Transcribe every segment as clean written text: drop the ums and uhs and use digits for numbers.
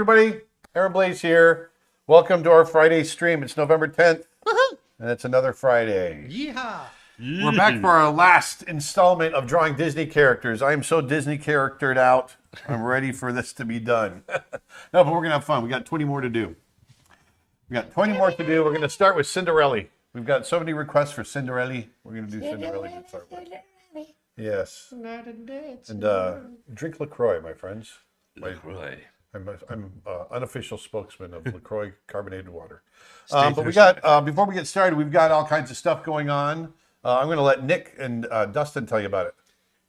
everybody. Aaron Blaise here. Welcome to our Friday stream. It's November 10th, and it's another Friday. Yeehaw! We're back for our last installment of drawing Disney characters. I am so Disney charactered out. I'm ready for this to be done. No, but we're going to have fun. We got 20 more to do. We're going to start with Cinderella. We've got so many requests for Cinderella. We're going to do Cinderella to start with. Yes. And drink LaCroix, my friends. LaCroix. I'm unofficial spokesman of LaCroix carbonated water. But we got, before we get started, we've got all kinds of stuff going on. I'm going to let Nick and Dustin tell you about it.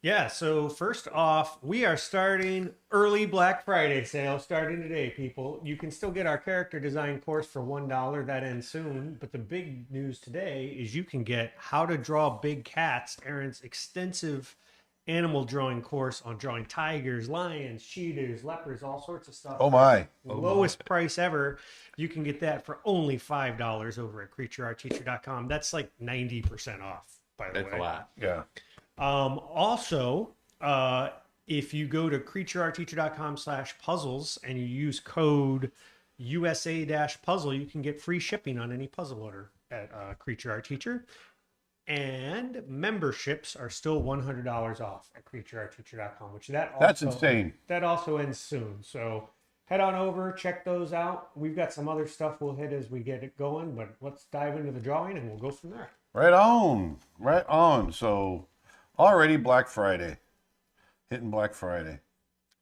Yeah, so first off, we are starting early Black Friday sale starting today, people. You can still get our character design course for $1. That ends soon. But the big news today is you can get How to Draw Big Cats, Aaron's extensive animal drawing course on drawing tigers, lions, cheetahs, leopards, all sorts of stuff. Oh my. Lowest price ever. You can get that for only $5 over at creatureartteacher.com. That's like 90% off, by the way. That's a lot. Yeah. Also, if you go to creatureartteacher.com/puzzles and you use code USA-puzzle, you can get free shipping on any puzzle order at Creature Art Teacher. And memberships are still $100 off at creatureartteacher.com, which that's insane. That also ends soon. So head on over, check those out. We've got some other stuff we'll hit as we get it going, but let's dive into the drawing and we'll go from there. Right on. Right on. So already Black Friday. Hitting Black Friday.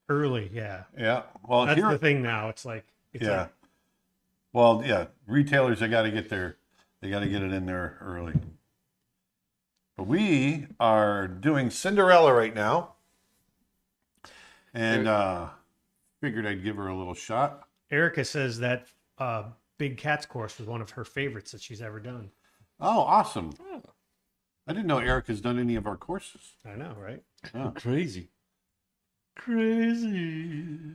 Early, yeah. Yeah. Well, that's the thing now. It's like, well, yeah. Retailers, they got to get there. They got to get it in there early. But we are doing Cinderella right now. And figured I'd give her a little shot. Erica says that Big Cats course was one of her favorites that she's ever done. Oh, awesome. Oh. I didn't know Erica's done any of our courses. I know, right? Oh. Crazy. We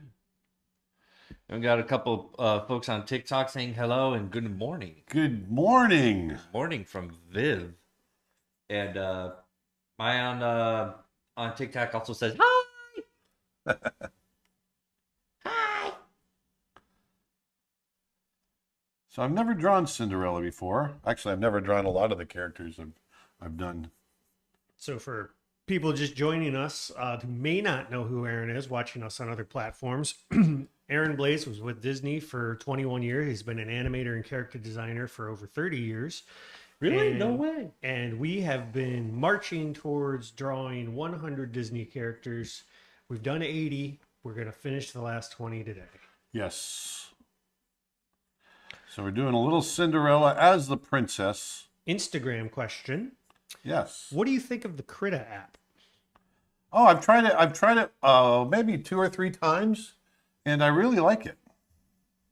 got a couple folks on TikTok saying hello and good morning. Good morning. Good morning from Viv. And Mayan on TikTok also says hi. Hi. So I've never drawn Cinderella before. Actually, I've never drawn a lot of the characters I've done. So for people just joining us who may not know who Aaron is, watching us on other platforms, Aaron Blaise was with Disney for 21 years. He's been an animator and character designer for over 30 years. Really? No way. And we have been marching towards drawing 100 Disney characters. We've done 80. We're going to finish the last 20 today. Yes. So we're doing a little Cinderella as the princess. Instagram question. Yes. What do you think of the Krita app? Oh, I've tried it maybe 2 or 3 times, and I really like it.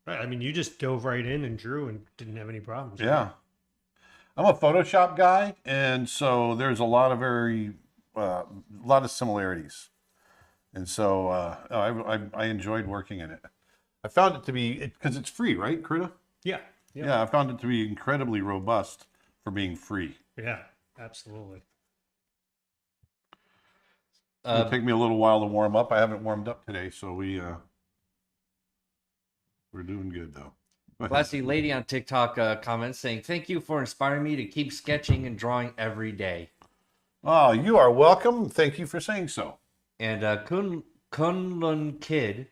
Right. I mean, you just dove right in and drew and didn't have any problems. Yeah. Right? I'm a Photoshop guy, and so there's a lot of similarities. And so I enjoyed working in it. I found it to be, because it's free, right, Krita? Yeah. Yeah, I found it to be incredibly robust for being free. Yeah, absolutely. It'll take me a little while to warm up. I haven't warmed up today, so we're doing good, though. Classy lady on TikTok comments saying, thank you for inspiring me to keep sketching and drawing every day. Oh, you are welcome. Thank you for saying so. And Kunlun Kid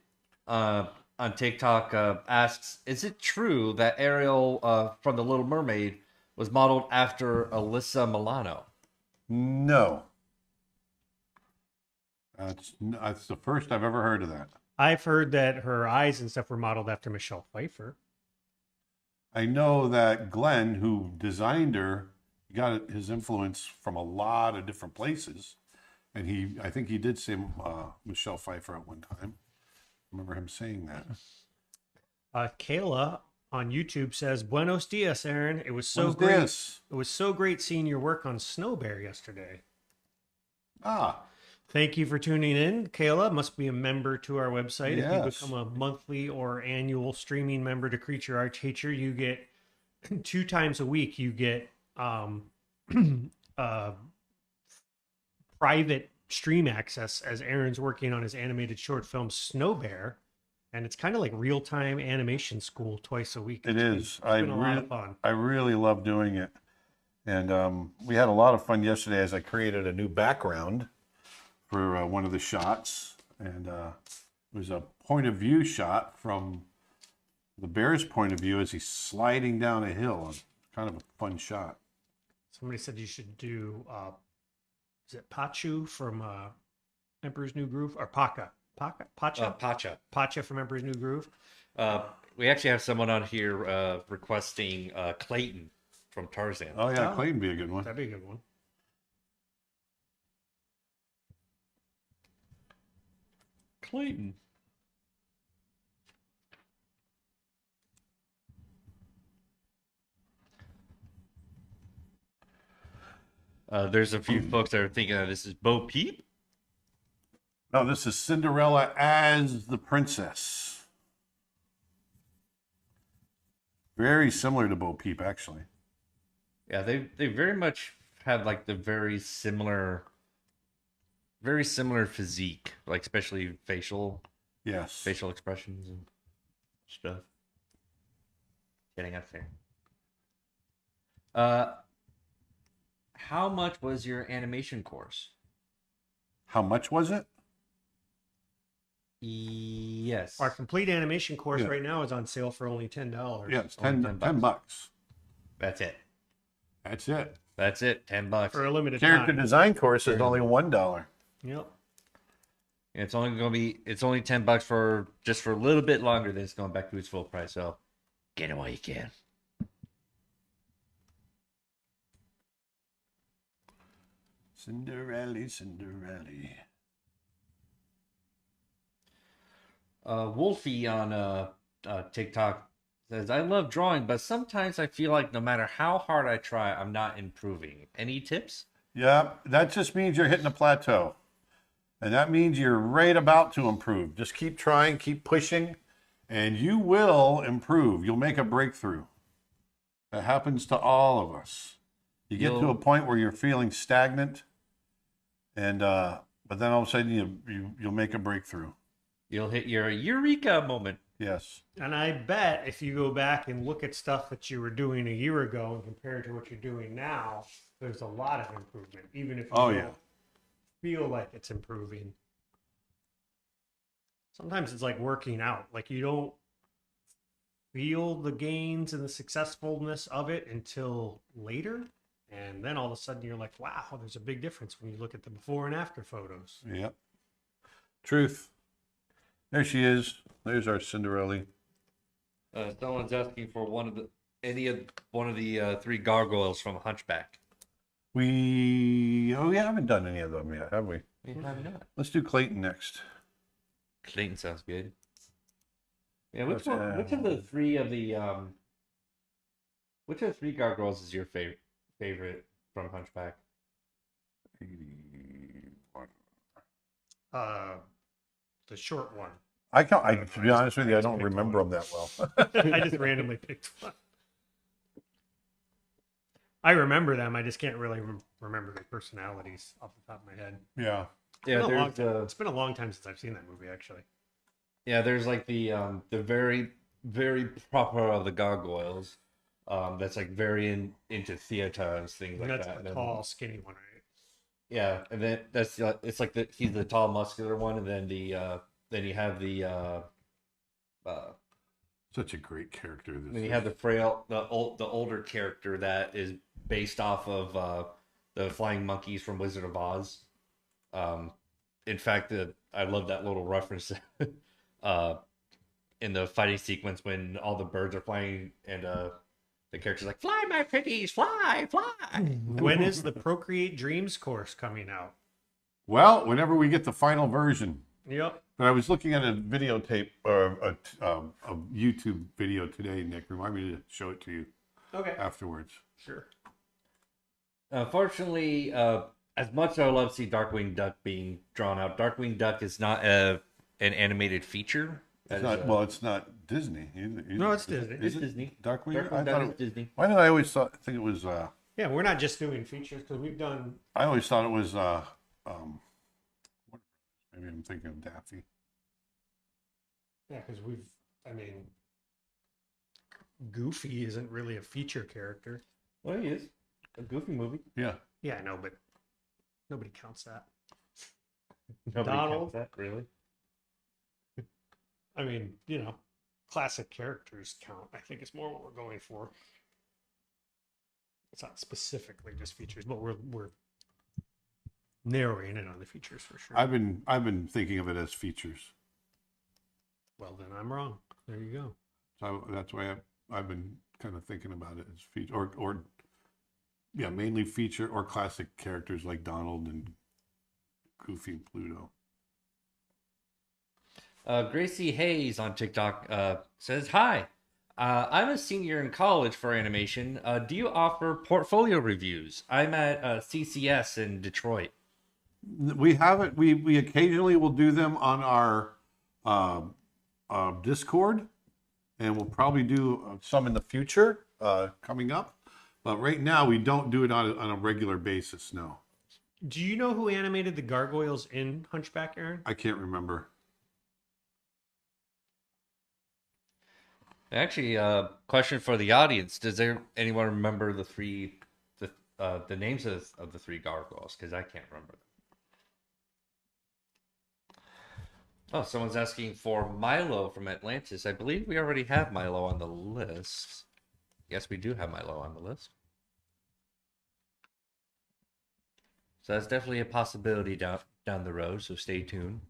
on TikTok asks, is it true that Ariel from The Little Mermaid was modeled after Alyssa Milano? No. That's the first I've ever heard of that. I've heard that her eyes and stuff were modeled after Michelle Pfeiffer. I know that Glenn, who designed her, got his influence from a lot of different places. And I think he did say Michelle Pfeiffer at one time. I remember him saying that. Kayla on YouTube says, Buenos dias, Aaron. It was so great. It was so great seeing your work on Snow Bear yesterday. Ah. Thank you for tuning in. Kayla must be a member to our website. Yes. If you become a monthly or annual streaming member to Creature Art Teacher, you get 2 times a week, you get private stream access as Aaron's working on his animated short film Snow Bear. And it's kind of like real-time animation school twice a week. It is. It's been a lot of fun. I really love doing it. And we had a lot of fun yesterday as I created a new background for one of the shots. And it was a point of view shot from the bear's point of view as he's sliding down a hill. It's kind of a fun shot. Somebody said you should do, is it Pachu from Emperor's New Groove? Or Pacha? Pacha? Pacha. Pacha from Emperor's New Groove? We actually have someone on here requesting Clayton from Tarzan. Oh, yeah, Clayton would be a good one. That'd be a good one. Clayton. There's a few folks that are thinking that this is Bo Peep. No, this is Cinderella as the princess. Very similar to Bo Peep, actually. Yeah, they very much have like the very similar physique, like especially facial expressions and stuff. Getting up there. How much was your animation course? How much was it? Yes. Our complete animation course right now is on sale for only $10. Yeah, it's Only 10 bucks. That's it. That's it. That's it. $10 For a limited Character time. design course is only $1. Yep. It's only $10 for just for a little bit longer than it's going back to its full price. So get it while you can. Cinderella. Wolfie on TikTok says, I love drawing, but sometimes I feel like no matter how hard I try, I'm not improving. Any tips? Yeah, that just means you're hitting a plateau. And that means you're right about to improve. Just keep trying, keep pushing, and you will improve. You'll make a breakthrough. That happens to all of us. You get to a point where you're feeling stagnant, and but then all of a sudden you'll make a breakthrough. You'll hit your eureka moment. Yes. And I bet if you go back and look at stuff that you were doing a year ago and compare it to what you're doing now, there's a lot of improvement, even if you don't feel like it's improving. Sometimes it's like working out. Like you don't feel the gains and the successfulness of it until later. And then all of a sudden you're like, wow, there's a big difference when you look at the before and after photos. Yep. Truth. There she is. There's our Cinderella. Someone's asking for one of the three gargoyles from Hunchback. We haven't done any of them yet, have we? We have not. Let's do Clayton next. Clayton sounds good. Yeah, which of the three gargoyles is your favorite from Hunchback? 81. The short one. To be honest with you, I don't remember them that well. I just randomly picked one. I remember them. I just can't really remember their personalities off the top of my head. Yeah. It's been a long time since I've seen that movie, actually. Yeah, there's like the very, very proper of the gargoyles. That's like very into theater and things like That's that. the tall, skinny one, right? Yeah, and then it's like he's the tall, muscular one, and then then you have the Such a great character. then you have the frail, the older character that is based off of the flying monkeys from Wizard of Oz. In fact, I love that little reference in the fighting sequence when all the birds are flying and the character's like, "Fly, my pretties, fly, fly." When is the Procreate Dreams course coming out? Well, whenever we get the final version. Yep. But I was looking at a videotape or a YouTube video today, Nick. Remind me to show it to you afterwards. Sure. Unfortunately, as much as I would love to see Darkwing Duck being drawn out, Darkwing Duck is not an animated feature. It's not Disney. No, it's Disney. It's Disney. Darkwing? Darkwing Duck is Disney. Why did I always think it was... Yeah, we're not just doing features because we've done... I always thought it was... maybe I'm thinking of Daffy. Yeah, because I mean, Goofy isn't really a feature character. Well, he is a Goofy movie. Yeah. Yeah, I know, but nobody counts that. Nobody Donald. counts that, really. I mean, classic characters count. I think it's more what we're going for. It's not specifically just features, but we're narrowing in on the features for sure. I've been thinking of it as features. Well, then I'm wrong. There you go. So that's why I've been kind of thinking about it as feature or yeah, mainly feature or classic characters like Donald and Goofy and Pluto. Gracie Hayes on TikTok says, "Hi, I'm a senior in college for animation. Do you offer portfolio reviews? I'm at CCS in Detroit." We haven't. We occasionally will do them on our Discord, and we'll probably do some in the future coming up. But right now, we don't do it on a regular basis. No, Do you know who animated the gargoyles in Hunchback, Aaron? I can't remember. Actually, question for the audience: does anyone remember the names of the three gargoyles? Because I can't remember them. Oh, someone's asking for Milo from Atlantis. I believe we already have Milo on the list. Yes, we do have Milo on the list. So that's definitely a possibility down the road, so stay tuned.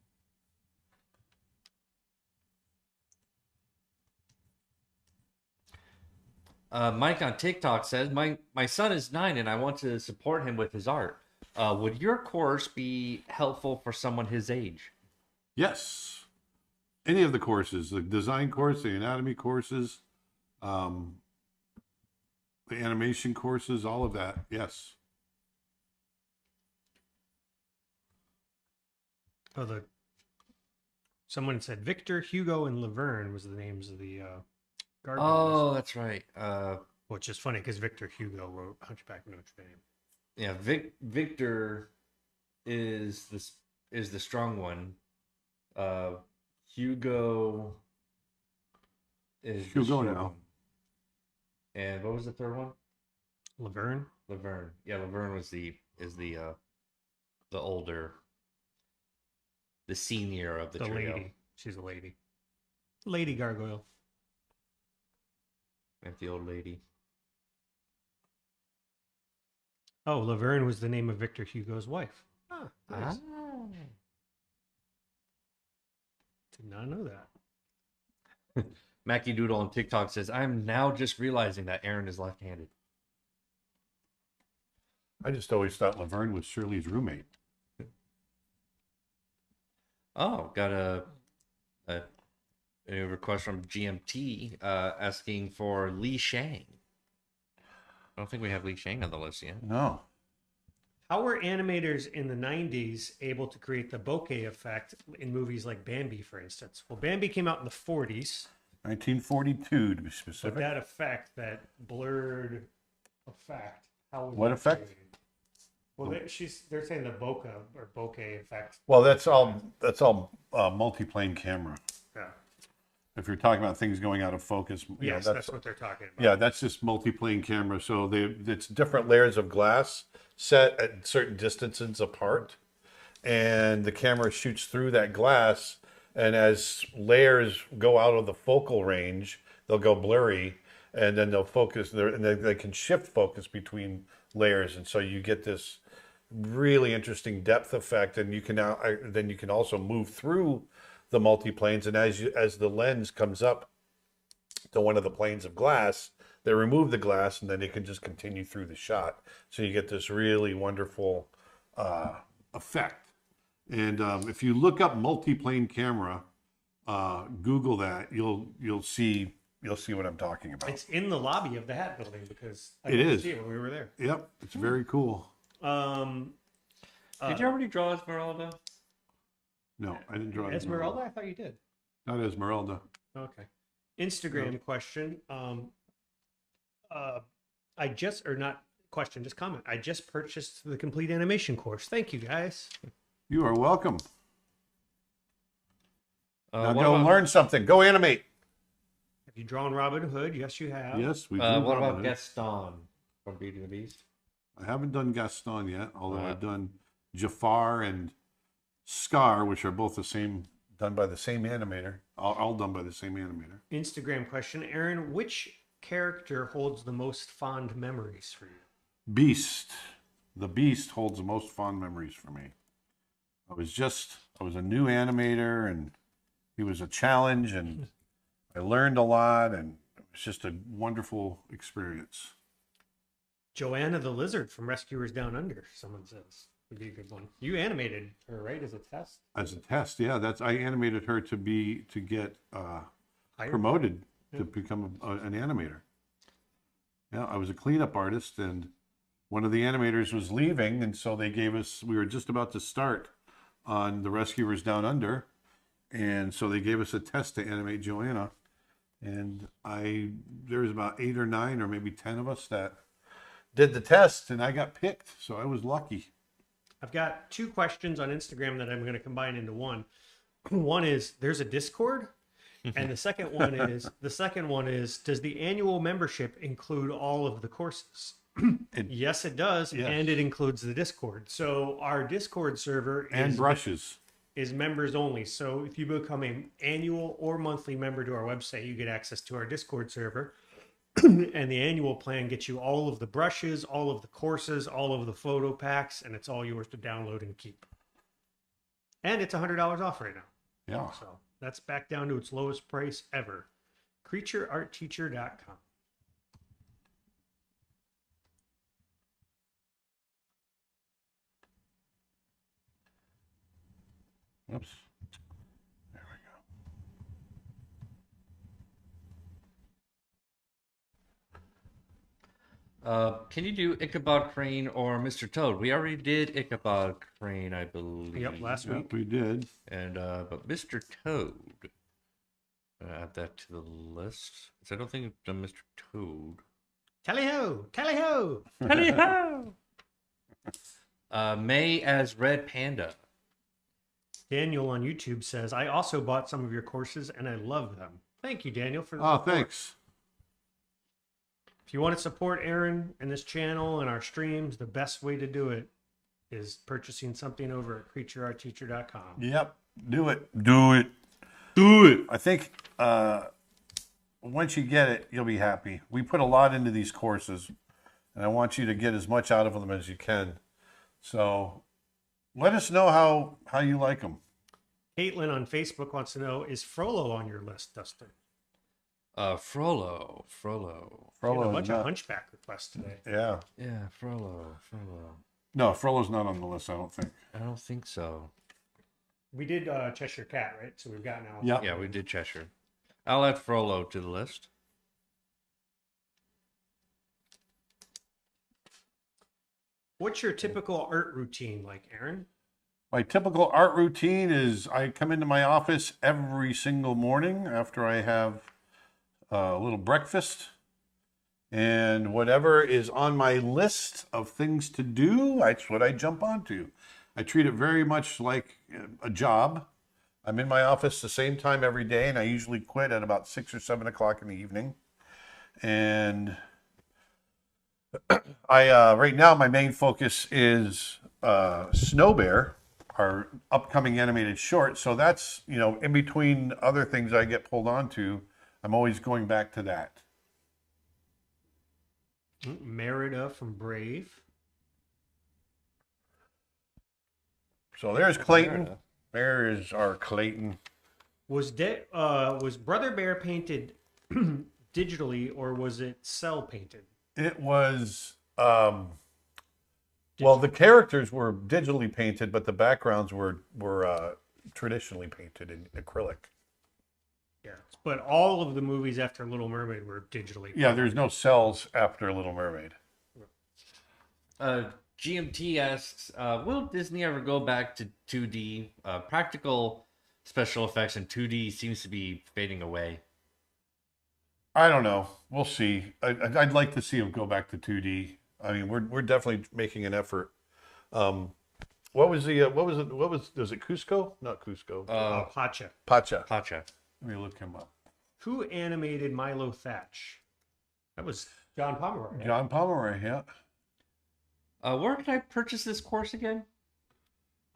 Mike on TikTok says, my son is 9 and I want to support him with his art. Would your course be helpful for someone his age? Yes, any of the courses, the design course, the anatomy courses, the animation courses, all of that. Yes. Oh, someone said Victor, Hugo, and Laverne was the names of the gargoyles. Oh, that's right. Which is funny because Victor Hugo wrote Hunchback of Notre Dame. Yeah, Victor is the strong one. Hugo is the Hugo short now. one. And what was the third one? Laverne. Laverne. Yeah, Laverne is the older, the senior of the trio. Lady. She's a lady. Lady gargoyle. And the old lady. Oh, Laverne was the name of Victor Hugo's wife. Ah, nice. Did not know that. Mackie Doodle on TikTok says, I'm now just realizing that Aaron is left-handed. I just always thought Laverne was Shirley's roommate. Oh, got a request from GMT asking for Li Shang. I don't think we have Li Shang on the list yet. No. How were animators in the 90s able to create the bokeh effect in movies like Bambi, for instance? Well, Bambi came out in the 40s. 1942 to be But specific. that effect, that blurred effect, how was What that effect? created? Well, they're saying the bokeh effect. Well, that's all multiplane camera. Yeah. If you're talking about things going out of focus, Yes, that's what they're talking about. yeah, that's just multiplane camera. So it's different layers of glass set at certain distances apart, and the camera shoots through that glass. And as layers go out of the focal range, they'll go blurry, and then they'll focus. And they can shift focus between layers, and so you get this really interesting depth effect. And you can then you can also move through the multiplanes, and as the lens comes up to one of the planes of glass, they remove the glass, and then they can just continue through the shot. So you get this really wonderful effect. And if you look up multiplane camera, Google that, you'll see what I'm talking about. It's in the lobby of the Hat Building because I It didn't is. see it when we were there. Yep, it's very cool. Did you already draw Esmeralda? No, I didn't draw Esmeralda? I thought you did. Not Esmeralda. Okay. Instagram question. Just comment. I just purchased the complete animation course. Thank you, guys. You are welcome. Now what go about, learn something. Go animate. Have you drawn Robin Hood? Yes, you have. Yes, we do. what Robin about Hood. Gaston from Beauty and the Beast? I haven't done Gaston yet, although Wow. I've done Jafar and Scar, which are both done by the same animator. All done by the same animator. Instagram question. Aaron, which character holds the most fond memories for you? Beast. The Beast holds the most fond memories for me. I was a new animator, and he was a challenge, and I learned a lot, and it was just a wonderful experience. Joanna the Lizard from Rescuers Down Under, someone says. Would be a good one. You animated her, right, as a test? As a test, yeah, I animated her to get Hired? promoted to become an animator. Yeah, I was a cleanup artist, and one of the animators was leaving, and so we were just about to start on the Rescuers Down Under, and so they gave us a test to animate Joanna, and there was about 8 or 9 or maybe 10 of us that did the test, and I got picked, so I was lucky. I've got 2 questions on Instagram that I'm going to combine into one. One is, there's a Discord, and the second one is, does the annual membership include all of the courses? Yes, it does, Yes. and it includes the Discord. So our Discord server And brushes. is members only. So if you become an annual or monthly member to our website, you get access to our Discord server. And the annual plan gets you all of the brushes, all of the courses, all of the photo packs, and it's all yours to download and keep. And it's $100 off right now. Yeah. So that's back down to its lowest price ever. CreatureArtTeacher.com. Oops. There we go. Can you do Ichabod Crane or Mr. Toad? We already did Ichabod Crane, I believe. Yep, last week. Yep, we did. And but Mr. Toad, add that to the list. 'Cause I don't think I've done Mr. Toad. Tally ho! Tally ho! Tally ho! May as Red Panda. Daniel on YouTube says, I also bought some of your courses and I love them. Thank you, Daniel, for the Oh, support. thanks. If you want to support Aaron and this channel and our streams, the best way to do it is purchasing something over at CreatureArtTeacher.com. Yep. Do it. Do it. Do it. I think once you get it, you'll be happy. We put a lot into these courses, and I want you to get as much out of them as you can. So let us know how you like them. Caitlin on Facebook wants to know, is Frollo on your list, Dustin? Frollo. She had Frollo a is bunch not. of hunchback requests today. Yeah. Yeah, Frollo. No, Frollo's not on the list, I don't think. I don't think so. We did Cheshire Cat, right? So we've got now. Yeah. Yeah, we did Cheshire. I'll add Frollo to the list. What's your typical art routine like, Aaron? My typical art routine is I come into my office every single morning after I have a little breakfast. And whatever is on my list of things to do, that's what I jump onto. I treat it very much like a job. I'm in my office the same time every day, and I usually quit at about 6 or 7 o'clock in the evening. And right now my main focus is Snow Bear, our upcoming animated short. So that's, in between other things I get pulled onto, I'm always going back to that. Merida from Brave. So there's Clayton. There is our Clayton. Was Brother Bear painted digitally or was it cell painted? It was, well, the characters were digitally painted, but the backgrounds were traditionally painted in acrylic. Yeah. But all of the movies after Little Mermaid were digitally painted. Yeah, there's no cells after Little Mermaid. GMT asks, will Disney ever go back to 2D? Practical special effects in 2D seems to be fading away. I don't know. We'll see. I'd like to see them go back to 2D. I mean, we're definitely making an effort. What was the was it Cusco? Not Cusco. Pacha. Pacha. Pacha. Let me look him up. Who animated Milo Thatch? That was John Pomeroy. Right? John Pomeroy, yeah. Where can I purchase this course again?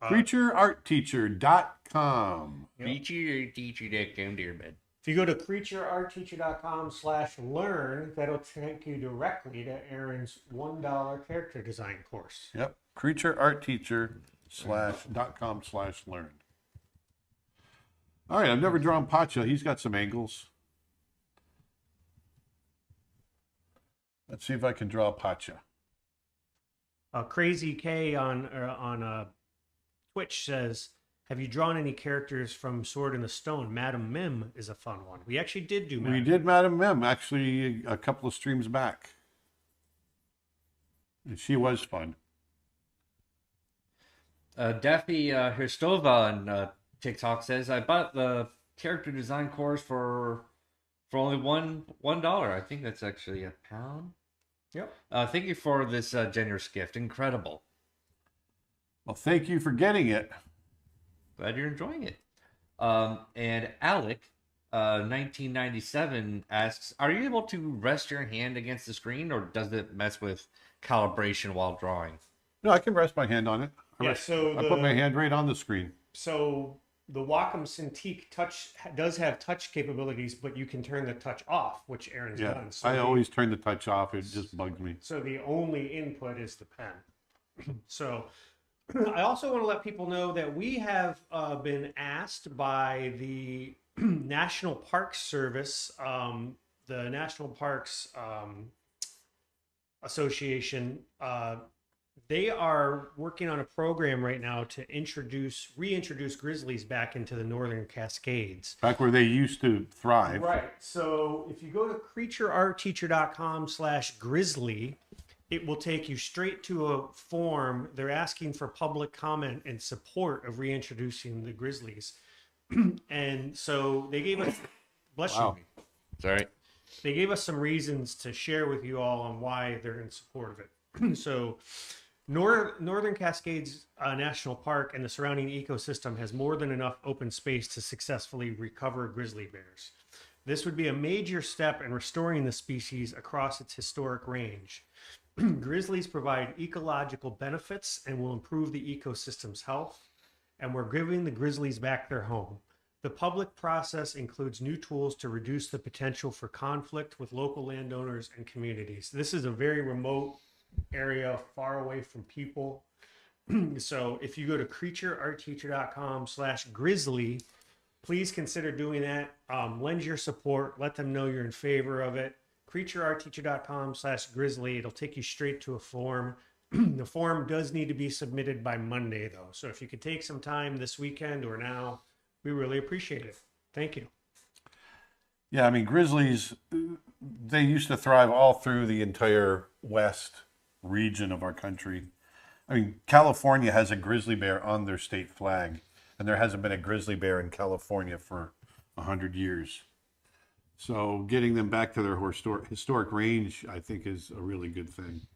CreatureArtTeacher.com. Teacher.com, dear man. If you go to creatureartteacher.com/learn, that'll take you directly to Aaron's $1 character design course. Yep. CreatureArtTeacher.com/learn. All right, I've never drawn Pacha. He's got some angles. Let's see if I can draw Pacha. Crazy K on Twitch says, "Have you drawn any characters from Sword in the Stone? Madam Mim is a fun one. We actually did do. We did Madam Mim actually a couple of streams back, and she was fun. Daffy Hristova on TikTok says, I bought the character design course for only $1. I think that's actually £1. Yep. Thank you for this generous gift. Incredible. Well, thank you for getting it. Glad you're enjoying it. And Alec, 1997, asks, are you able to rest your hand against the screen, or does it mess with calibration while drawing? No, I can rest my hand on it. I put my hand right on the screen. So the Wacom Cintiq Touch does have touch capabilities, but you can turn the touch off, which Aaron's done. So I always turn the touch off. It just bugs me. So the only input is the pen. So I also want to let people know that we have been asked by the National Park Service, the National Parks Association. They are working on a program right now to reintroduce grizzlies back into the Northern Cascades. Back where they used to thrive. Right. So if you go to creatureartteacher.com/grizzly, it will take you straight to a form. They're asking for public comment in support of reintroducing the grizzlies. And so they gave us, bless you. Sorry. They gave us some reasons to share with you all on why they're in support of it. So Northern Cascades National Park and the surrounding ecosystem has more than enough open space to successfully recover grizzly bears. This would be a major step in restoring the species across its historic range. Grizzlies provide ecological benefits and will improve the ecosystem's health, and we're giving the grizzlies back their home. The public process includes new tools to reduce the potential for conflict with local landowners and communities. This is a very remote area, far away from people. So if you go to creatureartteacher.com/grizzly, please consider doing that. Lend your support. Let them know you're in favor of it. creatureartteacher.com/grizzly. It'll take you straight to a form. The form does need to be submitted by Monday, though. So if you could take some time this weekend or now, we really appreciate it. Thank you. Yeah, I mean, grizzlies, they used to thrive all through the entire west region of our country. I mean, California has a grizzly bear on their state flag, and there hasn't been a grizzly bear in California for 100 years. So getting them back to their historic range, I think, is a really good thing.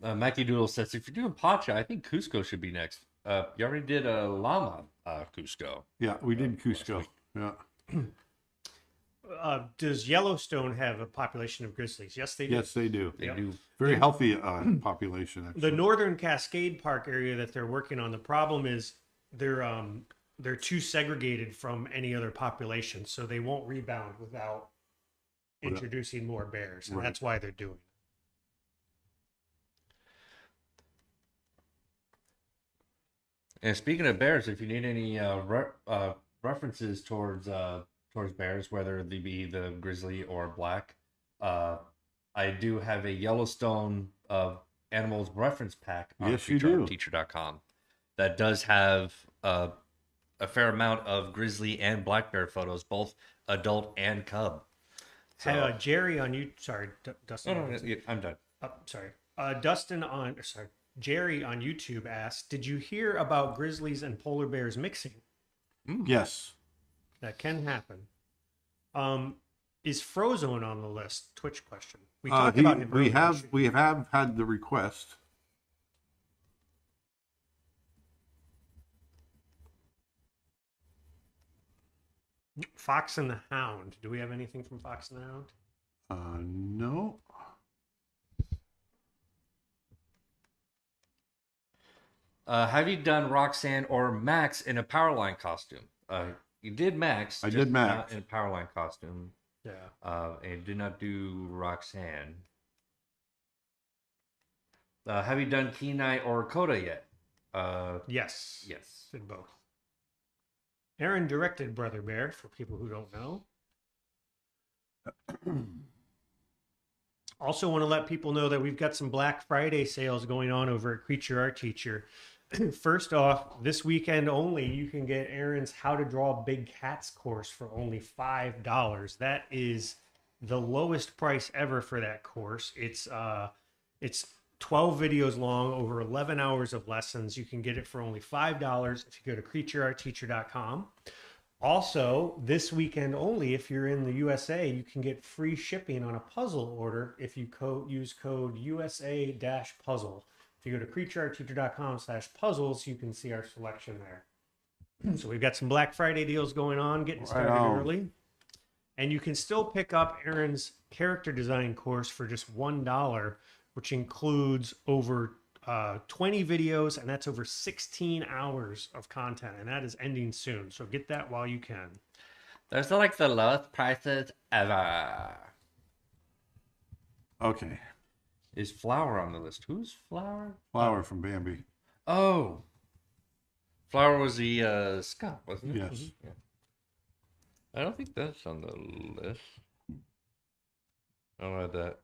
Mackie Doodle says, if you're doing Pacha, I think Cusco should be next. You already did a llama Cusco. Yeah, we did Cusco. Yeah. Does Yellowstone have a population of grizzlies? Yes, they do. Yes, they do. They do. Very healthy population, actually. The Northern Cascade Park area that they're working on, the problem is they're too segregated from any other population, so they won't rebound without introducing more bears, and that's why they're doing it. And speaking of bears, if you need any references towards bears, whether they be the grizzly or black, I do have a Yellowstone animals reference pack on creatureartteacher.com that does have a fair amount of grizzly and black bear photos, both adult and cub. So, Jerry on you, sorry, Dustin. No, I'm done. Jerry on YouTube asked, did you hear about grizzlies and polar bears mixing? Yes. That can happen. Is Frozone on the list? Twitch question. We We talked about him we earlier. have had the request. Fox and the Hound. Do we have anything from Fox and the Hound? No. Have you done Roxanne or Max in a Powerline costume? You did Max. I just did Max. not in a Powerline costume. Yeah. And did not do Roxanne. Have you done Kenai or Coda yet? Yes. Yes. Did both. Aaron directed Brother Bear, for people who don't know. Also want to let people know that we've got some Black Friday sales going on over at Creature Art Teacher. First off, this weekend only, you can get Aaron's How to Draw Big Cats course for only $5. That is the lowest price ever for that course. It's 12 videos long, over 11 hours of lessons. You can get it for only $5 if you go to creatureartteacher.com. Also, this weekend only, if you're in the USA, you can get free shipping on a puzzle order if you use code USA-puzzle. If you go to creatureartteacher.com/puzzles, you can see our selection there. So we've got some Black Friday deals going on, getting started early. And you can still pick up Aaron's character design course for just $1, which includes over 20 videos, and that's over 16 hours of content, and that is ending soon. So get that while you can. Those are like the lowest prices ever. Okay. Is Flower on the list? Who's Flower? Flower from Bambi. Oh. Flower was the Scott, wasn't it? Yes. Mm-hmm. Yeah. I don't think that's on the list. I don't know that.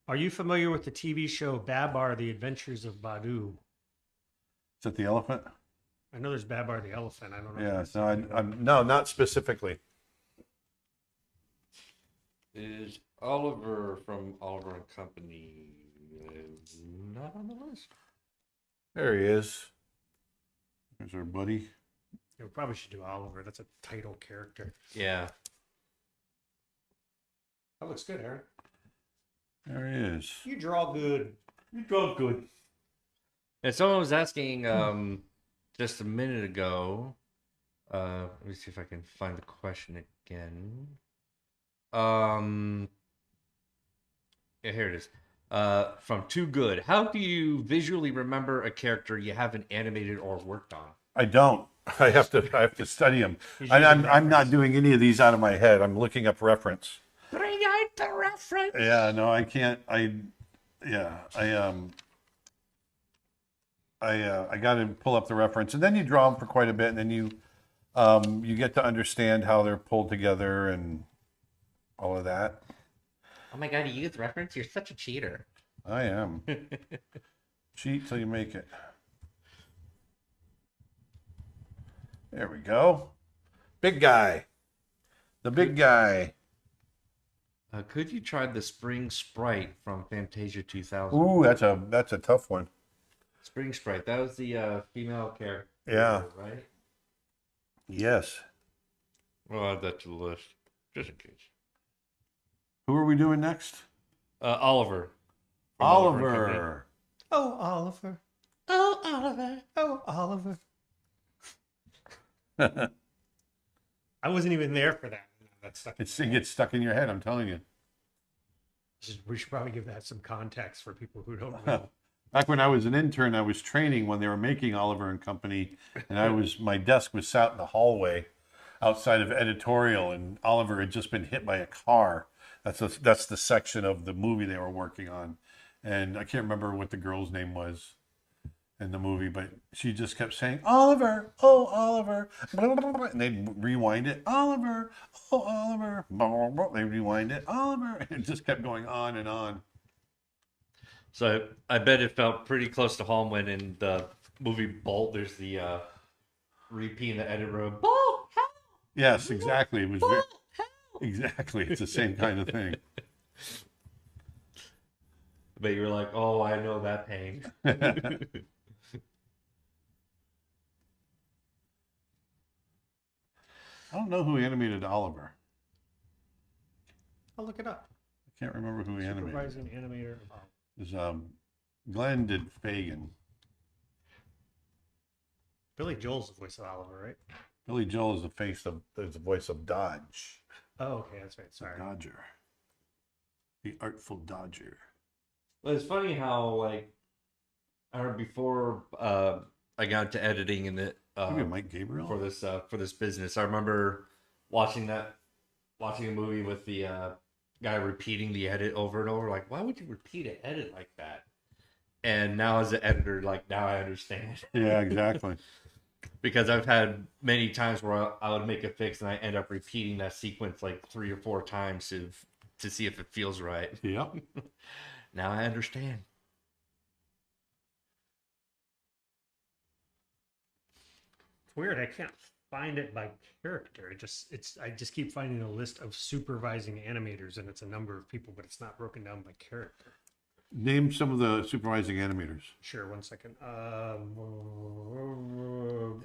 Are you familiar with the TV show Babar, The Adventures of Badu? Is that the elephant? I know there's Babar the Elephant. I don't know. Yeah. No, no, not specifically. Is Oliver from Oliver and Company not on the list? There he is. There's our buddy. Yeah, we probably should do Oliver. That's a title character. Yeah. That looks good, Aaron. There he is. You draw good. You draw good. And someone was asking just a minute ago. Let me see if I can find the question again. Yeah, here it is. From Too Good. How do you visually remember a character you haven't animated or worked on? I don't. I have to study them. I'm not doing any of these out of my head. I'm looking up reference. Bring out the reference. Yeah, no, I can't. I got to pull up the reference, and then you draw them for quite a bit, and then you get to understand how they're pulled together and all of that. Oh my god, you use reference? You're such a cheater. I am. Cheat till you make it. There we go. Big guy. The big guy. Could you try the Spring Sprite from Fantasia 2000? Ooh, that's a tough one. Spring Sprite. That was the female character. Yeah. Right? Yes. I'll add that to the list, just in case. Who are we doing next? Oliver. Oliver. Oh, Oliver. Oh, Oliver. Oh, Oliver. I wasn't even there for that. That stuck. It gets stuck in your head, I'm telling you. We should probably give that some context for people who don't know. Back when I was an intern, I was training when they were making Oliver and Company, and my desk was out in the hallway outside of editorial, and Oliver had just been hit by a car. That's the section of the movie they were working on, and I can't remember what the girl's name was in the movie, but she just kept saying, Oliver, oh, Oliver, and they'd rewind it, Oliver, oh, Oliver, they rewind it, Oliver, and it just kept going on and on. So I bet it felt pretty close to home when in the movie Bolt, there's the repeat in the edit room. Bolt, help! Yes, exactly. It was exactly. It's the same kind of thing. But you were like, oh, I know that pain. I don't know who animated Oliver. I'll look it up. I can't remember who he animated. Supervising animator. It was, Glenn did Fagin. Billy Joel's the voice of Oliver, right? Billy Joel is the voice of Dodge. Oh, okay, that's right. Sorry. Dodger. The Artful Dodger. Well, it's funny how, like, I heard before I got into editing and it Maybe Mike Gabriel? for this business. I remember watching a movie with the guy repeating the edit over and over. Like, why would you repeat an edit like that? And now as an editor, like, now I understand. Yeah, exactly. Because I've had many times where I would make a fix and I end up repeating that sequence like 3 or 4 times to see if it feels right. Yep. Now I understand. It's weird. I can't find it by character. I just keep finding a list of supervising animators, and it's a number of people, but it's not broken down by character. Name some of the supervising animators. Sure, one second.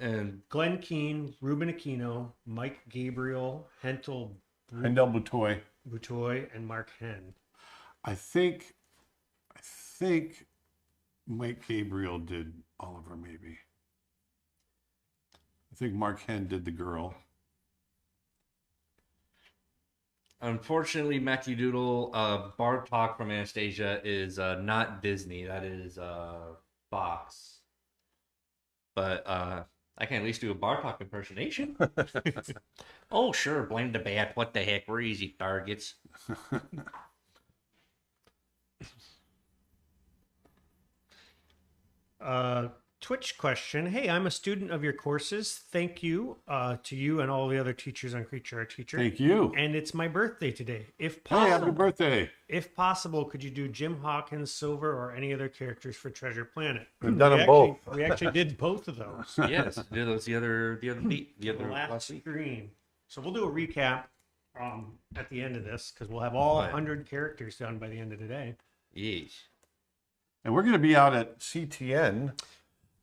And Glenn Keane, Ruben Aquino, Mike Gabriel, Hentel Hendel Butoy. Butoy, and Mark Henn. I think Mike Gabriel did Oliver, maybe. I think Mark Henn did the girl. unfortunately, Matthew Doodle, Bartok from Anastasia is not Disney. That is Fox. But I can at least do a Bartok impersonation. Oh, sure. Blame the bat. What the heck? We're easy targets. Twitch question. Hey, I'm a student of your courses. Thank you to you and all the other teachers on Creature Art Teacher. Thank you. And it's my birthday today. If Hey, possible, happy birthday. if possible, could you do Jim Hawkins, Silver, or any other characters for Treasure Planet? We've done them both. We actually did both of those. Yes, that was the other last last week. stream. So we'll do a recap at the end of this because we'll have all Right. 100 characters done by the end of the day. Yes. And we're going to be out at CTN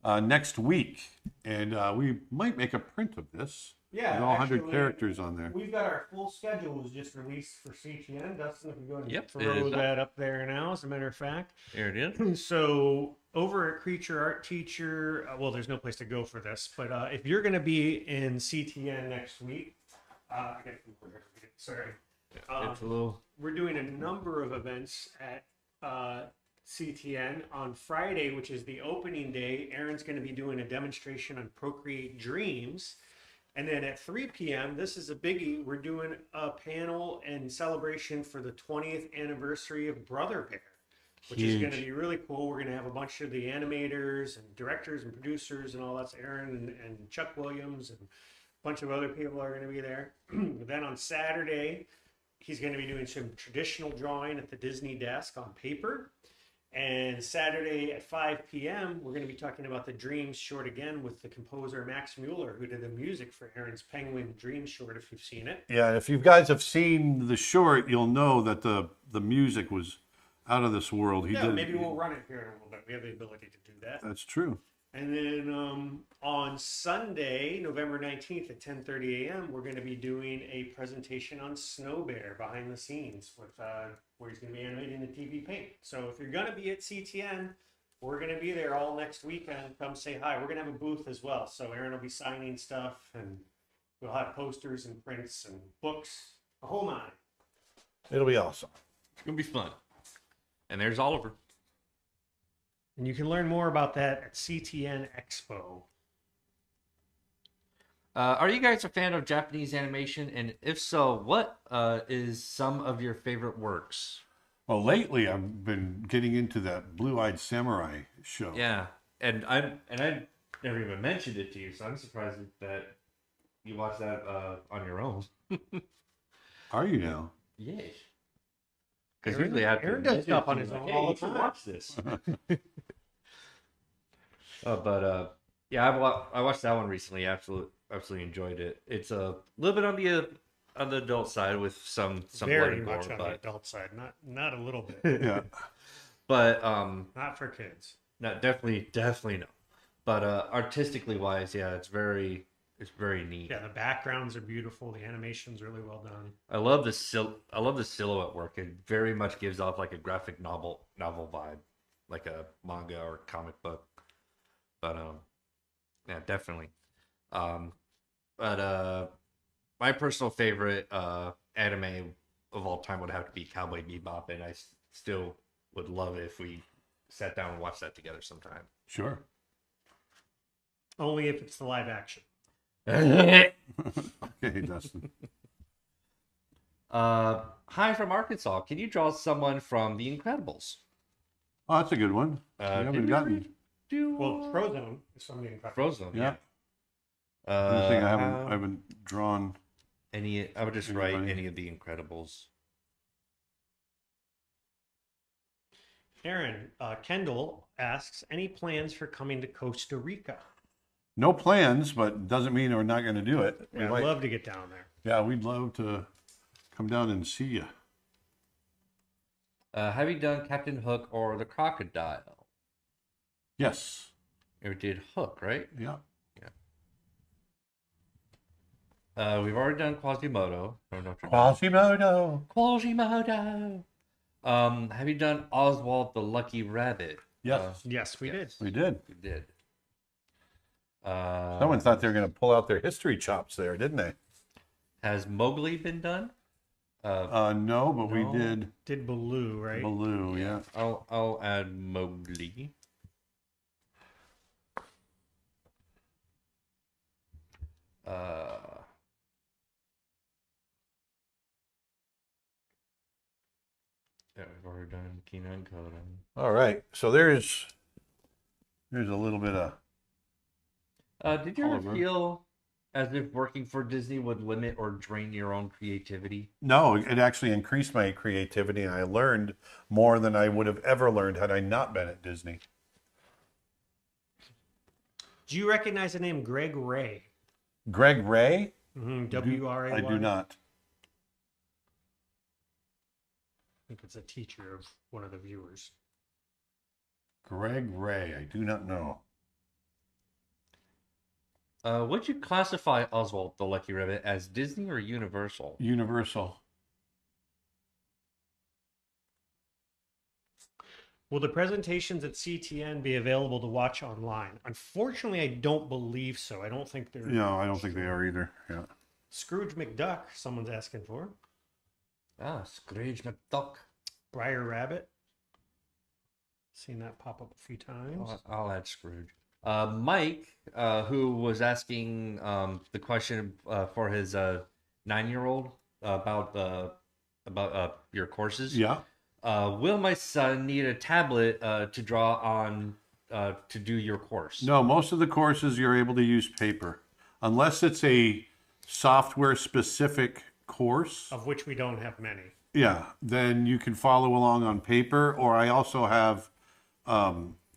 next week. And we might make a print of this. Yeah, With all 100 actually, characters on there. We've got our full schedule was just released for CTN. Dustin, if you go and Yep, it throw is. that up there now, as a matter of fact. There it is. So over at Creature Art Teacher, well, there's no place to go for this, but if you're going to be in CTN next week, I got sorry. It's a little. We're doing a number of events at CTN on Friday, which is the opening day. Aaron's going to be doing a demonstration on Procreate Dreams. And then at 3 p.m., this is a biggie. We're doing a panel and celebration for the 20th anniversary of Brother Bear, which is going to be really cool. We're going to have a bunch of the animators and directors and producers and all that's Aaron and Chuck Williams and a bunch of other people are going to be there. Then on Saturday, he's going to be doing some traditional drawing at the Disney desk on paper. And Saturday at 5 p.m., we're going to be talking about the Dreams short again with the composer Max Mueller, who did the music for Aaron's Penguin Dream short, if you've seen it. Yeah, if you guys have seen the short, you'll know that the music was out of this world. Maybe we'll run it here in a little bit. We have the ability to do that. That's true. And then on Sunday, November 19th at 10:30 a.m., we're going to be doing a presentation on Snow Bear behind the scenes with where he's going to be animating the TV paint. So if you're going to be at CTN, we're going to be there all next weekend. Come say hi. We're going to have a booth as well. So Aaron will be signing stuff, and we'll have posters and prints and books, the whole nine. It'll be awesome. It's gonna be fun. And there's Oliver. And you can learn more about that at CTN Expo. Are you guys a fan of Japanese animation? And if so, what is some of your favorite works? Well, lately I've been getting into that Blue-Eyed Samurai show. Yeah, and I never even mentioned it to you, so I'm surprised that you watched that on your own. Are you now? Yes. Because Aaron- usually I have to Aaron does mention stuff it on to his you, own like, all hey, the you should time. watch this. Yeah, I watched that one recently. Absolutely enjoyed it. It's a little bit on the adult side with some blood Very and gore, much on the but adult side, not a little bit. Yeah. But Not for kids. no, definitely no. But artistically wise, yeah, it's very neat. Yeah, the backgrounds are beautiful. The animation's really well done. I love the silhouette work. It very much gives off like a graphic novel vibe, like a manga or comic book. But yeah, definitely. But my personal favorite anime of all time would have to be Cowboy Bebop, and I still would love it if we sat down and watched that together sometime. Sure. Only if it's the live action. Okay, Dustin. Hi from Arkansas. Can you draw someone from The Incredibles? Oh, that's a good one. We Did haven't we gotten. already do Well, Frozone is from the Incredibles. Frozen? Yeah. Yeah. I think I haven't drawn. Any? I would just write Anybody? any of The Incredibles. Aaron, Kendall asks, any plans for coming to Costa Rica? No plans, but doesn't mean we're not going to do it. We Yeah, I'd might- love to get down there. Yeah, we'd love to come down and see you. Have you done Captain Hook or the Crocodile? Yes. You did Hook, right? Yeah. We've already done Quasimodo. From Notre Dame. Quasimodo. Quasimodo. Have you done Oswald the Lucky Rabbit? Yes, Yes, we did. we did. We did. Someone thought they were going to pull out their history chops there, didn't they? Has Mowgli been done? No, but we No. did Did Baloo, right? Baloo. Yeah. I'll add Mowgli. Yeah, we've already done Kina and Conan. All right. So there's a little bit of. Did you ever Oliver. feel as if working for Disney would limit or drain your own creativity? No, it actually increased my creativity, and I learned more than I would have ever learned had I not been at Disney. Do you recognize the name Greg Ray? Greg Ray? W-R-A-Y? I do not. I think it's a teacher of one of the viewers. Greg Ray. I do not know. Would you classify Oswald the Lucky Rabbit as Disney or Universal? Universal. Will the presentations at CTN be available to watch online? Unfortunately, I don't believe so. I don't think they're... No, I don't think they are either. Yeah. Scrooge McDuck, someone's asking for. Ah, Scrooge McDuck. Briar Rabbit. Seen that pop up a few times. I'll add Scrooge. Mike, who was asking the question for his 9-year-old about your courses. Yeah. Will my son need a tablet to draw on to do your course? No, most of the courses you're able to use paper, unless it's a software specific course. Of which we don't have many. Yeah, then you can follow along on paper, or I also have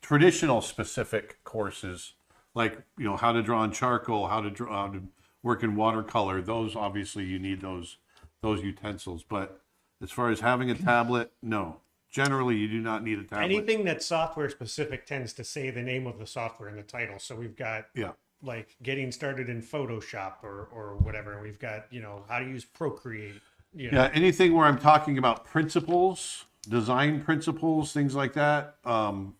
traditional specific courses, like how to draw on charcoal, how to work in watercolor. Those obviously you need those utensils. But as far as having a tablet, no. Generally, you do not need a tablet. Anything that's software specific tends to say the name of the software in the title. So we've got like getting started in Photoshop or whatever. And we've got, how to use Procreate. Yeah, anything where I'm talking about principles, design principles, things like that,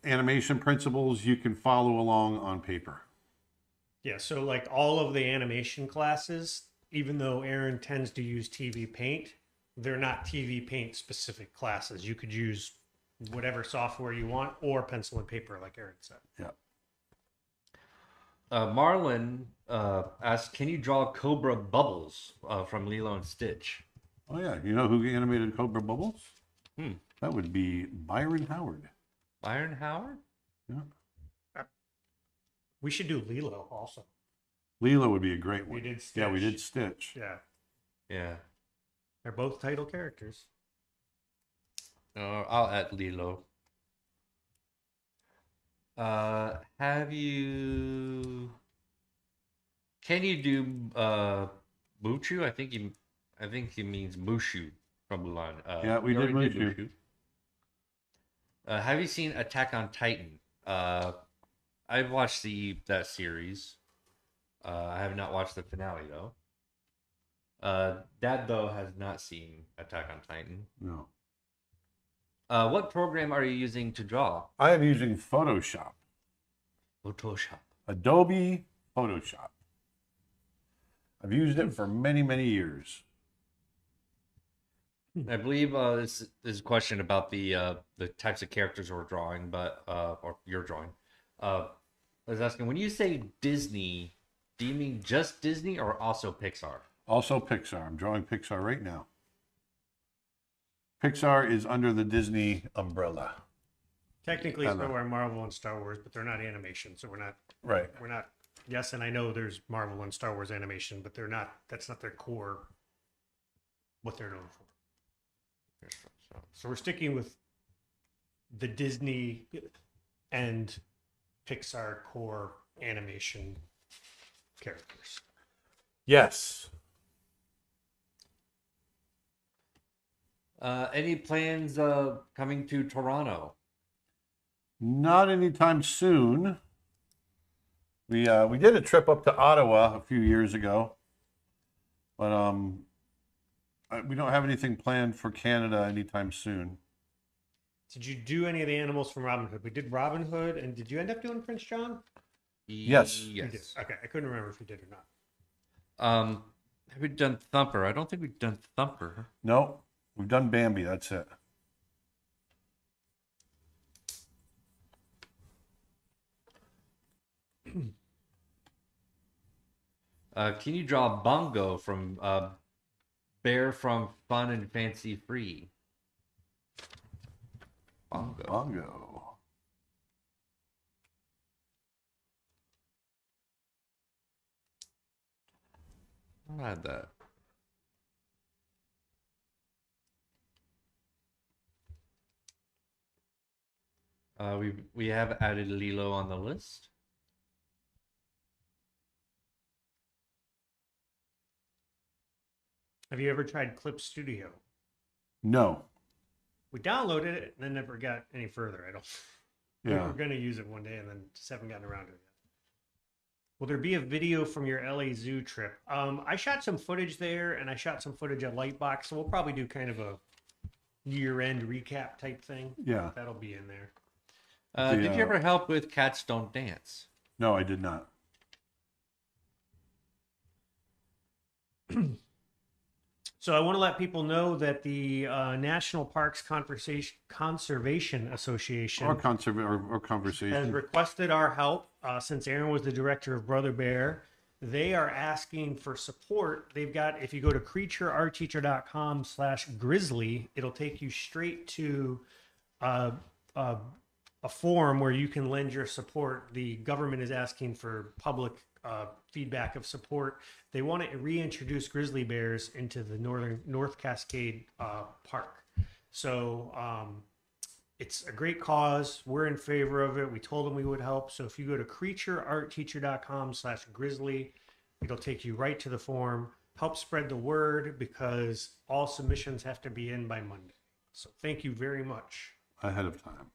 animation principles, you can follow along on paper. Yeah, so like all of the animation classes, even though Aaron tends to use TV Paint, they're not TV Paint specific classes. You could use whatever software you want or pencil and paper, like Aaron said. Yeah. Marlon asked, can you draw Cobra Bubbles from Lilo and Stitch? Oh, yeah. You know who animated Cobra Bubbles? That would be Byron Howard. Byron Howard? Yeah. We should do Lilo also. Lilo would be a great one. We did Stitch. Yeah, we did Stitch. Yeah. Yeah. They're both title characters. I'll add Lilo. Can you do Mushu? I think he means Mushu from Mulan. Yeah, we did already Mushu. Have you seen Attack on Titan? I've watched that series. I have not watched the finale though. Dad though has not seen Attack on Titan. No. What program are you using to draw? I am using Photoshop. Photoshop. Adobe Photoshop. I've used it for many, many years. I believe this is a question about the types of characters we're drawing, but or you're drawing. I was asking, when you say Disney, do you mean just Disney or also Pixar? Also Pixar. I'm drawing Pixar right now. Pixar is under the Disney umbrella. Technically, so are Marvel and Star Wars, but they're not animation, so we're not. Right. We're not. Yes, and I know there's Marvel and Star Wars animation, but they're not. That's not their core. What they're known for. So we're sticking with the Disney and Pixar core animation characters. Yes. Any plans coming to Toronto? Not anytime soon. We did a trip up to Ottawa a few years ago, but we don't have anything planned for Canada anytime soon. Did you do any of the animals from Robin Hood? We did Robin Hood, and did you end up doing Prince John? Yes. You did. Okay, I couldn't remember if you did or not. Have we done Thumper? I don't think we've done Thumper. No, we've done Bambi. That's it. Can you draw Bongo from Bear from Fun and Fancy Free? Bongo. Bongo. I had that. We have added Lilo on the list. Have you ever tried Clip Studio? No. We downloaded it and then never got any further. I don't. We Yeah. were going to use it one day and then just haven't gotten around to it yet. Will there be a video from your LA Zoo trip? I shot some footage there and I shot some footage at Lightbox, so we'll probably do kind of a year-end recap type thing. Yeah. That'll be in there. Did you ever help with Cats Don't Dance? No, I did not. So I want to let people know that the National Parks Conservation Association Or has conversation. requested our help since Aaron was the director of Brother Bear. They are asking for support. They've got, if you go to creatureartteacher.com/grizzly, it'll take you straight to a form where you can lend your support. The government is asking for public feedback of support. They want to reintroduce grizzly bears into the North Cascade Park. So it's a great cause. We're in favor of it. We told them we would help. So if you go to creatureartteacher.com/grizzly, it'll take you right to the form. Help spread the word because all submissions have to be in by Monday. So thank you very much. Ahead of time.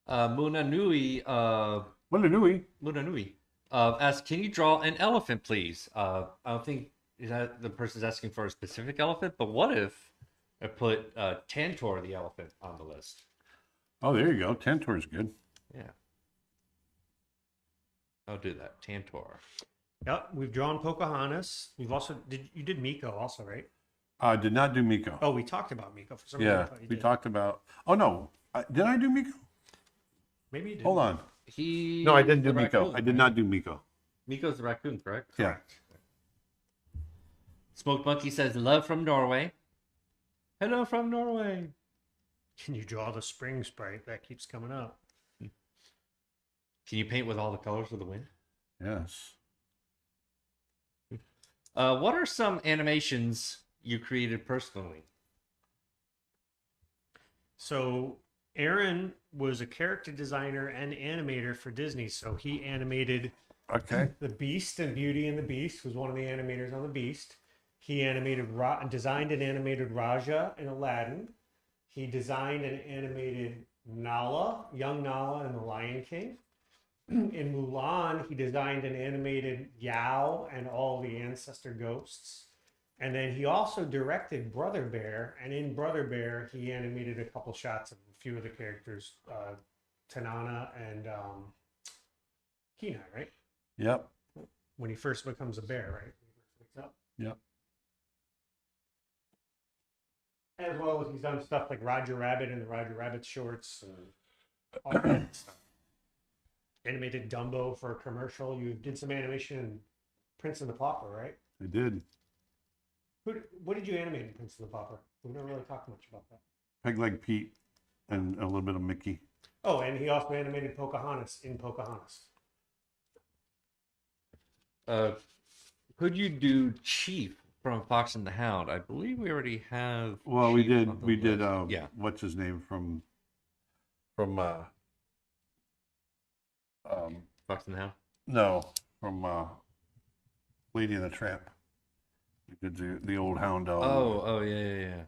Munanui Munanui. asks, can you draw an elephant, please? I don't think the person's asking for a specific elephant, but what if I put Tantor the elephant on the list? Oh, there you go. Tantor's good. Yeah. I'll do that. Tantor. Yep, we've drawn Pocahontas. We've also did Miko also, right? I did not do Miko. Oh, we talked about Miko for some reason. I Yeah, thought you we did. talked about. Oh no, did I do Miko? Maybe you did. Hold on. No, No, I didn't do Miko. I did not do Miko. Miko's the raccoon, correct? Yeah. Smoked Monkey says, love from Norway. Hello from Norway. Can you draw the spring sprite? That keeps coming up. Can you paint with all the colors of the wind? Yes. What are some animations you created personally? So Aaron was a character designer and animator for Disney. So he animated Okay. the Beast and Beauty and the Beast, was one of the animators on the Beast. He designed and animated Rajah and Aladdin. He designed and animated Nala, young Nala in The Lion King. In Mulan, he designed an animated Yao and all the ancestor ghosts. And then he also directed Brother Bear, and in Brother Bear, he animated a couple shots of a few of the characters, Tanana and Kenai, right? Yep. When he first becomes a bear, right? When he first wakes up. Yep. As well as he's done stuff like Roger Rabbit and the Roger Rabbit shorts and all that stuff. Animated Dumbo for a commercial. You did some animation in Prince and the Pauper, right? I did. What did you animate in Prince and the Pauper? We've never really talked much about that. Peg Leg Pete and a little bit of Mickey. Oh, and he also animated Pocahontas in Pocahontas. Could you do Chief from Fox and the Hound? I believe we already have. Well, Chief on the we did. list. Yeah. What's his name from Fox and the Hound. no, from Lady and the Tramp. We did the old hound dog. Oh, yeah.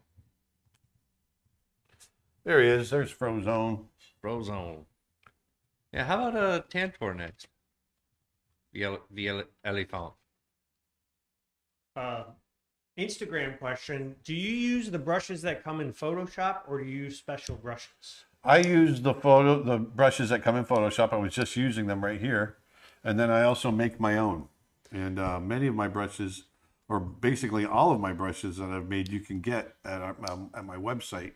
There he is. There's Frozone. Frozone. Yeah, how about Tantor next? The elephant. Instagram question. Do you use the brushes that come in Photoshop or do you use special brushes? I use the brushes that come in Photoshop. I was just using them right here, and then I also make my own. And many of my brushes, or basically all of my brushes that I've made, you can get at my website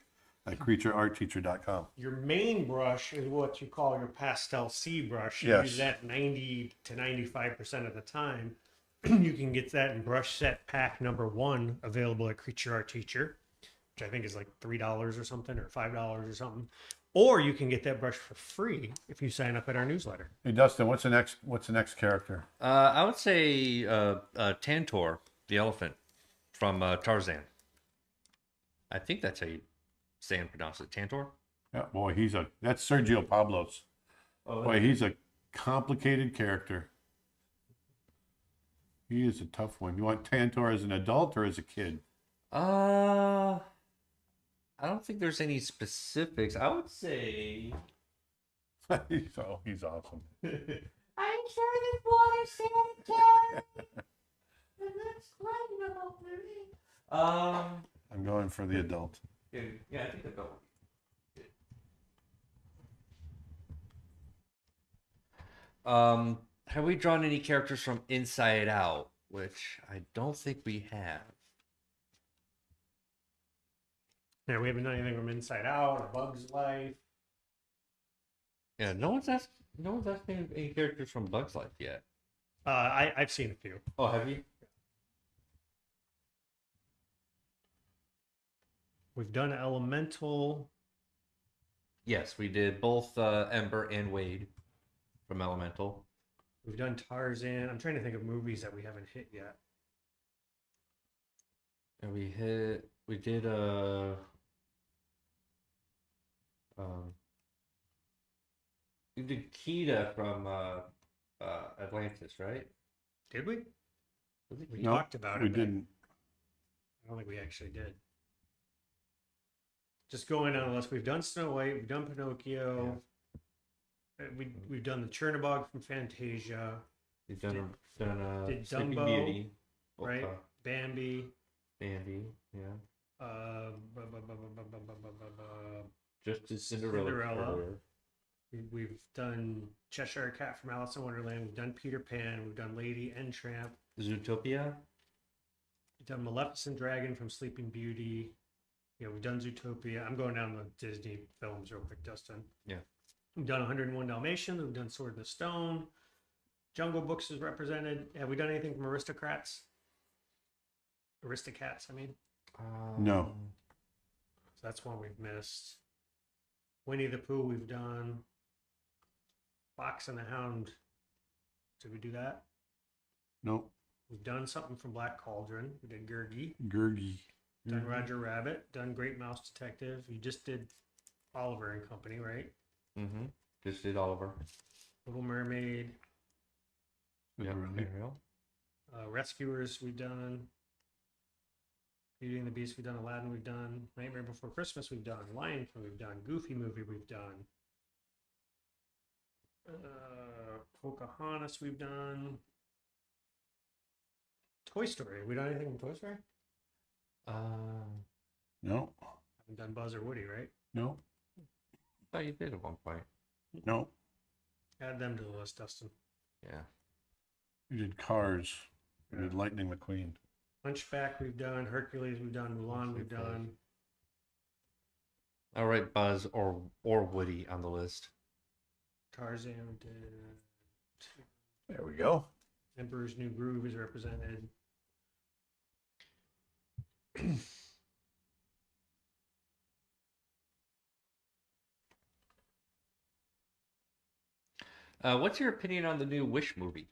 at creatureartteacher.com. Your main brush is what you call your pastel C brush. You Yes. use that 90 to 95% of the time. You can get that in brush set pack number 1 available at Creature Art Teacher, which I think is like $3 or something, or $5 or something. Or you can get that brush for free if you sign up at our newsletter. Hey Dustin, what's the next character? I would say Tantor, the elephant from Tarzan. I think that's how you say and pronounce it. Tantor. Yeah, boy, that's Sergio Pablos. Oh, Boy, he's a complicated character. He is a tough one. You want Tantor as an adult or as a kid? I don't think there's any specifics. I would say. He's awesome. I'm sure this water sanitary. It looks questionable to me. I'm going for the adult. Yeah, I think the adult. Have we drawn any characters from Inside Out? Which I don't think we have. Yeah, we haven't done anything from Inside Out or Bug's Life. Yeah, no one's asked any characters from Bug's Life yet. I've seen a few. Oh, have you? We've done Elemental. Yes, we did both Ember and Wade from Elemental. We've done Tarzan. I'm trying to think of movies that we haven't hit yet. And we did you did Kita from Atlantis, right? Did we? We No, talked about it. we but didn't. I don't think we actually did. Just going on the list, we've done Snow White, we've done Pinocchio, we've done the Chernobog from Fantasia, We've done did Sleeping Dumbo, Beauty, right? Bambi, Bambi, yeah. uh, Just as Cinderella. Cinderella. earlier. we've done Cheshire Cat from Alice in Wonderland, we've done Peter Pan, we've done Lady and Tramp, Zootopia. we've done Maleficent Dragon from Sleeping Beauty. Yeah, we've done Zootopia. I'm going down the Disney films real quick, Dustin. Yeah. We've done 101 Dalmatians. We've done Sword in the Stone. Jungle Books is represented. Have we done anything from Aristocrats? Aristocats, I mean. No. So that's one we've missed. Winnie the Pooh we've done. Fox and the Hound. Did we do that? Nope. We've done something from Black Cauldron. We did Gurgi. Gurgi. Done Roger Rabbit. Done Great Mouse Detective. You just did Oliver and Company, right? Mm-hmm. Just did Oliver. Little Mermaid. Yeah, Really? Ariel. Rescuers we've done. Beauty and the Beast, we've done Aladdin, we've done Nightmare Before Christmas, we've done Lion King, we've done Goofy Movie, we've done Pocahontas, we've done Toy Story. Have we done anything from Toy Story? No. Haven't done Buzz or Woody, right? No. I thought you did at one point. No. Add them to the list, Dustin. Yeah. We did Cars. We did Lightning McQueen. Hunchback, we've done Hercules, we've done Mulan, we've done I'll write Buzz or Woody on the list. Tarzan. We did There we go. Emperor's New Groove is represented. What's your opinion on the new Wish movie?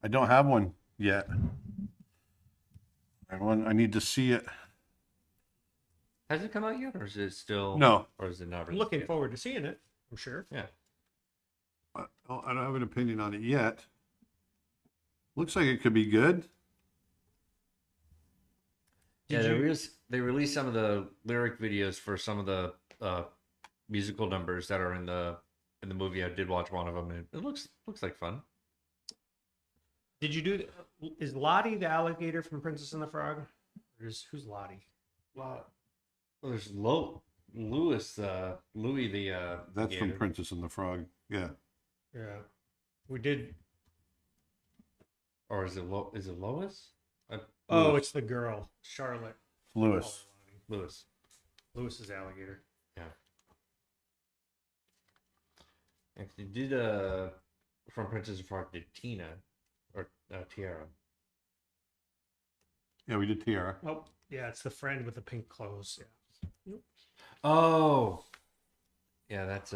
I don't have one yet. I need to see it. Has it come out yet, or is it still? No. Or is it not? I'm Really looking yet? forward to seeing it, I'm sure. Yeah. I don't have an opinion on it yet. Looks like it could be good. Yeah, they released some of the lyric videos for some of the musical numbers that are in the movie. I did watch one of them, and it looks like fun. Did you do? Is Lottie the alligator from Princess and the Frog? Or who's Lottie? Well, there's Louis the That's gator. from Princess and the Frog. Yeah. Yeah, we did. Or is it Lois? Oh, Louis. it's the girl, Charlotte. Lewis. Louis. Lewis's alligator. Yeah. Actually, did from Princess and Frog did Tina or Tiara? Yeah, we did Tiara. Oh, yeah, it's the friend with the pink clothes. Yeah. Oh, yeah, that's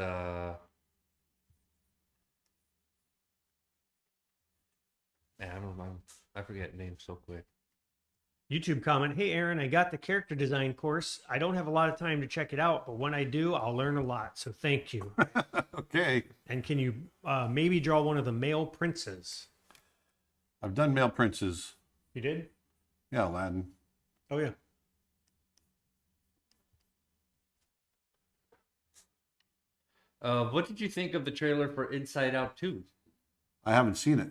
Yeah, I forget names so quick. YouTube comment, hey Aaron, I got the character design course. I don't have a lot of time to check it out, but when I do, I'll learn a lot. So thank you. Okay. And can you maybe draw one of the male princes? I've done male princes. You did? Yeah, Aladdin. Oh yeah. What did you think of the trailer for Inside Out 2? I haven't seen it.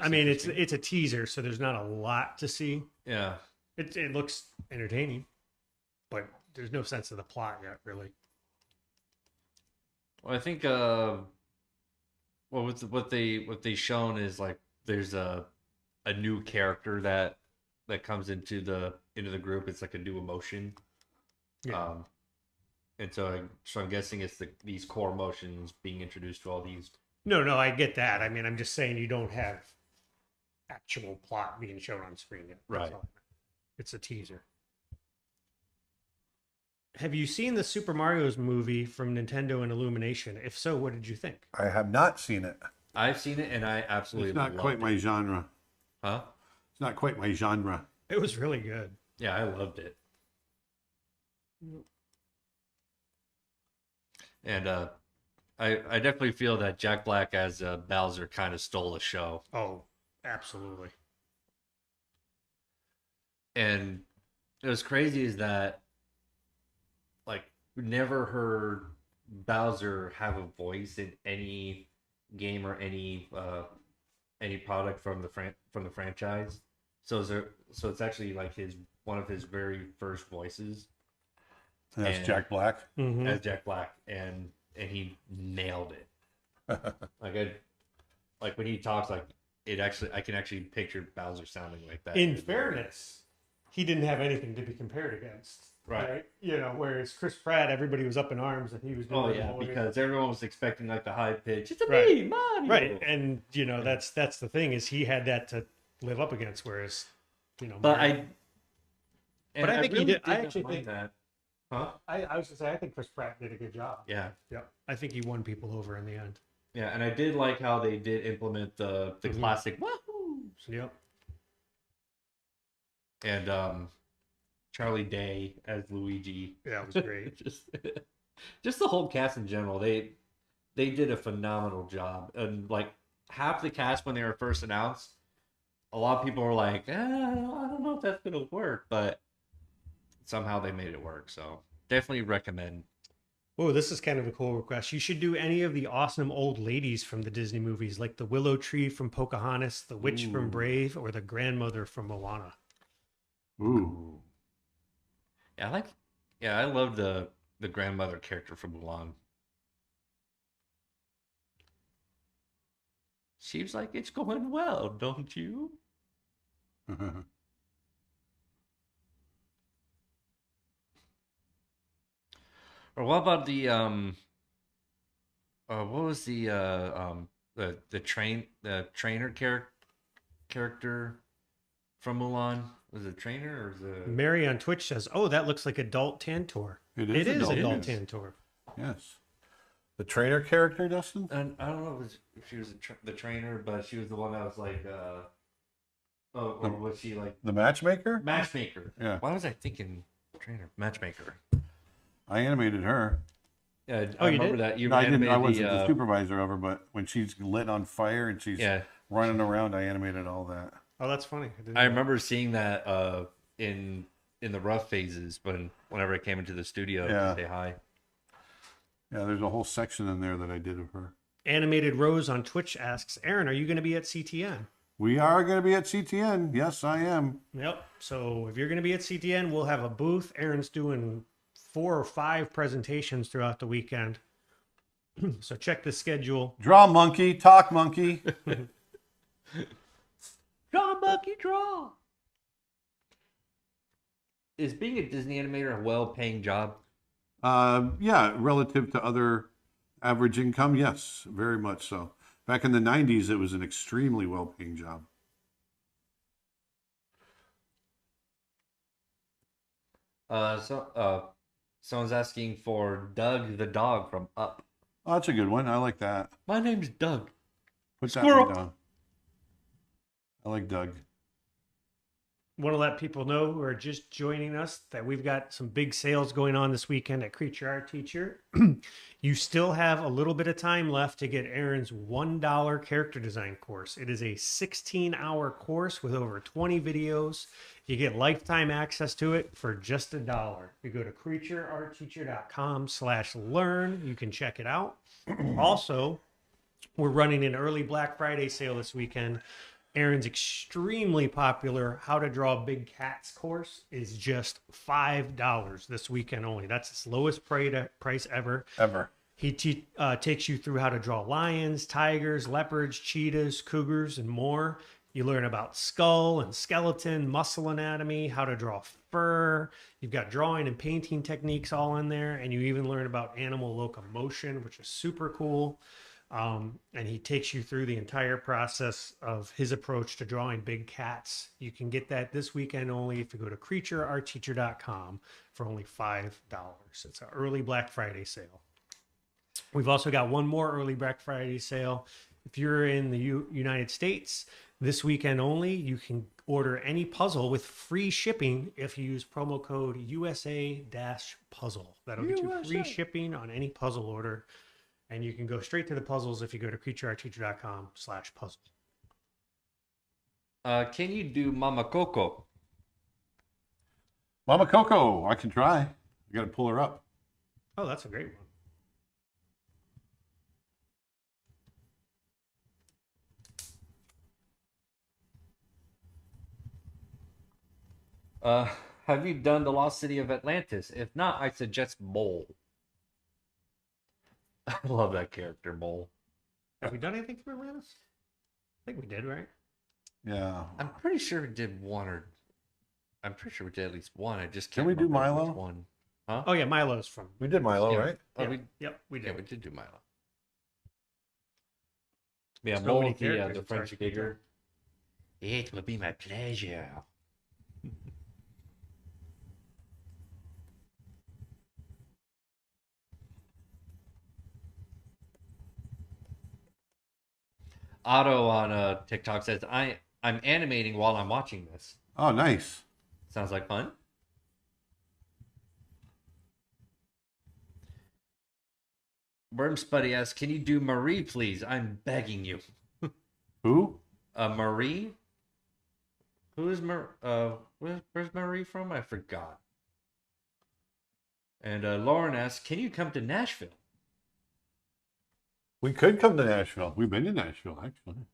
I mean, it's a teaser, so there's not a lot to see. Yeah. It looks entertaining, but there's no sense of the plot yet, really. Well, I think what they shown is like there's a new character that comes into the group. It's like a new emotion. Yeah. And so I'm guessing it's these core emotions being introduced to all these. No, I get that. I mean, I'm just saying you don't have actual plot being shown on screen yet. That's Right. all I meant. It's a teaser. Have you seen the Super Mario's movie from Nintendo and Illumination? If so, what did you think? I have not seen it. I've seen it and I absolutely It's not loved quite it. my genre. Huh? It's not quite my genre. It was really good. Yeah, I loved it. And I definitely feel that Jack Black as Bowser kind of stole the show. Oh, absolutely. And it was crazy is that like we never heard Bowser have a voice in any game or any product from the franchise. So it's actually like one of his very first voices And that's And- Jack Black. Mhm. as Jack Black, and he nailed it. Like when he talks, like I can actually picture Bowser sounding like that. In fairness, he didn't have anything to be compared against. Right. You know, whereas Chris Pratt, everybody was up in arms that he was doing Oh the yeah, whole- because everyone was expecting like the high pitch. It's a Right. me, Mario. Right. And you know, that's the thing, is he had that to live up against, whereas, you know, But Mario- But I think he did- I actually not mind think- that. Huh? I was gonna say, I think Chris Pratt did a good job. Yeah, Yeah. I think he won people over in the end. yeah, and I did like how they did implement the Mhm. classic wahoo Yep. and Charlie Day as Luigi. Yeah, it was great. just the whole cast in general. They did a phenomenal job, and like half the cast when they were first announced, a lot of people were like, I don't know if that's gonna work, but somehow they made it work. So definitely recommend. Oh, this is kind of a cool request. You should do any of the awesome old ladies from the Disney movies, like the willow tree from Pocahontas, the witch from Brave, or the grandmother from Moana. Ooh. Yeah, I love the grandmother character from Mulan. Seems like it's going well, don't you? Or what about what was the trainer character from Mulan? Was it a trainer or was it? Mary on Twitch says, "Oh, that looks like adult Tantor." It It is adult. adult It is. Tantor. Yes. The trainer character, Dustin? And I don't know if she was the trainer, but she was the one that was like, or was she like The matchmaker? matchmaker? Yeah. Why was I thinking trainer matchmaker? I animated her. Yeah, Oh, I you remember did? that you No, I didn't. I animated wasn't the supervisor of her, but when she's lit on fire and she's Yeah, running around, I animated all that. Oh, that's funny. I remember seeing that in the rough phases whenever I came into the studio Yeah. to say hi. Yeah, there's a whole section in there that I did of her. Animated Rose on Twitch asks, "Aaron, are you going to be at CTN?" We are going to be at CTN. Yes, I am. Yep. So if you're going to be at CTN, we'll have a booth. Aaron's doing 4 or 5 presentations throughout the weekend. So check the schedule. Draw monkey, talk monkey. Draw, Bucky, draw. Is being a Disney animator a well-paying job? Yeah, relative to other average income, yes, very much so. Back in the 90s, it was an extremely well-paying job. Someone's asking for Doug the dog from Up. Oh, that's a good one. I like that. My name's Doug. Put that Squirrel. one down. I like Doug. Want to let people know who are just joining us that we've got some big sales going on this weekend at Creature Art Teacher. You still have a little bit of time left to get Aaron's $1 character design course. It is a 16-hour course with over 20 videos. You get lifetime access to it for just $1. You go to creatureartteacher.com/learn. You can check it out. Also, we're running an early Black Friday sale this weekend. Aaron's extremely popular How to Draw Big Cats course is just $5 this weekend only. That's its lowest price ever. He takes you through how to draw lions, tigers, leopards, cheetahs, cougars, and more. You learn about skull and skeleton, muscle anatomy, how to draw fur. You've got drawing and painting techniques all in there. And you even learn about animal locomotion, which is super cool. And he takes you through the entire process of his approach to drawing big cats. You can get that this weekend only if you go to creatureartteacher.com for only $5. It's an early Black Friday sale. We've also got one more early Black Friday sale. If you're in the United States, this weekend only, you can order any puzzle with free shipping if you use promo code USA-puzzle. That'll get you free shipping on any puzzle order. And you can go straight to the puzzles if you go to creatureartteacher.com/puzzle. Can you do Mama Coco? Mama Coco, I can try. I got to pull her up. Oh, that's a great one. Have you done the Lost City of Atlantis? If not, I suggest Mole. I love that character, Mole. Have we done anything for Atlantis? I think we did, right? Yeah. I'm pretty sure we did I'm pretty sure we did at least one. I just Can can't we do remember Milo? which one. Huh? Oh, yeah, Milo's from. We did Milo, Yeah. right? Oh, Yeah. we, Yep, we yeah, did. we did do Milo. Yeah, So Mole, many the characters, the it's French hard to tell. digger. It will be my pleasure. Otto on TikTok says, I'm animating while I'm watching this. Oh, nice. Sounds like fun. Worms Buddy asks, can you do Marie, please? I'm begging you. Who? Marie? Who is where's Marie from? I forgot. And Lauren asks, "Can you come to Nashville?" We could come to Nashville. We've been to Nashville, actually.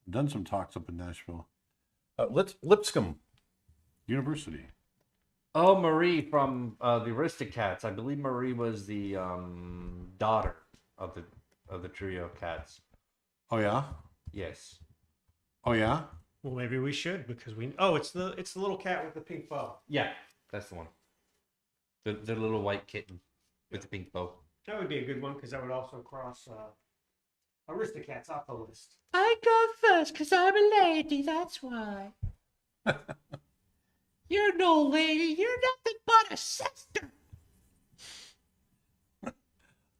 Done some talks up in Nashville. Lipscomb University. Oh, Marie from the Aristocats. I believe Marie was the daughter of the trio of cats. Oh yeah. Yes. Oh yeah. Well, maybe we should because we. Oh, it's the little cat with the pink bow. Yeah, that's the one. The little white kitten with the pink bow. That would be a good one because that would also cross Aristocats off the list. I go first because I'm a lady, that's why. You're no lady, you're nothing but a sister.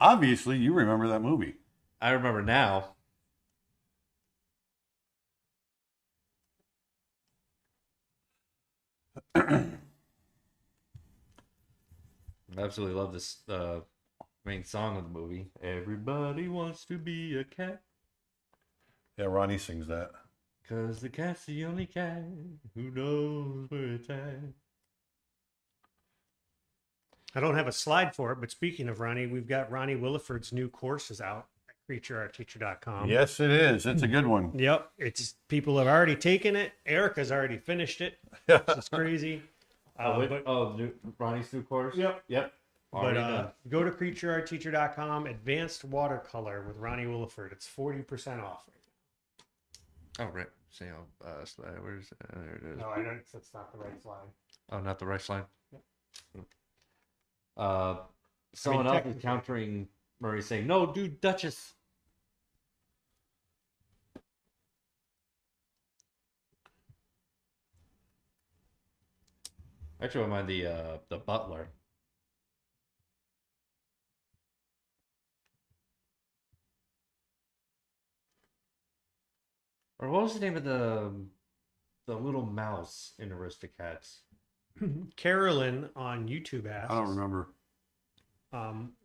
Obviously, you remember that movie. I remember now. I absolutely love this main song of the movie. Everybody wants to be a cat. Yeah, Ronnie sings that. 'Cause the cat's the only cat who knows where it's at. I don't have a slide for it, but speaking of Ronnie, we've got Ronnie Williford's new courses out at creatureartteacher.com. Yes, it is. It's a good one. Yep. It's people have already taken it. Erica's already finished it. It's crazy. Ronnie's new course? Yep. Yep. But go to creatureartteacher.com, advanced watercolor with Ronnie Williford. It's 40% off right Oh, right. Say, slide. Where's there it is. now. No, I don't. That's not the right slide. Oh, not the right slide. Yep. Someone else is technically- countering Murray saying, "No, dude, Duchess." Actually, I mind the butler. Or what was the name of the little mouse in Aristocats? Carolyn on YouTube asks, I don't remember.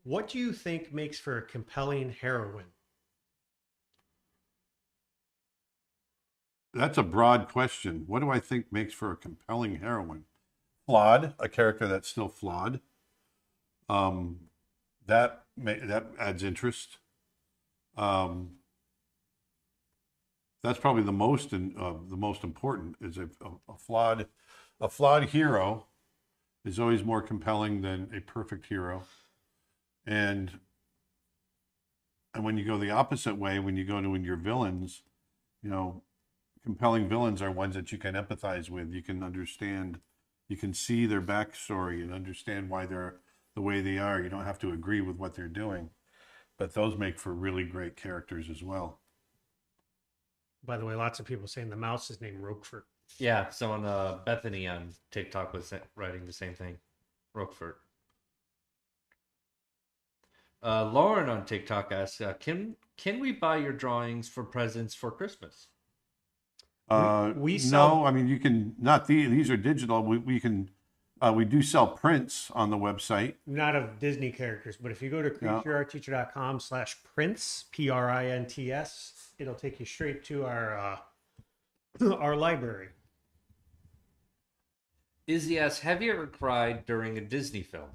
what do you think makes for a compelling heroine? That's a broad question. What do I think makes for a compelling heroine? Flawed, a character that's still flawed. That adds interest. That's probably the most important. Is a flawed hero is always more compelling than a perfect hero. And when you go the opposite way, when you go to your villains, compelling villains are ones that you can empathize with. You can understand, you can see their backstory and understand why they're the way they are. You don't have to agree with what they're doing, but those make for really great characters as well. By the way, lots of people saying the mouse is named Roquefort. Yeah, someone Bethany on TikTok was writing the same thing. Roquefort. Lauren on TikTok asks, "Can we buy your drawings for presents for Christmas?" We sell- No, I mean you can not. These are digital. We can. We do sell prints on the website. Not of Disney characters, but if you go to creatureartteacher.com/prints, PRINTS, it'll take you straight to our our library. Izzy asks, "Have you ever cried during a Disney film?"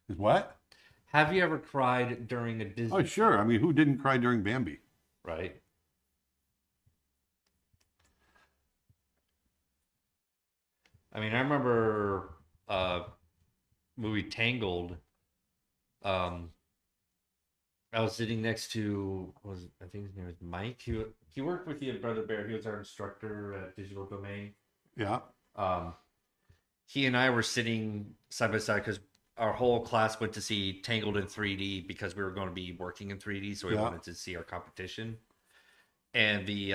Is what? Have you ever cried during a Disney Oh, sure. I mean, who didn't cry during Bambi? Right. I mean, I remember movie Tangled. I was sitting next to I think his name was Mike. He worked with you at Brother Bear. He was our instructor at Digital Domain. Yeah. He and I were sitting side by side because our whole class went to see Tangled in 3D because we were going to be working in 3D, so we wanted to see our competition. And the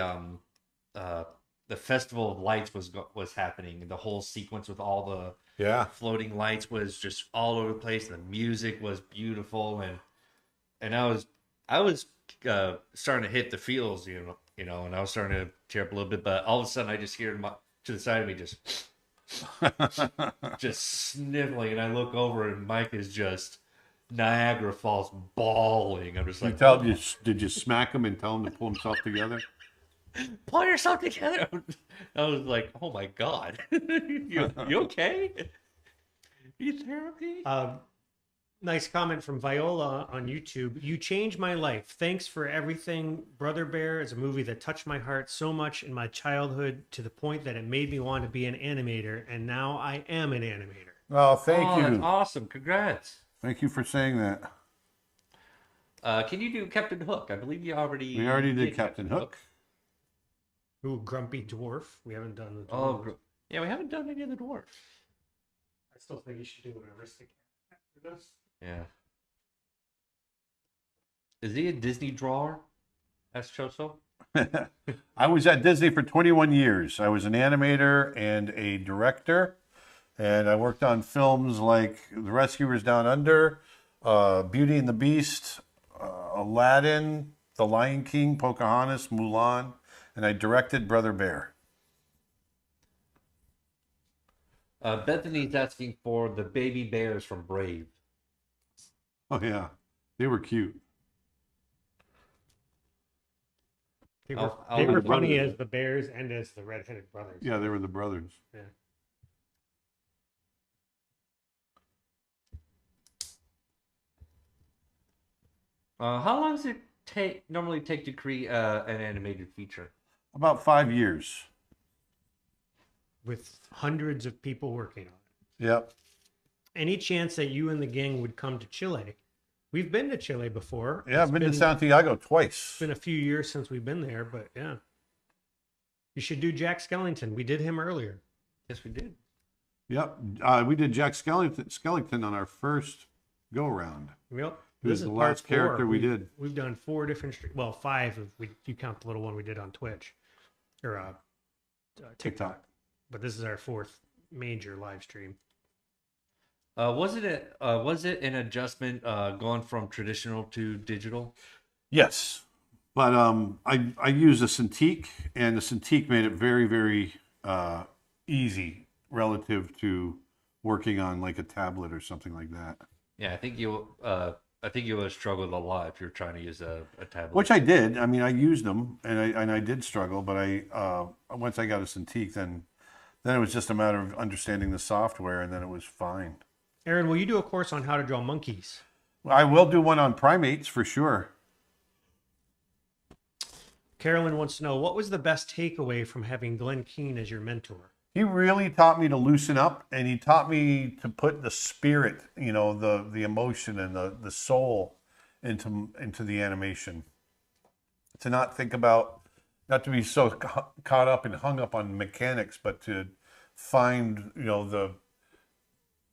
Festival of Lights was happening, and the whole sequence with all the floating lights was just all over the place. And the music was beautiful, and I was starting to hit the feels, and I was starting to tear up a little bit. But all of a sudden, I just hear to the side of me just sniffling, and I look over, and Mike is just Niagara Falls bawling. I'm just like, Did you smack him and tell him to pull himself together? Pull yourself together. I was like, oh my god, you okay? You therapy? Nice comment from Viola on YouTube. You changed my life. Thanks for everything. Brother Bear is a movie that touched my heart so much in my childhood to the point that it made me want to be an animator, and now I am an animator. Oh, thank you. That's awesome. Congrats. Thank you for saying that. Can you do Captain Hook? I believe you already. We already did Captain Hook. Ooh, Grumpy Dwarf. We haven't done the dwarf. Oh, yeah, we haven't done any of the dwarfs. I still think you should do an Aristocrat after this. Yeah. Is he a Disney drawer? Asked Choso. I was at Disney for 21 years. I was an animator and a director, and I worked on films like The Rescuers Down Under, Beauty and the Beast, Aladdin, The Lion King, Pocahontas, Mulan, and I directed Brother Bear. Bethany's asking for the baby bears from Brave. Oh, yeah. They were cute. They were, I'll they were leave the funny brothers. as the bears and as the redheaded brothers. Yeah, they were the brothers. Yeah. How long does it normally take to create an animated feature? About 5 years. With hundreds of people working on it. Yep. Any chance that you and the gang would come to Chile? We've been to Chile before. Yeah, I've been to Santiago twice. It's been a few years since we've been there, but yeah. You should do Jack Skellington. We did him earlier. Yes, we did. Yep. We did Jack Skellington on our first go-around. Yep. It was This is the part last character 4. we did. We've done 4 different, well, 5 if you count the little one we did on Twitch or TikTok. But this is our 4th major live stream. Was it an adjustment going from traditional to digital? Yes. But I used a Cintiq, and the Cintiq made it very, very easy relative to working on like a tablet or something like that. Yeah, I think you would have struggled a lot if you're trying to use a tablet. Which I did. I mean, I used them, and I did struggle. But once I got a Cintiq, then it was just a matter of understanding the software, and then it was fine. Aaron, will you do a course on how to draw monkeys? I will do one on primates for sure. Carolyn wants to know, what was the best takeaway from having Glenn Keane as your mentor? He really taught me to loosen up, and he taught me to put the spirit, the emotion and the soul into the animation. To not think about, not to be so caught up and hung up on mechanics, but to find,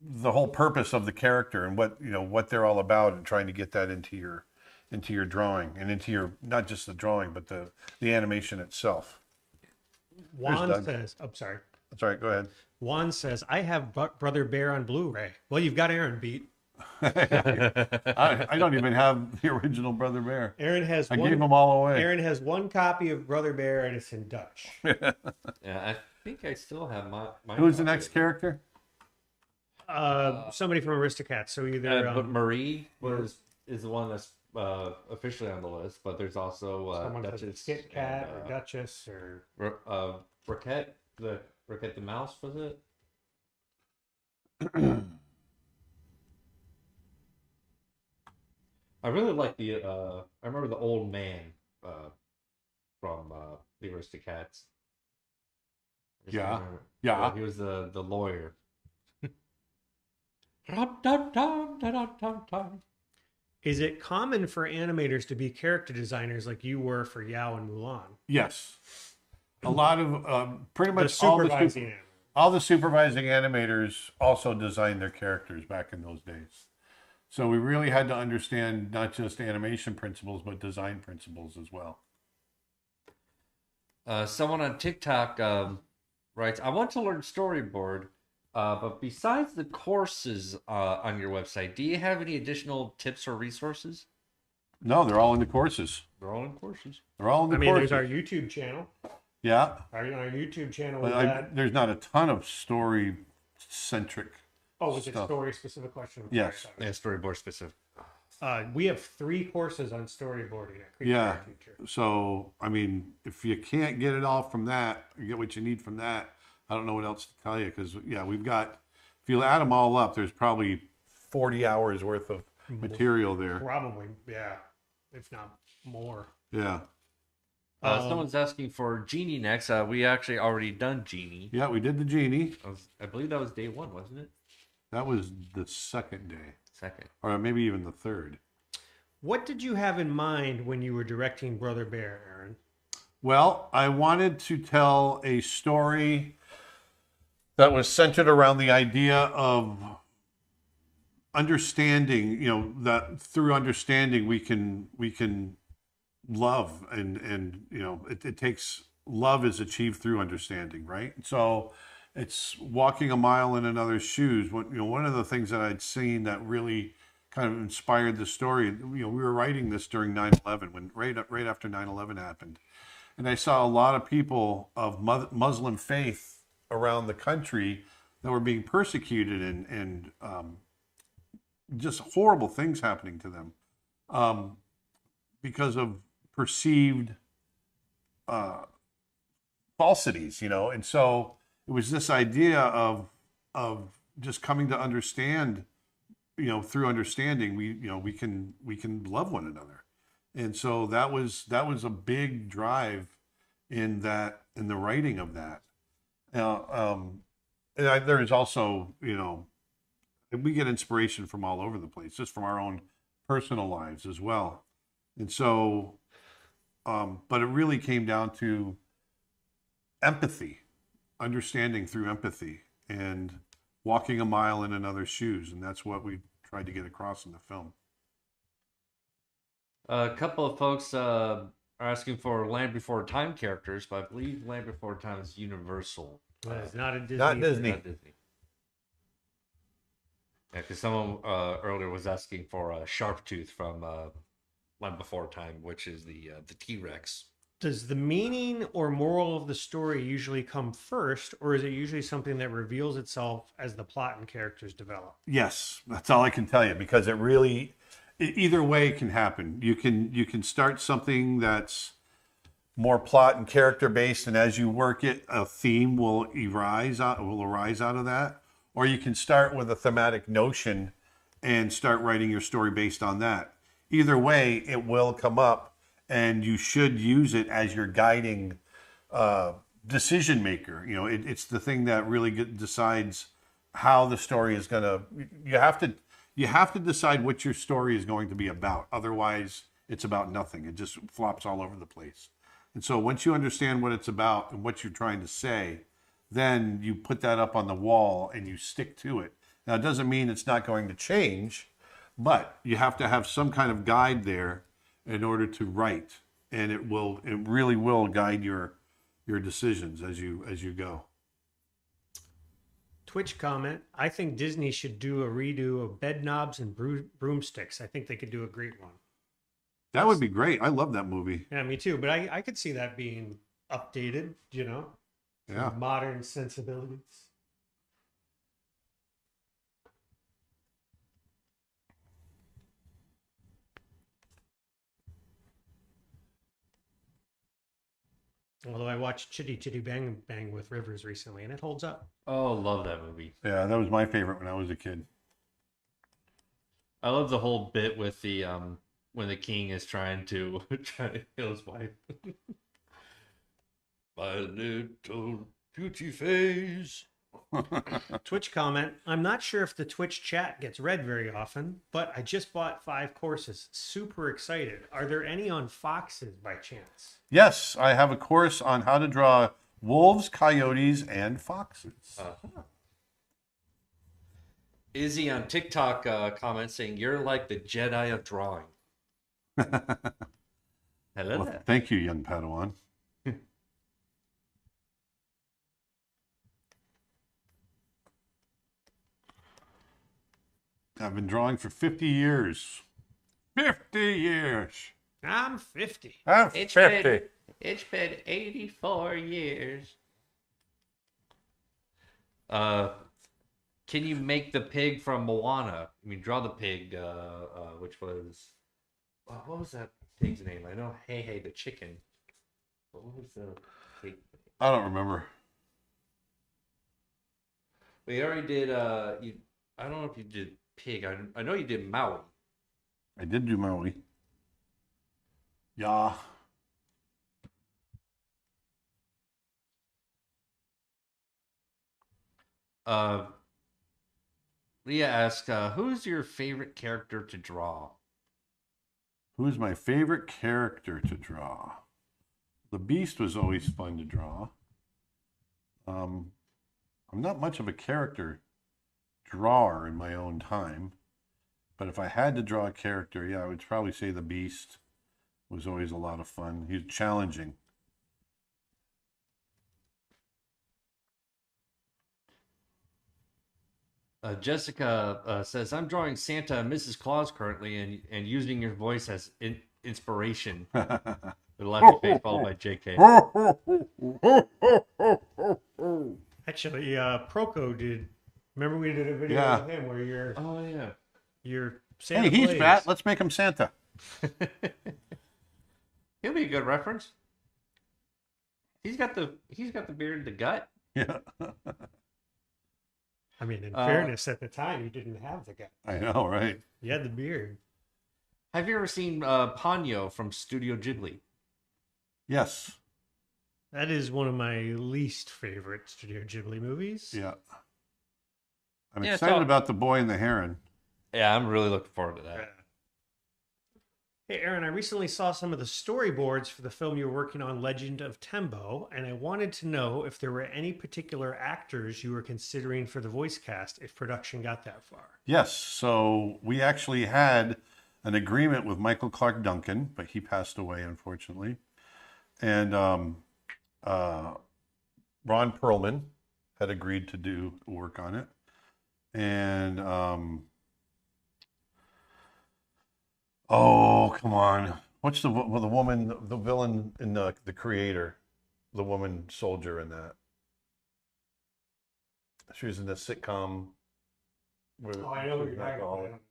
the whole purpose of the character and what they're all about, and trying to get that into your drawing and into your, not just the drawing, but the animation itself. Juan says, I'm sorry. That's all right. Go ahead. Juan says, I have Brother Bear on Blu-ray. Well, you've got Aaron beat. I don't even have the original Brother Bear. Aaron has I gave them all away. Aaron has 1 copy of Brother Bear, and it's in Dutch. Yeah, I think I still have my. Who's the next character? Somebody from Aristocats. So either but Marie is the one that's officially on the list, but there's also someone says Duchess, Kit Kat and, or Duchess or Roquette the mouse, was it? I really like I remember the old man from the Aristocats. Yeah. He was the lawyer. Is it common for animators to be character designers like you were for Yao and Mulan? Yes. A lot of pretty The much all supervising the supervising animators also designed their characters back in those days. So we really had to understand not just animation principles, but design principles as well. Someone on TikTok writes, I want to learn storyboard, but besides the courses on your website, do you have any additional tips or resources? No, they're all in the courses. They're all in courses. They're all in the I mean, courses. there's our YouTube channel. Yeah. Our YouTube channel But is that. there's not a ton of story-centric. Oh, was it stuff. story specific question? Yes. Yeah, storyboard specific. We have 3 courses on storyboarding at Creature Yeah. Teacher. So, I mean, if you can't get it all from that, or get what you need from that, I don't know what else to tell you. Because, yeah, we've got, if you add them all up, there's probably 40 hours worth of material there. Probably, yeah, if not more. Yeah. Someone's asking for Genie next. We actually already done Genie. Yeah, we did the genie. I believe that was day 1, wasn't it? That was the second day, Second. or maybe even the third. What did you have in mind when you were directing Brother Bear, Aaron? Well, I wanted to tell a story that was centered around the idea of understanding, that through understanding we can love, and it takes, love is achieved through understanding, right? So it's walking a mile in another's shoes. One of the things that I'd seen that really kind of inspired the story, we were writing this during 9/11, when right after 9/11 happened. And I saw a lot of people of Muslim faith around the country that were being persecuted, and just horrible things happening to them because of perceived falsities, And so it was this idea of just coming to understand, through understanding, we can love one another. And so that was a big drive in the writing of that. There is also, we get inspiration from all over the place, just from our own personal lives as well. And so, but it really came down to empathy, understanding through empathy, and walking a mile in another's shoes. And that's what we tried to get across in the film. A couple of folks are asking for Land Before Time characters, but I believe Land Before Time is Universal. It's not a Disney. Not Disney. Not Disney. Yeah, because someone earlier was asking for a Sharptooth from Land Before Time, which is the T-Rex. Does the meaning or moral of the story usually come first, or is it usually something that reveals itself as the plot and characters develop? Yes, that's all I can tell you, because either way can happen. You can start something that's more plot and character based, and as you work it, a theme will arise out of that. Or you can start with a thematic notion and start writing your story based on that. Either way, it will come up, and you should use it as your guiding decision maker. It's the thing that really decides how the story is going to. You have to decide what your story is going to be about. Otherwise, it's about nothing. It just flops all over the place. And so once you understand what it's about and what you're trying to say, then you put that up on the wall and you stick to it. Now, it doesn't mean it's not going to change, but you have to have some kind of guide there in order to write. And it really will guide your decisions as you go. Twitch comment, I think Disney should do a redo of Bed Knobs and Broomsticks. I think they could do a great one. That would be great. I love that movie. Yeah, me too. But I could see that being updated, Yeah. modern sensibilities. Although I watched Chitty Chitty Bang Bang with Rivers recently, and it holds up. Oh, love that movie. Yeah, that was my favorite when I was a kid. I love the whole bit with the when the king is trying to kill his wife. My little beauty face. Twitch comment, I'm not sure if the Twitch chat gets read very often, but I just bought 5 courses. Super excited. Are there any on foxes by chance? Yes, I have a course on how to draw wolves, coyotes, and foxes. Uh-huh. Izzy on TikTok comments saying, "You're like the Jedi of drawing." I love that. Thank you, young Padawan. I've been drawing for 50 years. 50 years. I'm 50. I'm 50. It's been 84 years. Can you make the pig from Moana? I mean, draw the pig, which was what was that pig's name? I know Hey the chicken. What was the pig? I don't remember. We already did. I don't know if you did pig. I know you did Maui. I did do Maui. Yeah. Leah asked, "Who's your favorite character to draw?" Who's my favorite character to draw? The Beast was always fun to draw. I'm not much of a character drawer in my own time, but if I had to draw a character, yeah, I would probably say the Beast was always a lot of fun. He's challenging. Jessica says, "I'm drawing Santa and Mrs. Claus currently, and using your voice as inspiration." The laughing face followed by JK. Actually, Proco did. Remember we did a video Yeah. with him where Oh yeah. you're Santa Hey, he's Blaise. fat. Let's make him Santa. He'll be a good reference. He's got the beard, the gut. Yeah. I mean, in fairness, at the time, you didn't have the guy. I know, right? You had the beard. Have you ever seen Ponyo from Studio Ghibli? Yes. That is one of my least favorite Studio Ghibli movies. Yeah. I'm Yeah, excited so- about The Boy and the Heron. Yeah, I'm really looking forward to that. Hey, Aaron, I recently saw some of the storyboards for the film you were working on, Legend of Tembo, and I wanted to know if there were any particular actors you were considering for the voice cast if production got that far. Yes. So we actually had an agreement with Michael Clark Duncan, but he passed away, unfortunately. And Ron Perlman had agreed to do work on it. And oh, come on. What's the woman, the villain in the Creator, the woman soldier in that? She was in the sitcom. Oh, I know what you're talking about.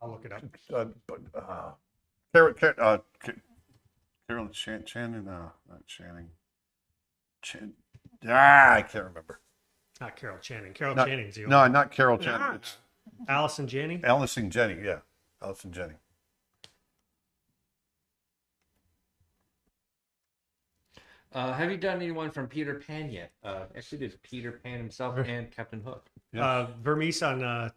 I'll look it up. Carol Shannon, not Channing. I can't remember. Not Carol Channing. Carol Not- Channing's the old No, not Carol Channing. It's Allison Janney? Allison Jennings. Yeah, Allison Jennings. Have you done anyone from Peter Pan yet? Actually, did Peter Pan himself and Captain Hook. Yeah. Vermees on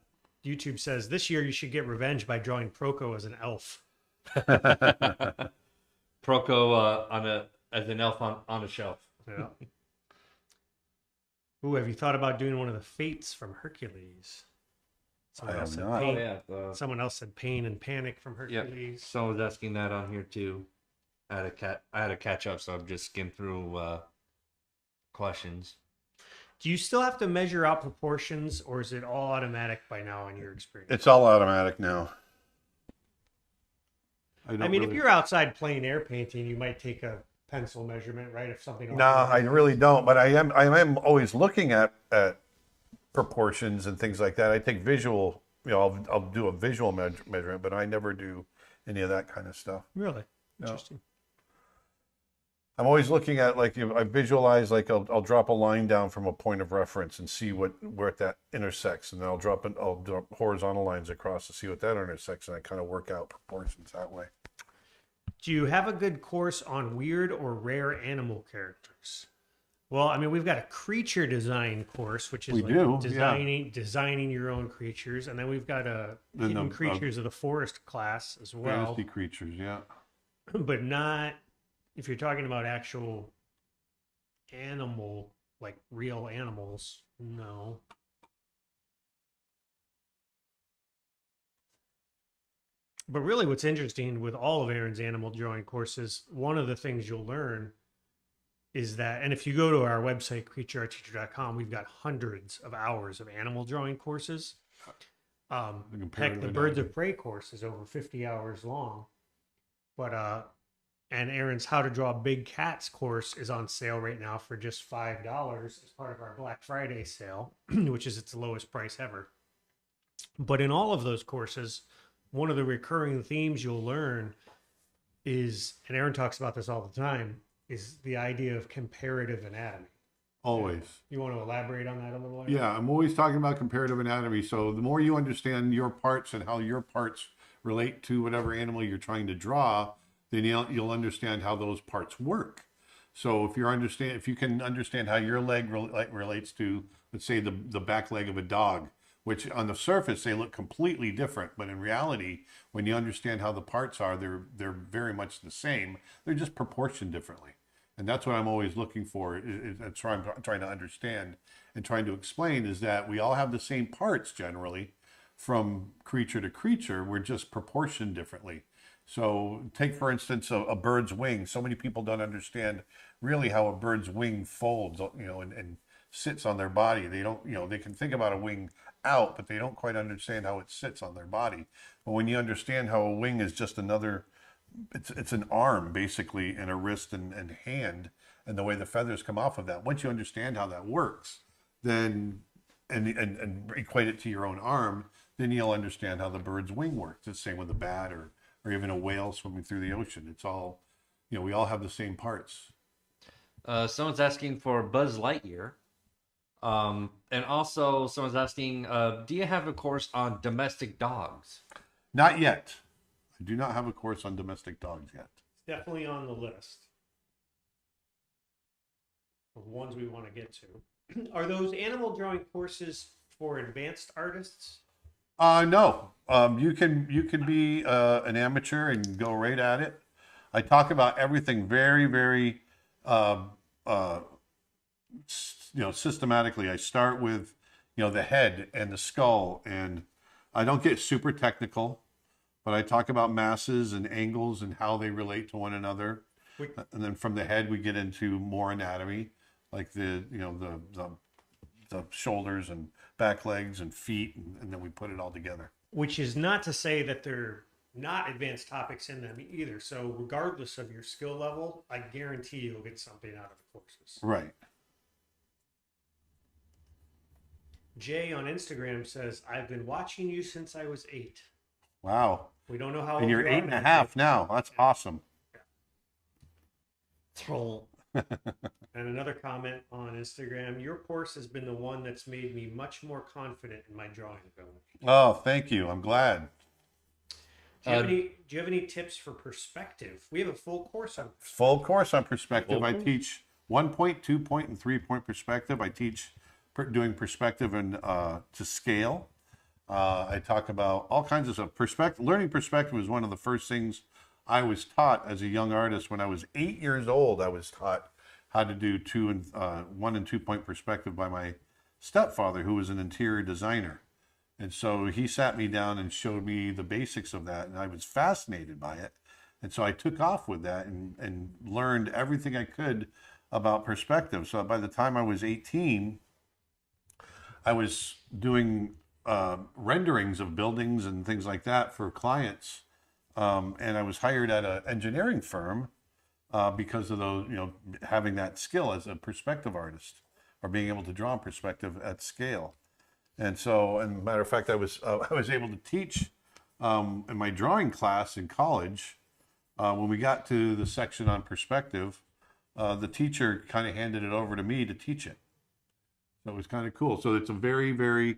YouTube says, this year you should get revenge by drawing Proco as an elf. Proco as an elf on a shelf. Yeah. Ooh, have you thought about doing one of the fates from Hercules? I have said not. Oh pain. yeah. Someone else said pain and panic from Yeah. Hercules. Someone was asking that on here too. I had to catch up, so I've just skimmed through questions. Do you still have to measure out proportions, or is it all automatic by now in your experience? It's all automatic now. I mean, if you're outside playing air painting, you might take a pencil measurement, right? If something. No, I really don't. But I am always looking at proportions and things like that. I take visual. You know, I'll do a visual measurement, but I never do any of that kind of stuff. Really No. interesting. I'm always looking at, like, I visualize, like I'll drop a line down from a point of reference and see where that intersects, and then I'll drop horizontal lines across to see what that intersects, and I kind of work out proportions that way. Do you have a good course on weird or rare animal characters? Well, I mean, we've got a creature design course, which is We like do, yeah. designing your own creatures, and then we've got a Then hidden the- creatures of the forest class as well, Fantasy creatures, yeah. but not if you're talking about actual animal, like real animals. No. But really, what's interesting with all of Aaron's animal drawing courses, one of the things you'll learn is that, and if you go to our website, creatureartteacher.com, we've got hundreds of hours of animal drawing courses. Heck, the Birds of Prey course is over 50 hours long. But And Aaron's How to Draw Big Cats course is on sale right now for just $5 as part of our Black Friday sale, which is its lowest price ever. But in all of those courses, one of the recurring themes you'll learn is, and Aaron talks about this all the time, is the idea of comparative anatomy. Always. You want to elaborate on that a little? Aaron? Yeah, I'm always talking about comparative anatomy. So the more you understand your parts and how your parts relate to whatever animal you're trying to draw, then you'll understand how those parts work. So if you can understand how your leg relates to, let's say, the back leg of a dog, which on the surface they look completely different, but in reality, when you understand how the parts are, they're very much the same. They're just proportioned differently. And that's what I'm always looking for. That's what I'm trying to understand and trying to explain, is that we all have the same parts generally from creature to creature. We're just proportioned differently. So take, for instance, a bird's wing. So many people don't understand really how a bird's wing folds, and sits on their body. They don't, they can think about a wing out, but they don't quite understand how it sits on their body. But when you understand how a wing is just another, it's an arm basically, and a wrist and hand, and the way the feathers come off of that. Once you understand how that works, then and equate it to your own arm, then you'll understand how the bird's wing works. It's the same with a bat or even a whale swimming through the ocean. It's all, we all have the same parts. Someone's asking for Buzz Lightyear. And also someone's asking, do you have a course on domestic dogs? Not yet. I do not have a course on domestic dogs yet. It's definitely on the list of ones we want to get to. Are those animal drawing courses for advanced artists? No. You can be an amateur and go right at it. I talk about everything very, very, systematically. I start with, the head and the skull, and I don't get super technical, but I talk about masses and angles and how they relate to one another. And then from the head, we get into more anatomy, like the shoulders and back legs and feet, and then we put it all together. Which is not to say that they're not advanced topics in them either. So regardless of your skill level, I guarantee you'll get something out of the courses. Right. Jay on Instagram says, I've been watching you since I was 8. Wow. We don't know how And old you're you are, 8.5 now. That's awesome. Troll. And another comment on Instagram, your course has been the one that's made me much more confident in my drawing ability. Oh, thank you. I'm glad. Do you have any tips for perspective? We have a full course on Full course on perspective. I Open? teach 1 point, 2 point, and 3 point perspective. I teach doing perspective and to scale. I talk about all kinds of stuff. Learning perspective was one of the first things I was taught as a young artist. When I was 8 years old, I was taught how to do 1 and 2 point perspective by my stepfather, who was an interior designer. And so he sat me down and showed me the basics of that, and I was fascinated by it. And so I took off with that and learned everything I could about perspective. So by the time I was 18, I was doing renderings of buildings and things like that for clients. And I was hired at an engineering firm because of those, having that skill as a perspective artist, or being able to draw in perspective at scale. And so, and matter of fact, I was able to teach in my drawing class in college. When we got to the section on perspective, the teacher kind of handed it over to me to teach it. So it was kind of cool. So it's a very, very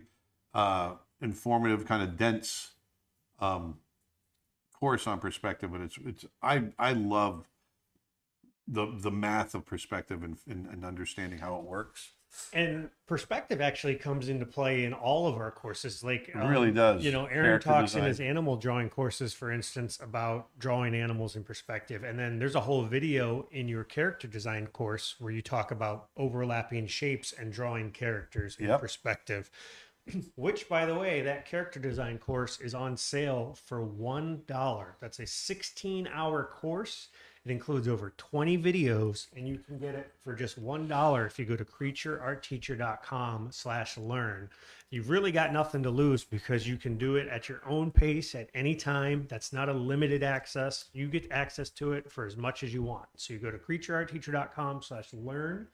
informative, kind of dense course on perspective, but I love the math of perspective and understanding how it works. And perspective actually comes into play in all of our courses. Like It really does. Aaron Character talks in design. his animal drawing courses, for instance, about drawing animals in perspective. And then there's a whole video in your character design course where you talk about overlapping shapes and drawing characters in Yep. perspective. Which, by the way, that character design course is on sale for $1. That's a 16-hour course, It includes over 20 videos, and you can get it for just $1 if you go to creatureartteacher.com/learn. You've really got nothing to lose because you can do it at your own pace at any time. That's not a limited access. You get access to it for as much as you want. So you go to creatureartteacher.com/learn,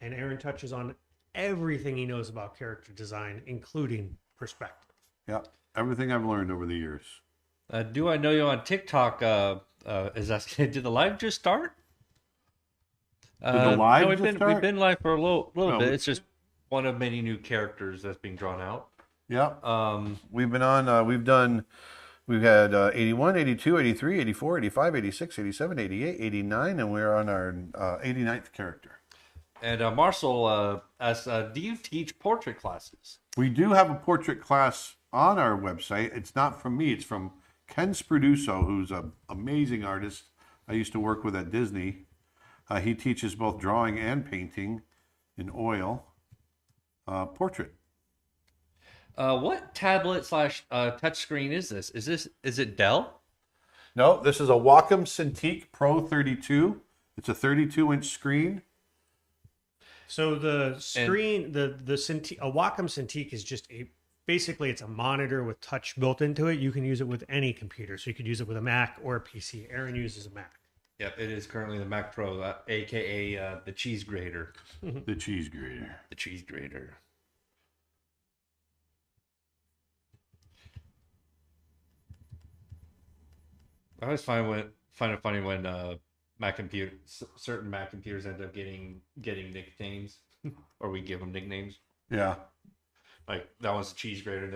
and Aaron touches on everything he knows about character design, including perspective. Yeah, everything I've learned over the years. Do I know you on TikTok? Is that did the live just start? Did the live no, just we've start? been live for a little No, bit. It's just one of many new characters that's being drawn out. Yeah. We've been on, we've had 81, 82, 83, 84, 85, 86, 87, 88, 89, and we're on our 89th character. And Marcel asks, do you teach portrait classes? We do have a portrait class on our website. It's not from me, it's from Ken Sproduso, who's an amazing artist I used to work with at Disney. He teaches both drawing and painting in oil. Portrait. What tablet / touchscreen is this? Is it Dell? No, this is a Wacom Cintiq Pro 32. It's a 32-inch screen. So the screen, a Wacom Cintiq is just basically it's a monitor with touch built into it. You can use it with any computer. So you could use it with a Mac or a PC. Aaron uses a Mac. Yep, it is currently the Mac Pro, aka the cheese grater. The cheese grater. The cheese grater. I always find it funny when certain Mac computers end up getting nicknames, or we give them nicknames. Yeah. Like that one's a cheese grater.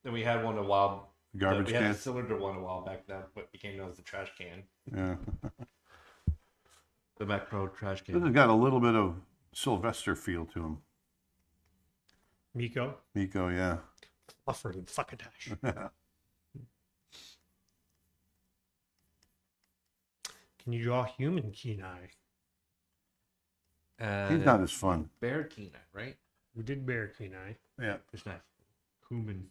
Then we had one a while. Garbage we can. had a cylinder one a while back. That what became known as the trash can. Yeah. The Mac Pro trash This can. has got a little bit of Sylvester feel to him. Miko. Miko, yeah. Fluffer and fuckadash. Can you draw human Kenai? He's not as fun. Bear Kenai, right? We did bear Kenai. Yeah. It's nice. Human.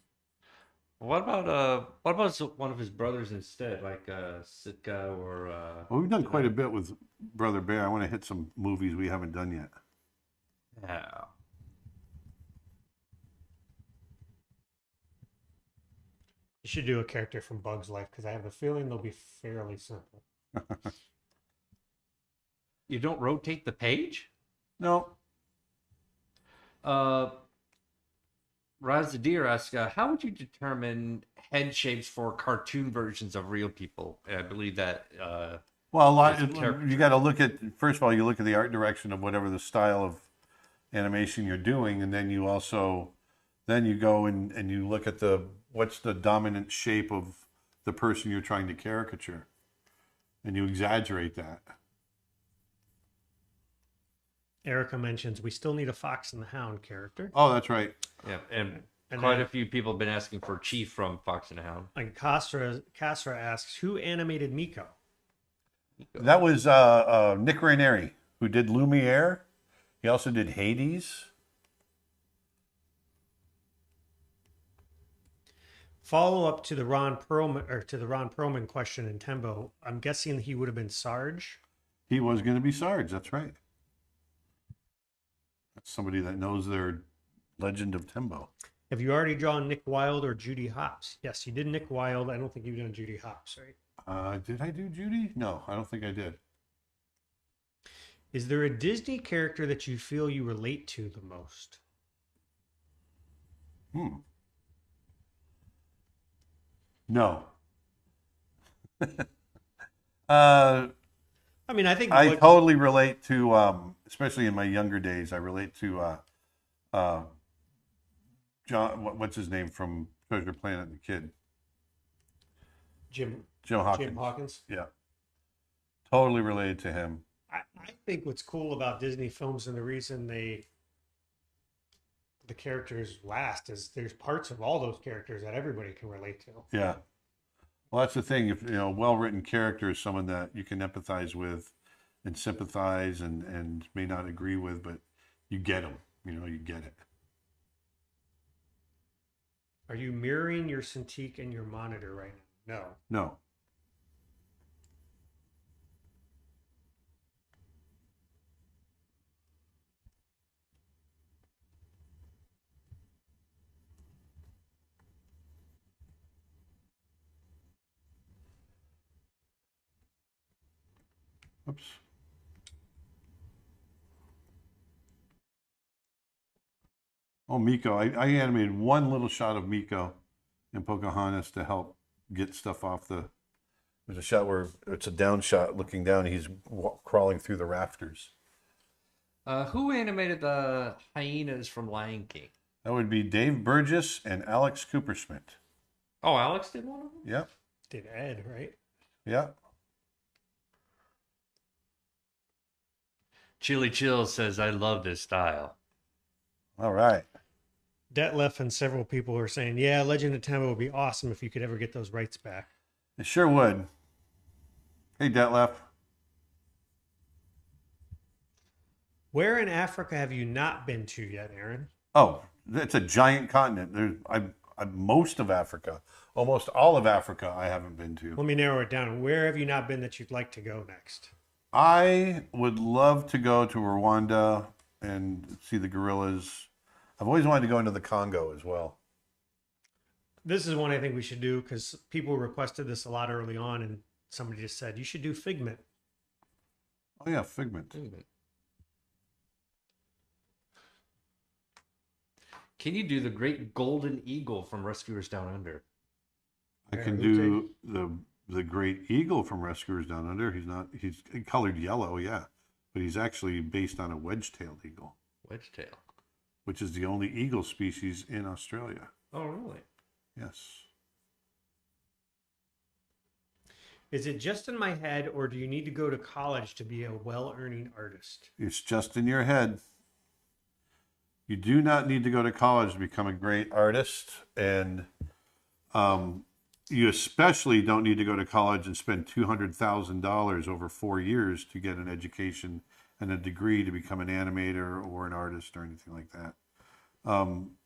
What about one of his brothers instead, like Sitka or? Well, we've done quite a bit with Brother Bear. I want to hit some movies we haven't done yet. Yeah. You should do a character from Bug's Life because I have a feeling they'll be fairly simple. You don't rotate the page? No. Raz the Deer asks, how would you determine head shapes for cartoon versions of real people? And I believe that. Well, a lot. As a character. You got to look at, first of all, you look at the art direction of whatever the style of animation you're doing, and then you also, then you go and you look at what's the dominant shape of the person you're trying to caricature, and you exaggerate that. Erica mentions we still need a Fox and the Hound character. Oh, that's right. Yeah, and And quite then- a few people have been asking for Chief from Fox and the Hound. And Kasra asks, who animated Miko? That was Nick Ranieri, who did Lumiere. He also did Hades. Follow up to the Ron Perlman question in Tembo. I'm guessing he would have been Sarge. He was going to be Sarge. That's right. That's somebody that knows their Legend of Tembo. Have you already drawn Nick Wilde or Judy Hopps? Yes, you did Nick Wilde. I don't think you've done Judy Hopps, right? Did I do Judy? No, I don't think I did. Is there a Disney character that you feel you relate to the most? No. I mean, I think I totally relate to, especially in my younger days, I relate to John, what's his name from Treasure Planet, the kid? Jim Hawkins. Jim Hawkins. Yeah. Totally related to him. I think what's cool about Disney films and the reason the characters last is there's parts of all those characters that everybody can relate to. Yeah. Well, that's the thing. If a well-written character is someone that you can empathize with and sympathize and may not agree with, but you get them. You get it. Are you mirroring your Cintiq and your monitor right now? No. No. Oops. Oh, Miko. I animated one little shot of Miko in Pocahontas to help get stuff off the... There's a shot where it's a down shot looking down. He's crawling through the rafters. Who animated the hyenas from Lion King? That would be Dave Burgess and Alex Coopersmith. Oh, Alex did one of them? Yeah. Did Ed, right? Yeah. Chili Chill says, I love this style. All right. Detlef and several people are saying, yeah, Legend of Tembo would be awesome if you could ever get those rights back. It sure would. Hey, Detlef. Where in Africa have you not been to yet, Aaron? Oh, it's a giant continent. Most of Africa, almost all of Africa, I haven't been to. Let me narrow it down. Where have you not been that you'd like to go next? I would love to go to Rwanda and see the gorillas. I've always wanted to go into the Congo as well. This is one I think we should do because people requested this a lot early on, and somebody just said, you should do Figment. Oh, yeah, Figment. Can you do the great golden eagle from Rescuers Down Under? I can do the great eagle from Rescuers Down Under. He's colored yellow, yeah. But he's actually based on a wedge-tailed eagle. Wedgetail. Which is the only eagle species in Australia. Oh, really? Yes. Is it just in my head, or do you need to go to college to be a well-earning artist? It's just in your head. You do not need to go to college to become a great artist. And you especially don't need to go to college and spend $200,000 over 4 years to get an education and a degree to become an animator or an artist or anything like that.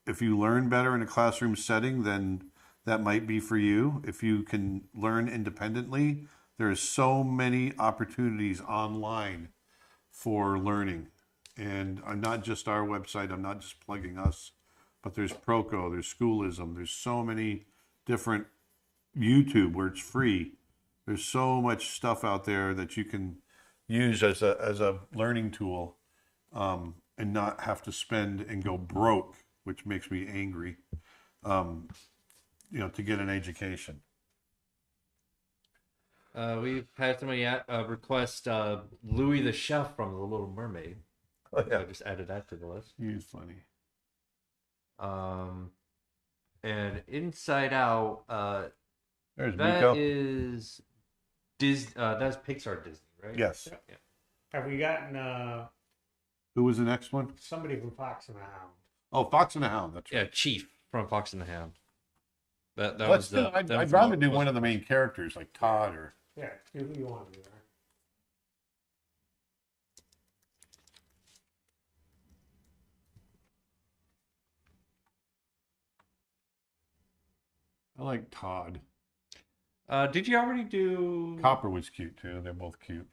If you learn better in a classroom setting, then that might be for you. If you can learn independently, there's so many opportunities online for learning. And I'm not just our website, I'm not just plugging us, but there's Proco, there's Schoolism, there's so many different YouTube where it's free. There's so much stuff out there that you can use as a learning tool, and not have to spend and go broke, which makes me angry, to get an education. We've had somebody request Louis the Chef from The Little Mermaid. Oh, yeah. I just added that to the list. He's funny. And Inside Out, There's that Miko. is that's Pixar Disney, right? Yes. Yeah. Have we gotten Who was the next one? somebody from Fox and the Hound? Oh, Fox and the Hound. That's right. Yeah, Chief from Fox and the Hound. That Let's was do, I'd rather do one of the main characters, like Todd or... Yeah, do who you want to do there. I like Todd. Did you already do? Copper was cute, too. They're both cute.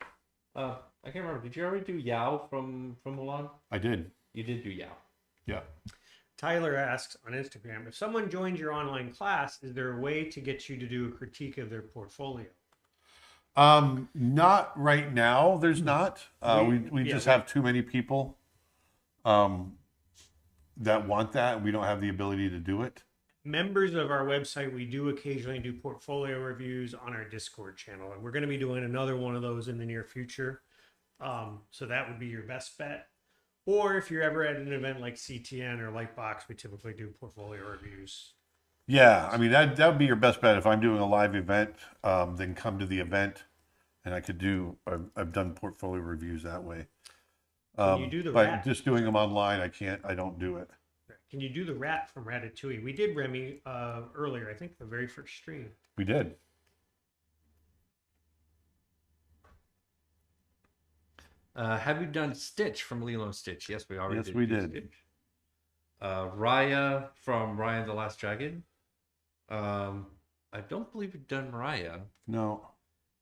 I can't remember. Did you already do Yao from Mulan? I did. You did do Yao. Yeah. Tyler asks on Instagram, if someone joins your online class, is there a way to get you to do a critique of their portfolio? Not right now. There's not. We just have too many people that want that, and we don't have the ability to do it. Members of our website, we do occasionally do portfolio reviews on our Discord channel, and we're going to be doing another one of those in the near future. So that would be your best bet. Or if you're ever at an event like CTN or Lightbox, we typically do portfolio reviews. Yeah, I mean, that would be your best bet. If I'm doing a live event, then come to the event, and I could do, I've done portfolio reviews that way. Can you do the but rat? just doing them online, I don't do it. Can you do the rat from Ratatouille? We did Remy earlier, I think the very first stream. We did. Have you done Stitch from Lilo and Stitch? Yes, we already Yes, did. we do did. Stitch. Raya from Raya and the Last Dragon. I don't believe we've done Raya. No.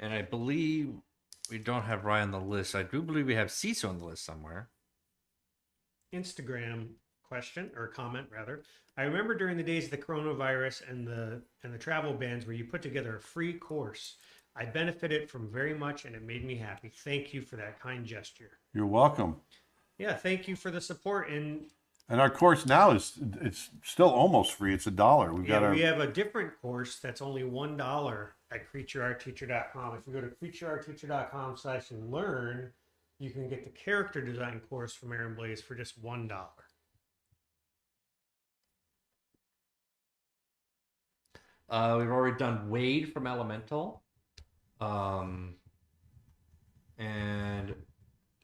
And I believe we don't have Raya on the list. I do believe we have Cecil on the list somewhere. Instagram question or comment rather. I remember during the days of the coronavirus and the travel bans where you put together a free course I benefited from very much, and it made me happy. Thank you for that kind gesture. You're welcome. Yeah, thank you for the support. And And our course now it's still almost free. It's $1. We've got we have a different course that's only $1 at creatureartteacher.com. If you go to creatureartteacher.com/learn, you can get the character design course from Aaron Blaise for just $1. We've already done Wade from Elemental. And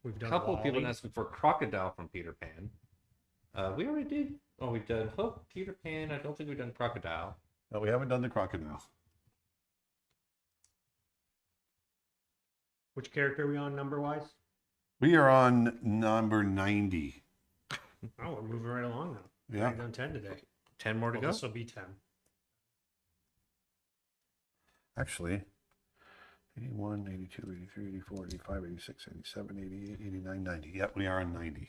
We've a done couple of people Wally. asking for Crocodile from Peter Pan. We already did. Oh, we've done Hook, Peter Pan. I don't think we've done Crocodile. No, we haven't done the crocodile. Which character are we on number-wise? We are on number 90. Oh, we're moving right along now. Yeah. We've done 10 today. 10 more to Well, go. this will be 10. Actually, 81, 82, 83, 84, 85, 86, 87, 88, 89, 90. Yep, we are on 90.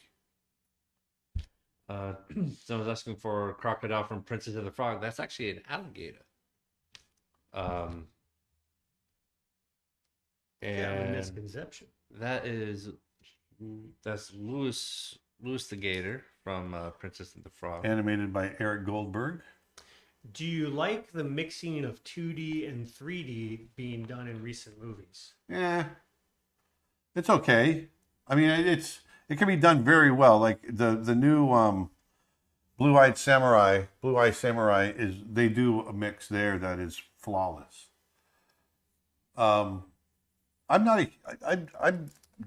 Someone's asking for Crocodile from Princess of the Frog. That's actually an alligator. And Misconception. that's Louis the Gator from Princess of the Frog. Animated by Eric Goldberg. Do you like the mixing of 2D and 3D being done in recent movies? Yeah, it's okay. I mean, it can be done very well. Like the new Blue Eye Samurai is they do a mix there that is flawless. I'm not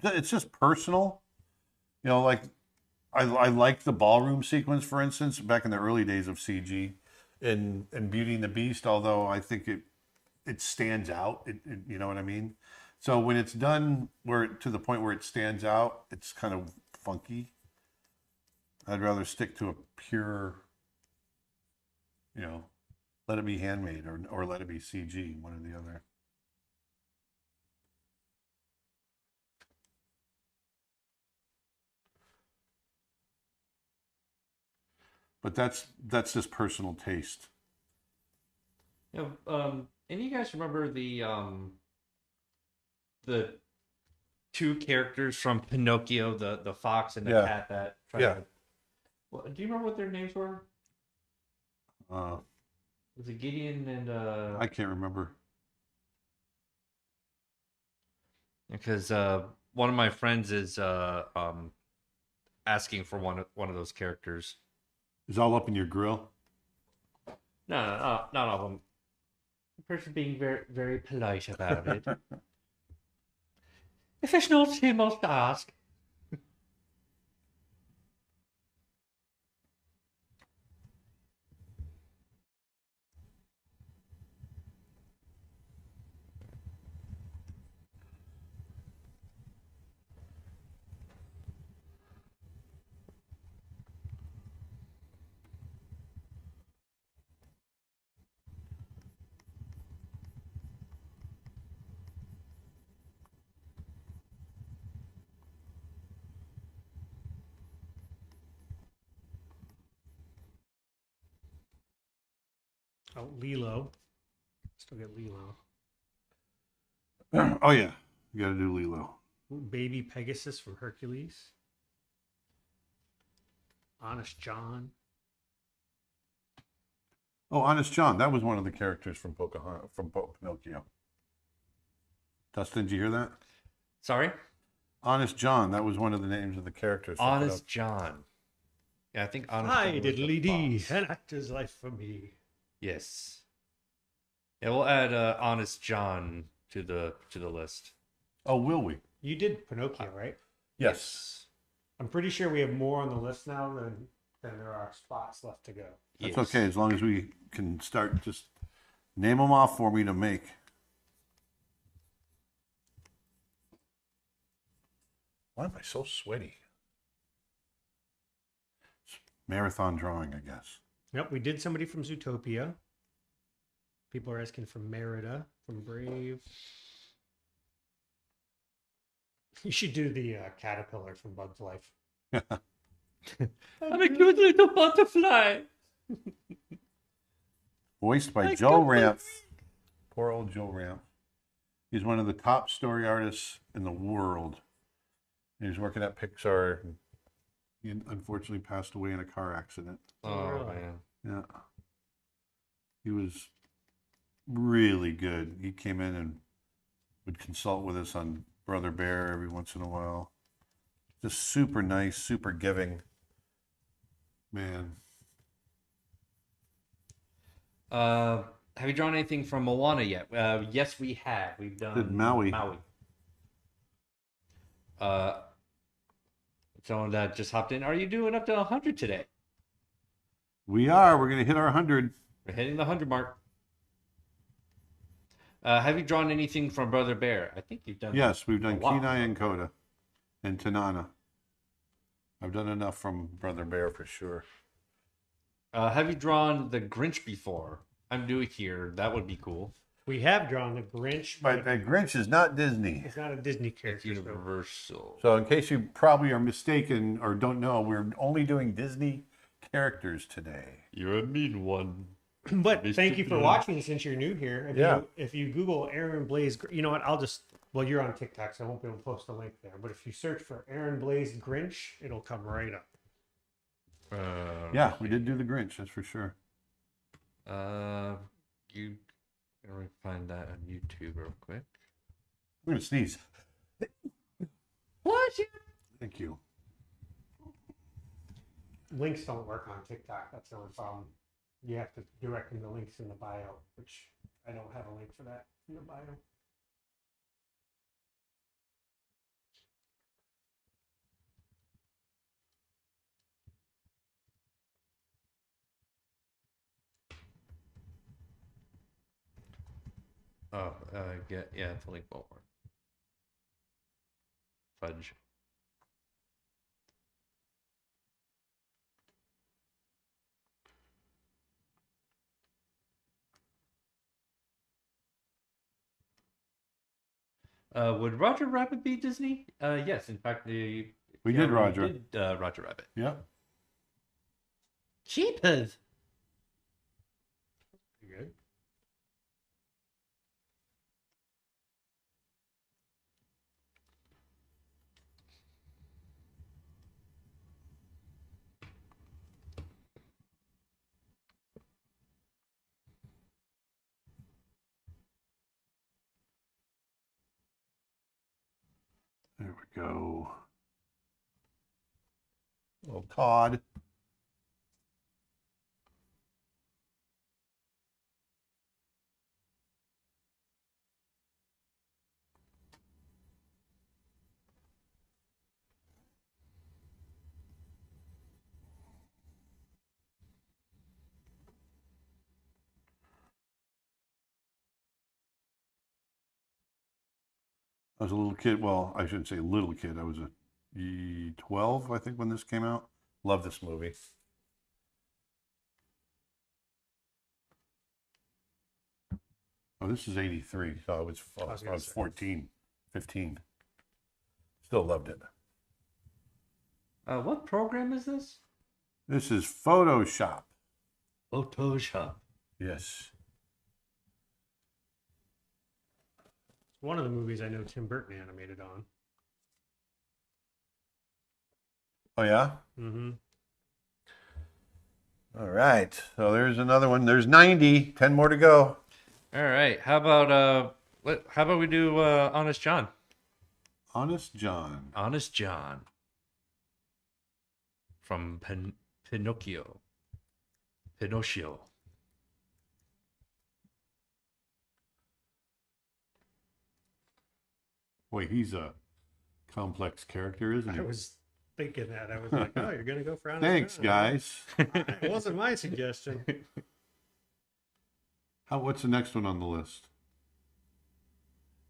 it's just personal, you know. Like I like the ballroom sequence, for instance, back in the early days of CG. In Beauty and the Beast, although I think it stands out, you know what I mean. So when it's done to the point where it stands out, it's kind of funky. I'd rather stick to a pure, you know, let it be handmade or let it be CG, one or the other. But that's just personal taste. Yeah, and you guys remember the two characters from Pinocchio, the fox and the Yeah. cat that tried Yeah. to... Well, do you remember what their names were? Was it Gideon and I can't remember. because one of my friends is asking for one of those characters. It's all up in your grill. No, not all of them. The person being very, very polite about it. If it's not him, must ask. Oh, Lilo. Still get Lilo. Oh yeah, you got to do Lilo. Ooh, Baby Pegasus from Hercules. Honest John. Oh, Honest John, that was one of the characters from Pocahontas, Pinocchio. Dustin, did you hear that? Sorry? Honest John, that was one of the names of the characters. from Honest John. Yeah, I think Honest Hi, John was the diddly dee. fox. An actor's life for me. Yes. Yeah, we'll add Honest John to the list. Oh, will we? You did Pinocchio, right? Yes. I'm pretty sure we have more on the list now than there are spots left to go. That's Yes. okay, as long as we can start, just name them off for me to make. Why am I so sweaty? It's marathon drawing, I guess. Yep, we did somebody from Zootopia. People are asking from Merida, from Brave. You should do the caterpillar from Bug's Life. I'm a cute little butterfly. Voiced by Joe Ramp. Poor old Joe Ramp. He's one of the top story artists in the world. He was working at Pixar. He unfortunately passed away in a car accident. Oh, really? man. Yeah. He was really good. He came in and would consult with us on Brother Bear every once in a while. Just super nice, super giving. Man. Have you drawn anything from Moana yet? Yes, we have. We've done Did Maui. Someone that just hopped in. Are you doing up to 100 today? We are. We're going to hit our 100. We're hitting the 100 mark. Have you drawn anything from Brother Bear? I think you've done. Yes, we've done a lot. Kenai and Coda and Tanana. I've done enough from Brother Bear for sure. Have you drawn the Grinch before? I'm new here. That would be cool. We have drawn the Grinch, But the Grinch is not Disney. it's not a Disney It's character. So. Universal. So in case you probably are mistaken or don't know, we're only doing Disney characters today. You're a mean one. But Mr. thank you for Blue. watching since you're new here. If you Google Aaron Blaise, you know what? Well, you're on TikTok, so I won't be able to post a link there. But if you search for Aaron Blaise Grinch, it'll come right up. Yeah, we did do the Grinch, that's for sure. You let me find that on YouTube real quick. I'm going to sneeze. What? Thank you. Links don't work on TikTok. That's the only problem. You have to direct them to links in the bio, which I don't have a link for that in the bio. Oh, yeah, the link won't work. Fudge. Would Roger Rabbit be Disney? Yes, in fact, We did Roger. did Roger Rabbit. Yeah. Cheapers. Good. There we go. Little Todd. I was a little kid. Well, I shouldn't say little kid. I was 12, I think, when this came out. Love this movie. Oh, this is 83. So I was gonna say. 14, 15. Still loved it. What program is this? This is Photoshop. Photoshop. Yes. It's one of the movies I know Tim Burton animated on. Oh, yeah? Mm-hmm. All right. So there's another one. There's 90. 10 more to go. All right. How about we do Honest John? Honest John. Honest John from Pinocchio. Boy, he's a complex character, isn't he? I was thinking that. I was like, oh, you're going to go for Honest Thanks, John. guys. It wasn't my suggestion. What's the next one on the list?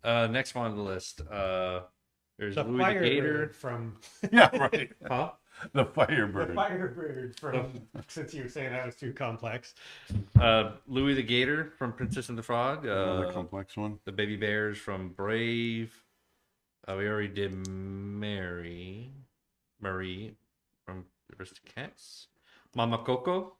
Next one on the list. There's The Louis the Firebird Gator. from... Yeah, right. Huh? The The Firebird. Firebird from... Since you were saying that was too complex. Louis the Gator from Princess and the Frog. Another complex one. The Baby Bears from Brave. We already did Marie from Aristocats. Mama Coco.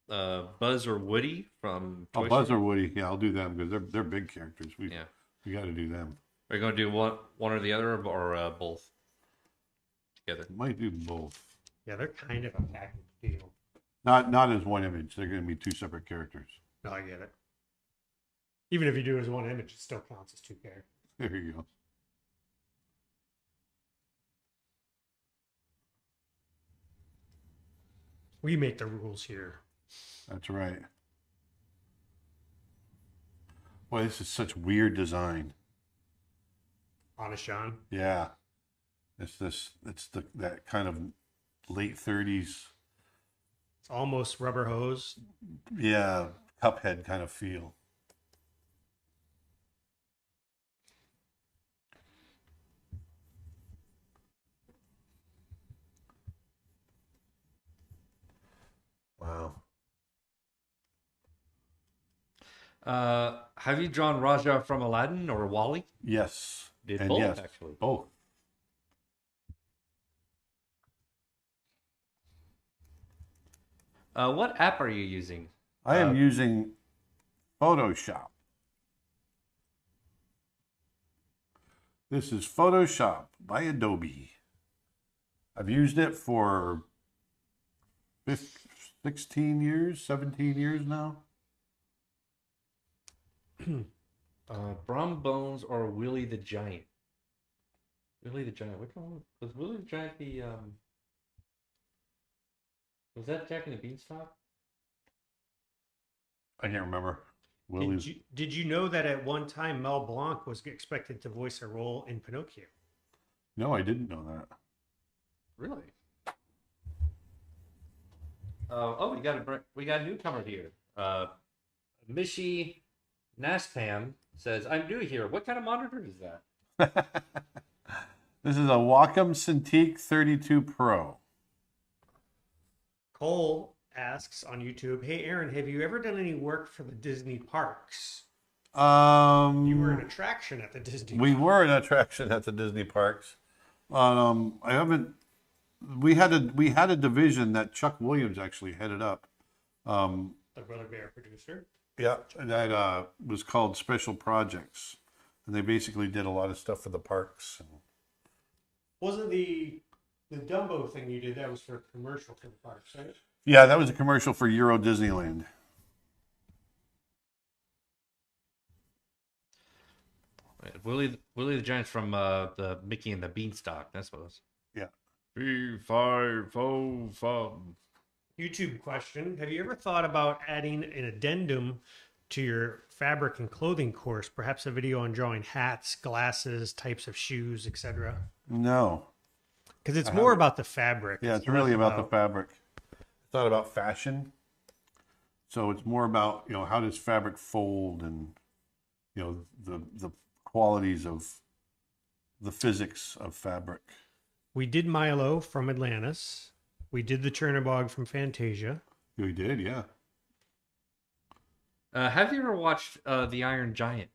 Buzz or Woody from Toy Buzz Story. or Woody. Yeah, I'll do them because they're big characters. We Yeah. You got to do them. Are you going to do one or the other, or both together? Might do both. Yeah, they're kind of a package deal. Not as one image. They're going to be two separate characters. No, I get it. Even if you do it as one image, it still counts as two characters. There you go. We make the rules here. That's right. Boy, this is such weird design. Honest John. Yeah. It's that kind of late 30s. It's almost rubber hose. Yeah, Cuphead kind of feel. Wow. Have you drawn Rajah from Aladdin or Wally? Yes. Did And both, yes, actually. both. What app are you using? I am using Photoshop. This is Photoshop by Adobe. I've used it for 16 years, 17 years now. Brom Bones or Willie the Giant? Willie the Giant. Which one was Willie the Giant? The was that Jack and the Beanstalk? I can't remember. Willie's. Did you know that at one time Mel Blanc was expected to voice a role in Pinocchio? No, I didn't know that. Really? Oh, we got a newcomer here. Mishi Naspam says, "I'm new here. What kind of monitor is that?" This is a Wacom Cintiq 32 Pro. Cole asks on YouTube, "Hey Aaron, have you ever done any work for the Disney parks? You were an attraction at the Disney. We were an attraction at the Disney parks. I haven't. We had a division that Chuck Williams actually headed up. The Brother Bear producer. Yeah, that was called Special Projects, and they basically did a lot of stuff for the parks. Wasn't the Dumbo thing you did? That was for a commercial for the parks, right? Yeah, that was a commercial for Euro Disneyland. Willie the Giant's from the Mickey and the Beanstalk. That's what it was. Yeah. 3, 5, 4, 5. YouTube question: have you ever thought about adding an addendum to your fabric and clothing course? Perhaps a video on drawing hats, glasses, types of shoes, etc. No. Because it's more about the fabric. Yeah, it's really about the fabric. It's not about fashion. So it's more about, how does fabric fold and, the qualities of the physics of fabric. We did Milo from Atlantis. We did the Chernobog from Fantasia. We did, yeah. Have you ever watched The Iron Giant?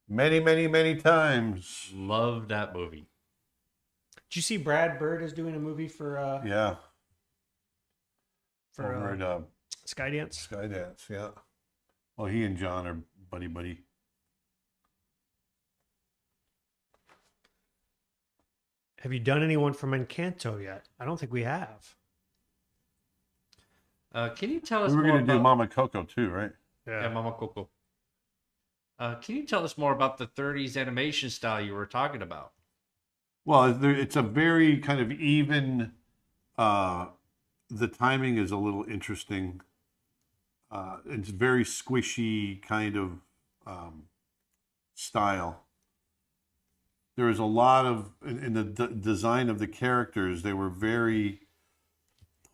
Many, many, many times. Love that movie. Did you see Brad Bird is doing a movie for Yeah. for Over at Skydance? Skydance, yeah. Well, he and John are buddy. Have you done anyone from Encanto yet? I don't think we have. Can you tell us We were more going to do about... Mama Coco too, right? Yeah, Mama Coco. Can you tell us more about the 30s animation style you were talking about? Well, it's a very kind of even. The timing is a little interesting. It's very squishy kind of style. There was a lot of in the design of the characters. They were very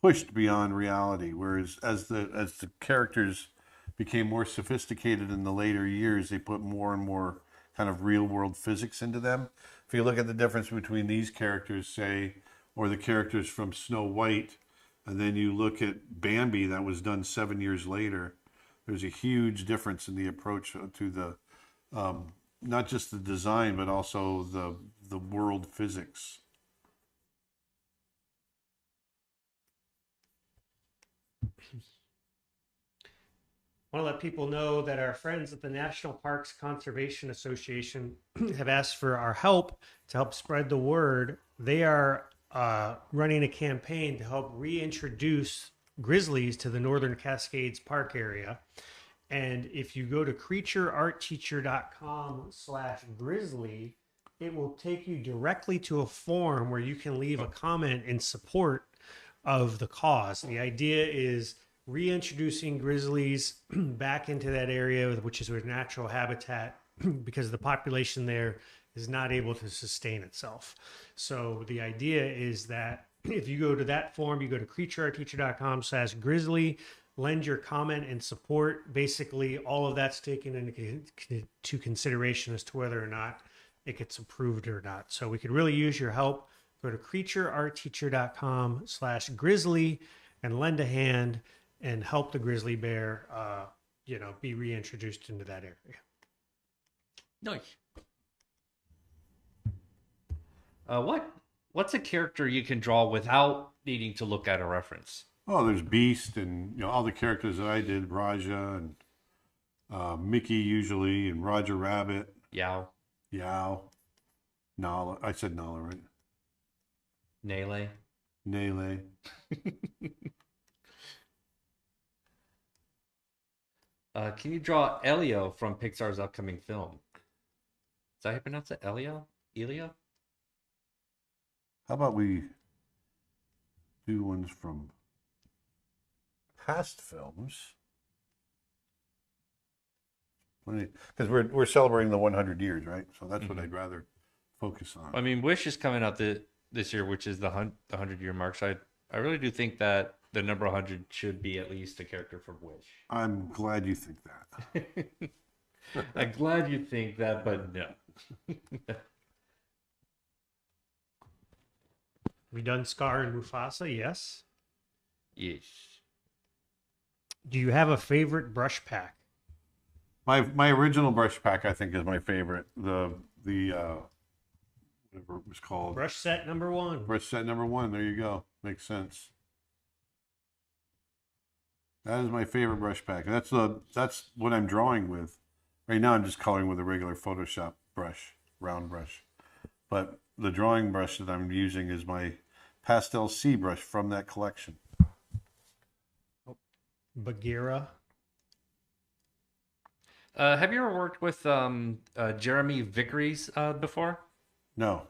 pushed beyond reality. Whereas as the characters became more sophisticated in the later years, they put more and more kind of real world physics into them. If you look at the difference between these characters, say, or the characters from Snow White, and then you look at Bambi that was done 7 years later, there's a huge difference in the approach to the not just the design, but also the world physics. want to let people know that our friends at the National Parks Conservation Association have asked for our help to help spread the word. They are running a campaign to help reintroduce grizzlies to the Northern Cascades Park area. And if you go to creatureartteacher.com/grizzly, it will take you directly to a form where you can leave a comment in support of the cause. The idea is reintroducing grizzlies back into that area, which is their natural habitat, because the population there is not able to sustain itself. So the idea is that if you go to that form, you go to creatureartteacher.com/grizzly, lend your comment and support. Basically, all of that's taken into consideration as to whether or not it gets approved or not. So we could really use your help. Go to creatureartteacher.com/grizzly and lend a hand and help the grizzly bear, be reintroduced into that area. Nice. What's a character you can draw without needing to look at a reference? Oh, there's Beast and all the characters that I did, Rajah and Mickey usually, and Roger Rabbit, Yao, Nala. I said Nala, right? Nele. Nele. Can you draw Elio from Pixar's upcoming film? Is that how you pronounce it? Elio? How about we do ones from past films? Because we're celebrating the 100 years, right? So that's what I'd rather focus on. I mean, Wish is coming out this year, which is the 100-year mark. So I really do think that the number 100 should be at least a character from Wish. I'm glad you think that. I'm glad you think that, but no. We done Scar and Mufasa? Yes. Yes. Do you have a favorite brush pack? My original brush pack, I think, is my favorite. The whatever it was called. Brush set number 1. Brush set number 1. There you go. Makes sense. That is my favorite brush pack. That's what I'm drawing with. Right now I'm just coloring with a regular Photoshop brush, round brush. But the drawing brush that I'm using is my Pastel C brush from that collection. Bagheera. Have you ever worked with Jeremy Vickeries before? No.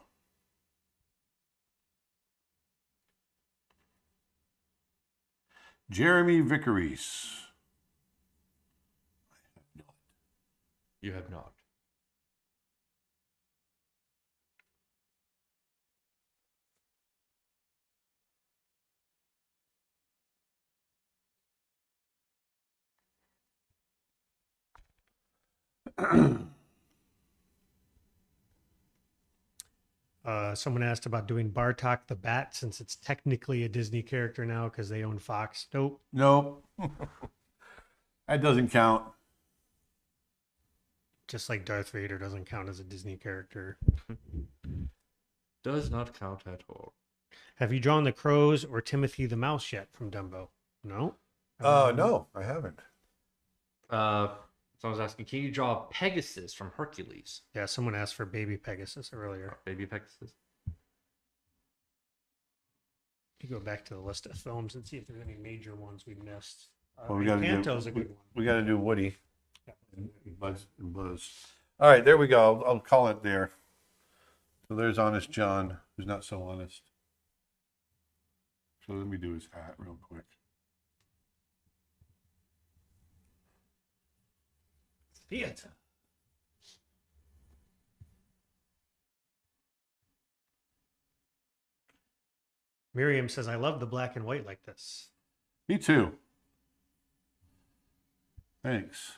Jeremy Vickeries. You have not. Someone asked about doing Bartok the Bat since it's technically a Disney character now because they own Fox. Nope. Nope. That doesn't count. Just like Darth Vader doesn't count as a Disney character. Does not count at all. Have you drawn the crows or Timothy the Mouse yet from Dumbo? No. No, I haven't. Someone's asking, can you draw Pegasus from Hercules? Yeah, someone asked for Baby Pegasus earlier. Baby Pegasus. You go back to the list of films and see if there's any major ones we missed. Well, we got to Encanto's a good one. We got to do Woody. Yeah. And Buzz. All right, there we go. I'll call it there. So there's Honest John, who's not so honest. So let me do his hat real quick. Theater. Miriam says, I love the black and white like this. Me too. Thanks.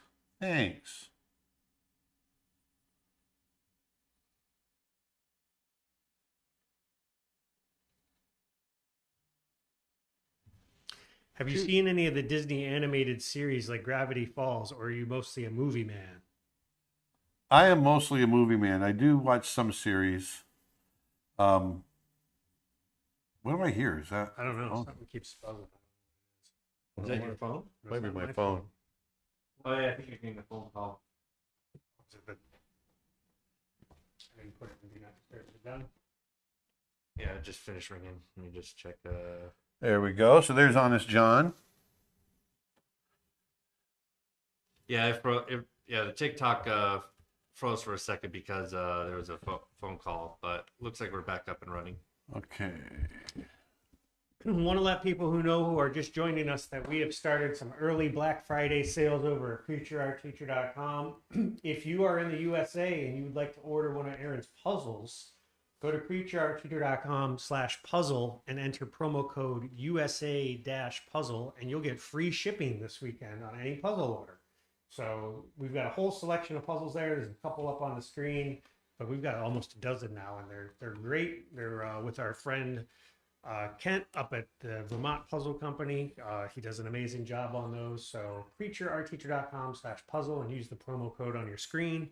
Have you seen any of the Disney animated series like Gravity Falls, or are you mostly a movie man? I am mostly a movie man. I do watch some series. What do I hear? Is that? I don't know. Oh, Something keeps buzzing. Is that your phone? maybe my phone. Oh yeah, I think you're getting a phone call. I didn't put it in Do Not Disturb. Is it done? Yeah, just finished ringing. Let me just check. There we go. So there's Honest John. Yeah, the TikTok froze for a second because there was a phone call, but looks like we're back up and running. Okay. Want to let people who are just joining us that we have started some early Black Friday sales over at CreatureArtTeacher.com. If you are in the USA and you would like to order one of Aaron's puzzles, go to CreatureArtTeacher.com/puzzle and enter promo code USA-puzzle, and you'll get free shipping this weekend on any puzzle order. So we've got a whole selection of puzzles there. There's a couple up on the screen, but we've got almost a dozen now, and they're great. They're with our friend Kent up at the Vermont Puzzle Company. He does an amazing job on those. So CreatureArtTeacher.com/puzzle and use the promo code on your screen.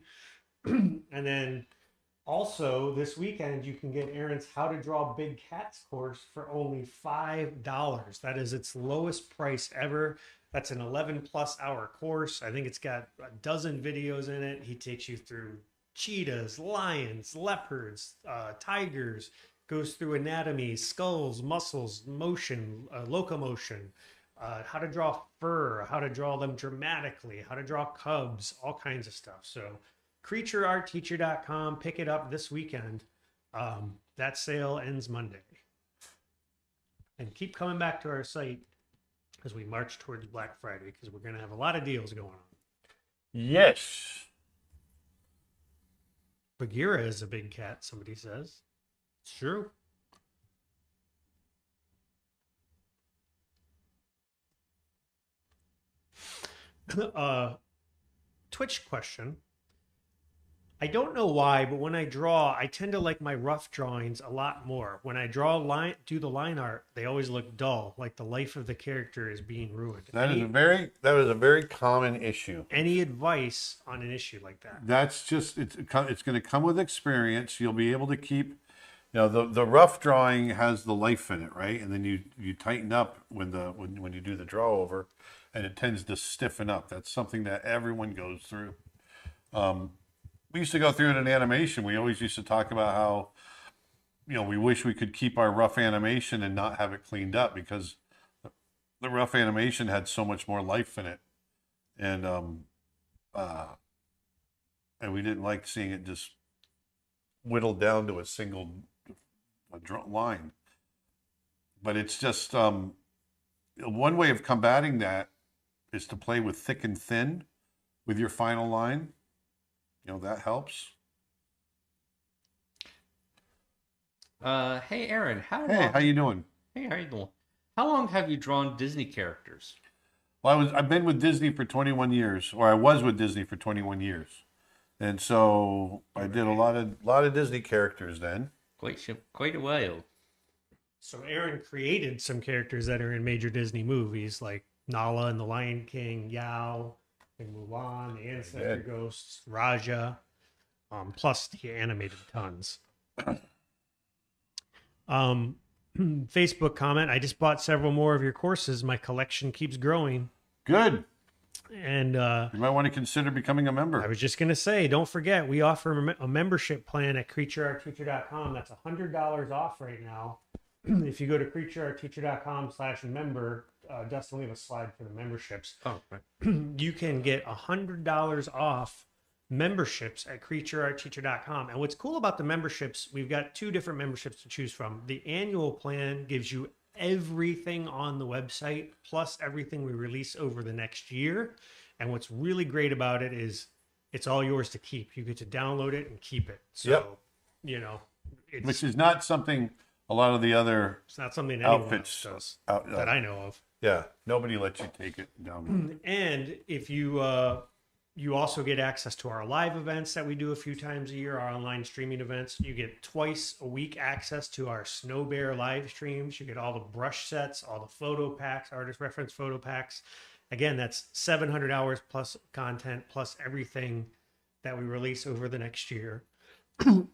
And then also this weekend you can get Aaron's How to Draw Big Cats course for only $5. That is its lowest price ever. That's an 11+ hour course. I think it's got a dozen videos in it. He takes you through cheetahs, lions, leopards, tigers, goes through anatomy, skulls, muscles, motion, locomotion, how to draw fur, how to draw them dramatically, how to draw cubs, all kinds of stuff. So CreatureArtTeacher.com, pick it up this weekend. That sale ends Monday. And keep coming back to our site as we march towards Black Friday, because we're going to have a lot of deals going on. Yes. Bagheera is a big cat, somebody says. It's true. Twitch question. I don't know why, but when I draw, I tend to like my rough drawings a lot more. When I do the line art, they always look dull, like the life of the character is being ruined. That is a very common issue. Any advice on an issue like that? That's just it's going to come with experience. You'll be able to keep, the rough drawing has the life in it, right? And then you tighten up when you do the draw over, and it tends to stiffen up. That's something that everyone goes through. We used to go through it in animation. We always used to talk about how, we wish we could keep our rough animation and not have it cleaned up, because the rough animation had so much more life in it. And we didn't like seeing it just whittled down to a single line. But it's just, one way of combating that is to play with thick and thin with your final line. That helps. Hey Aaron, How you doing? Hey, how you doing? How long have you drawn Disney characters? Well, I've been with Disney for 21 years, or I was with Disney for 21 years, and so I did a lot of Disney characters then. Quite a while. So Aaron created some characters that are in major Disney movies, like Nala and the Lion King, Yao, and Mulan, the Ancestor Ghosts, Rajah, plus he animated tons. Facebook comment, I just bought several more of your courses. My collection keeps growing. Good. And you might want to consider becoming a member. I was just going to say, don't forget, we offer a membership plan at CreatureArtTeacher.com. That's $100 off right now. If you go to CreatureArtTeacher.com/member, Dustin, we have a slide for the memberships. Oh, right. You can get $100 off memberships at CreatureArtTeacher.com. And what's cool about the memberships, we've got two different memberships to choose from. The annual plan gives you everything on the website, plus everything we release over the next year. And what's really great about it is it's all yours to keep. You get to download it and keep it. So, which is not something a lot of the other it's not something anyone outfits else does that I know of. Yeah, nobody lets you take it down. And if you also get access to our live events that we do a few times a year, our online streaming events. You get twice a week access to our Snow Bear live streams. You get all the brush sets, all the photo packs, artist reference photo packs. Again, that's 700 hours plus content, plus everything that we release over the next year.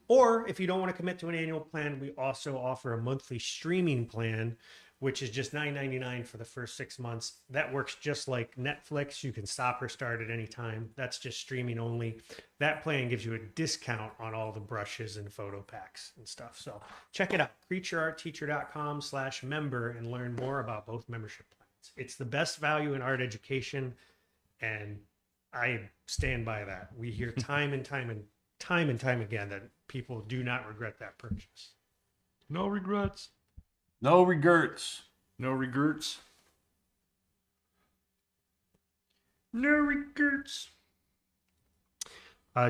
Or if you don't want to commit to an annual plan, we also offer a monthly streaming plan which is just $9.99 for the first 6 months. That works just like Netflix. You can stop or start at any time. That's just streaming only. That plan gives you a discount on all the brushes and photo packs and stuff. So check it out, creatureartteacher.com/member, and learn more about both membership plans. It's the best value in art education, and I stand by that. We hear time and time again that people do not regret that purchase. No regrets. No regrets. No regrets. No regrets.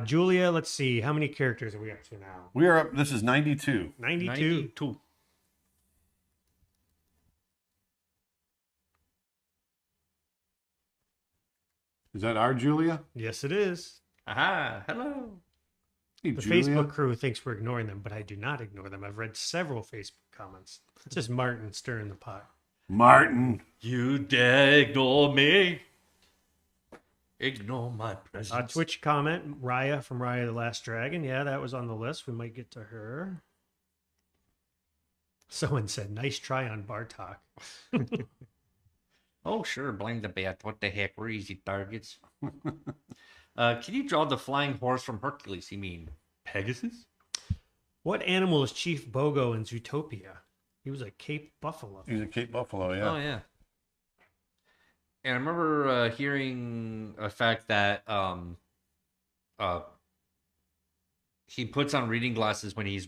Julia, let's see. How many characters are we up to now? We are up. This is 92. 92. Is that our Julia? Yes, it is. Aha. Hello. Hey, The Julia. Facebook crew thinks we're ignoring them, but I do not ignore them. I've read several Facebook comments. It's just Martin stirring the pot. Martin. You dare ignore me. Ignore my presence. Twitch comment, Raya from Raya the Last Dragon. Yeah, that was on the list. We might get to her. Someone said, nice try on Bartok. Oh, sure. Blame the bat. What the heck? We're easy targets. Can you draw the flying horse from Hercules? You mean Pegasus? What animal is Chief Bogo in Zootopia? He was a Cape Buffalo. He's a Cape Buffalo, yeah. Oh, yeah. And I remember hearing a fact that he puts on reading glasses when he's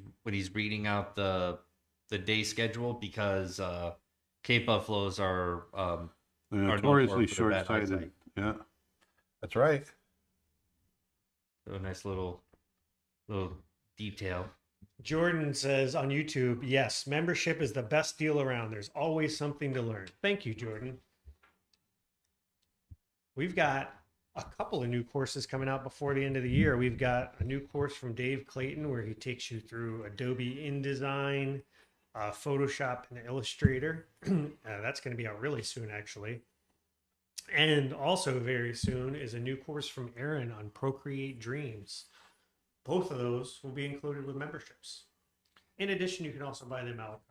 reading out the day schedule because Cape Buffaloes are They're known notoriously for their bad short-sighted. eyesight. Yeah, that's right. a nice little detail. Jordan says on YouTube, yes, membership is the best deal around. There's always something to learn. Thank you, Jordan. We've got a couple of new courses coming out before the end of the year. We've got a new course from Dave Clayton where he takes you through Adobe InDesign, Photoshop, and Illustrator. That's going to be out really soon, actually. And also very soon is a new course from Aaron on Procreate Dreams. Both of those will be included with memberships. In addition, you can also buy them a la carte.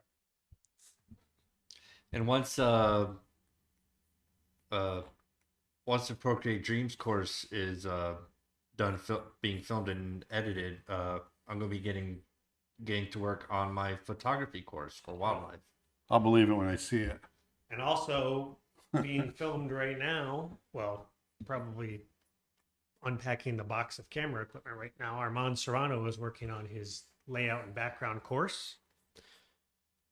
And once the Procreate Dreams course is done being filmed and edited, I'm going to be getting to work on my photography course for wildlife. I'll believe it when I see it. And also being filmed right now, well, probably unpacking the box of camera equipment right now. Armand Serrano is working on his layout and background course.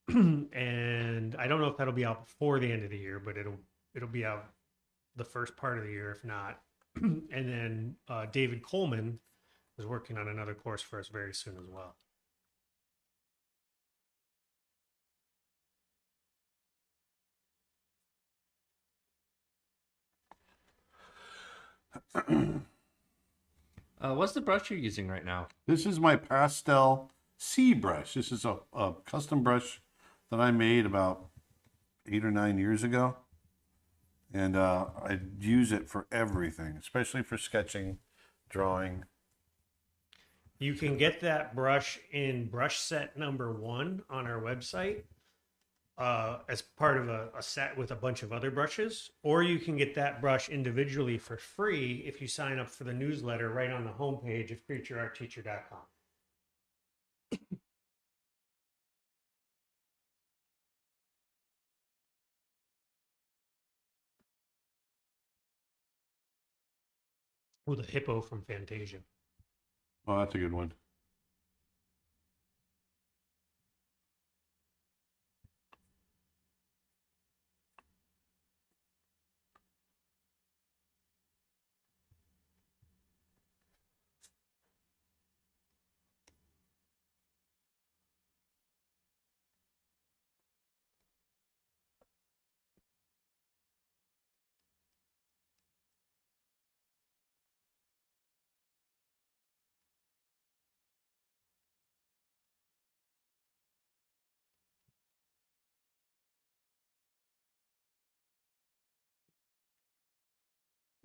And I don't know if that'll be out before the end of the year, but it'll be out the first part of the year, if not. And then David Coleman is working on another course for us very soon as well. What's the brush you're using right now? This is my pastel C brush. This is a custom brush that I made about 8 or 9 years ago. And I use it for everything, especially for sketching, drawing. You can get that brush in brush set number 1 on our website as part of a set with a bunch of other brushes, or you can get that brush individually for free if you sign up for the newsletter right on the homepage of creatureartteacher.com. Oh, the hippo from Fantasia. Oh, that's a good one.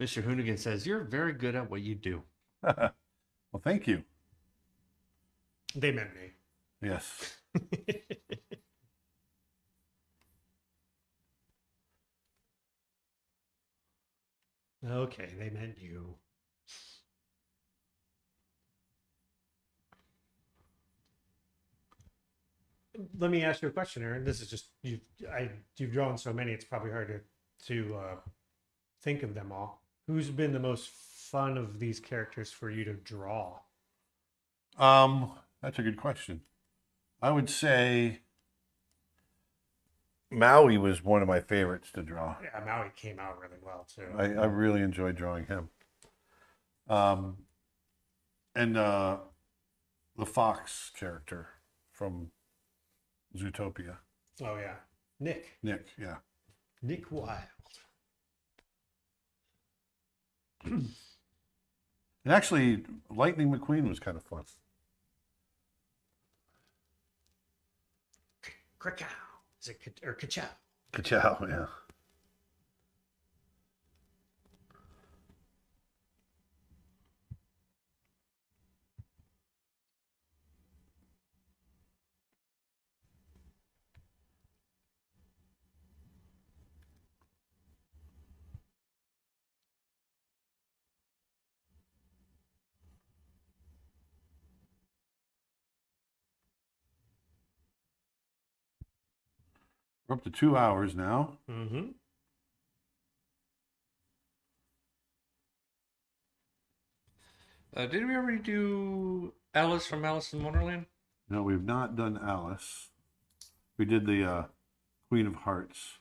Mr. Hoonigan says, you're very good at what you do. Well, thank you. They meant me. Yes. Okay, they meant you. Let me ask you a question, Aaron. This is just you've drawn so many, it's probably hard to think of them all. Who's been the most fun of these characters for you to draw? That's a good question. I would say Maui was one of my favorites to draw. Yeah, Maui came out really well too. I really enjoyed drawing him. And the fox character from Zootopia. Oh yeah, Nick Yeah. Wilde. And actually, Lightning McQueen was kind of fun. Krakow. Is it or Kachow? Ka-chow, yeah. We're up to 2 hours now. Mm-hmm. Did we already do Alice from Alice in Wonderland? No, we've not done Alice. We did the Queen of Hearts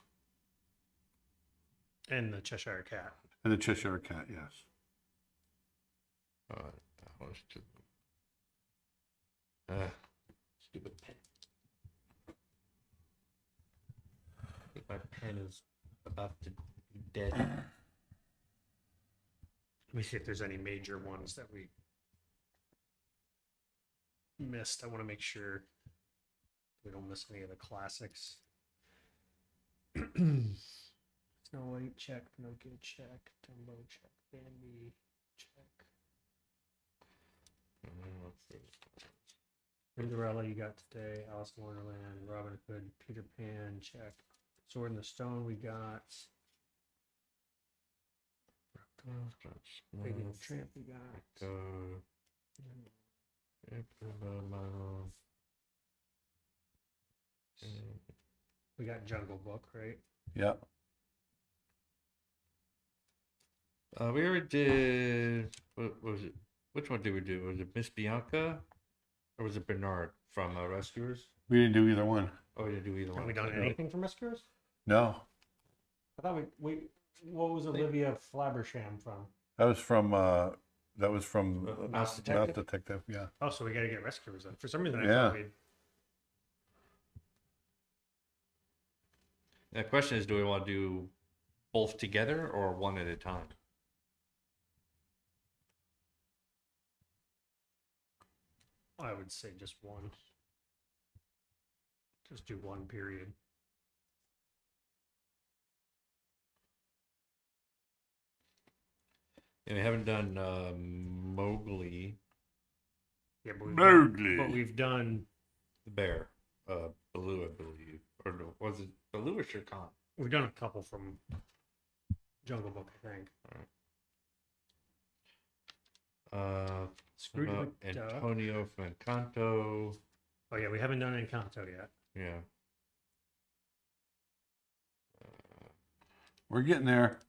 And the Cheshire Cat. and the Cheshire Cat, yes. Alice to... stupid pen. I think my pen is about to be dead. Let me see if there's any major ones that we missed. I want to make sure we don't miss any of the classics. Snow White, check. Pinocchio, check. Dumbo, check. Bambi, check. Let's see. Cinderella, you got today. Alice in Wonderland, Robin Hood, Peter Pan, check. Sword in the Stone, we got. Lady and the Tramp, we got. We got Jungle Book, right? Yeah. We already did. What was it? Which one did we do? Was it Miss Bianca, or was it Bernard from Rescuers? We didn't do either one. Oh, we didn't do either Have one. we done anything from Rescuers? No. I thought we what was Olivia Flabbersham from? That was from Mouse Mouse Detective. Detective, yeah. Oh, so we got to get Rescuers then. For some reason, I Yeah. thought we'd. The question is, do we want to do both together or one at a time? I would say just one. Just do one period. And we haven't done Mowgli, Yeah, but Mowgli. we've done the bear, Baloo, I believe, or no, was it Baloo or Shere Khan? we've done a couple from Jungle Book, I think. Scrooge McDuck. Antonio from Encanto. Oh yeah, we haven't done Encanto yet. Yeah. We're getting there.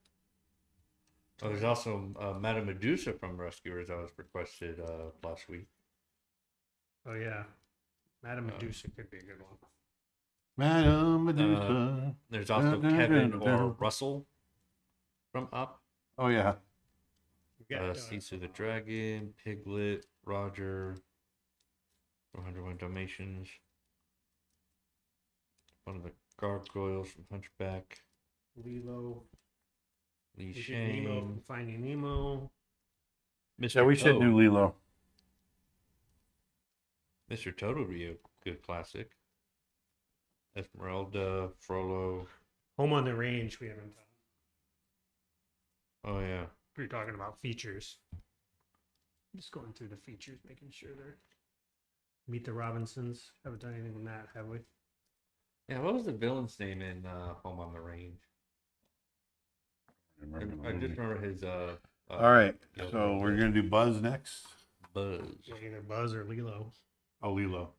Oh, there's also Madame Medusa from Rescuers that was requested last week. Oh yeah, Madame Medusa could be a good one. Madame Medusa. There's also Kevin or Russell from Up. Oh, yeah. We got, Caesar the Dragon, Piglet, Roger, 401 Dalmatians, one of the gargoyles from Hunchback, Lilo, Lee we did Nemo Shane, from Finding Nemo. Mr. Yeah, we should Toad. do Lilo. Mr. Toad would be a good classic. Esmeralda, Frollo. Home on the Range, we haven't done. Oh yeah. We were talking about features. Just going through the features, making sure they're. Meet the Robinsons. Haven't done anything with that, have we? Yeah, what was the villain's name in Home on the Range? I just remember his All right, yeah, so we're gonna do Buzz next. Buzz. Yeah, either Buzz or Lilo. Oh, Lilo.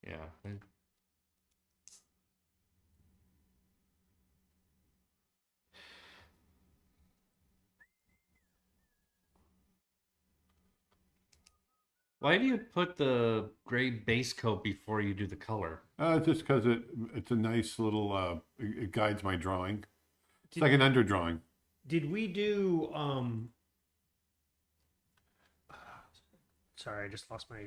Yeah. Why do you put the gray base coat before you do the color? Just because it's a nice little it guides my drawing. It's Did- like an underdrawing. Did we do sorry, I just lost my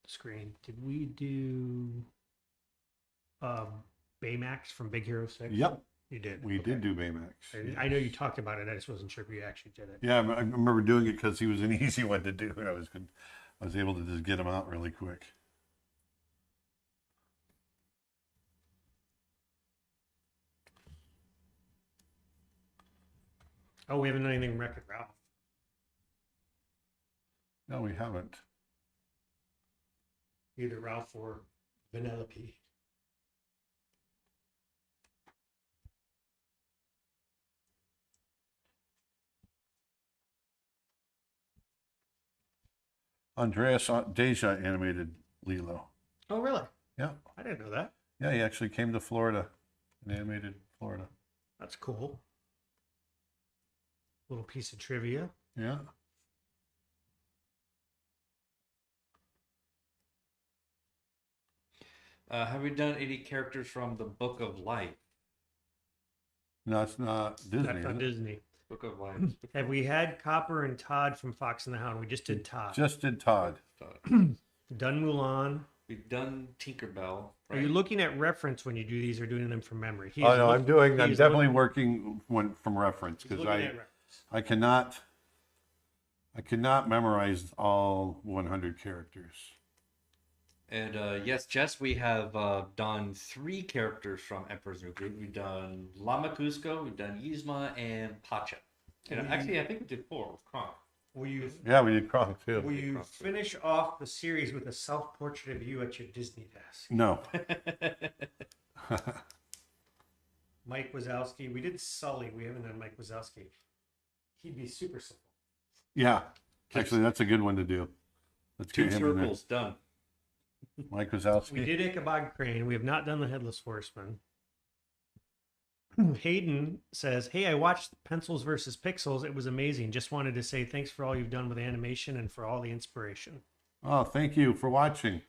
screen. Did we do Baymax from Big Hero 6? Yep, You did. we Okay. did do Baymax. I know you talked about it. I just wasn't sure if you actually did it. Yeah, I remember doing it because he was an easy one to do, and I was able to just get him out really quick. Oh, we haven't done anything Wreck-It Ralph. No, we haven't. Either Ralph or Vanellope. Andreas Deja animated Lilo. Oh, really? Yeah, I didn't know that. yeah, he actually came to Florida and animated Florida. That's cool. Little piece of trivia. Yeah. Have we done any characters from the Book of Life? No, it's not Disney. That's on is it? Disney. Book of Life. Have we had Copper and Todd from Fox and the Hound? We just did Todd. Just did Todd. Done Mulan. We've done Tinkerbell. Are you looking at reference when you do these or doing them from memory? He Oh is no, I'm definitely looking- working one from reference he's because looking at reference. I cannot memorize all 100 characters. And yes, Jess, we have done 3 characters from Emperor's New Groove. We've done Lama Cusco, we've done Yzma, and Pacha. And actually, I think we did 4 with Kronk. Will you Yeah, we did Kronk too. will you finish off the series with a self-portrait of you at your Disney desk? No. Mike Wazowski. We did Sully. We haven't done Mike Wazowski. He'd be super simple. Yeah. Actually, that's a good one to do. Let's 2 get him in there. circles done. Mike Wazowski. We did Ichabod Crane. We have not done the Headless Horseman. Hayden says, "Hey, I watched Pencils versus Pixels. It was amazing. Just wanted to say thanks for all you've done with animation and for all the inspiration." Oh, thank you for watching.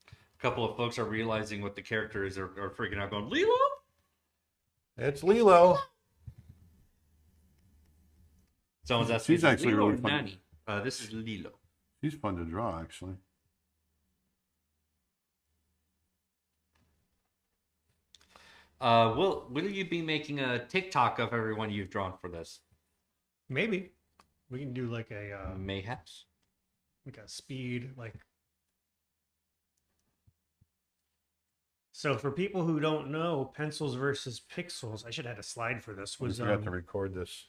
A couple of folks are realizing what the character is, are freaking out, going, Lilo? It's Lilo. Someone's asking, She's is it actually Lilo really or fun. Nani? This is Lilo. She's fun to draw, actually. Will you be making a TikTok of everyone you've drawn for this? Maybe we can do like a Mayhaps. speed like. So for people who don't know, Pencils versus Pixels, I should have had a slide for this. We Was forgot to record this.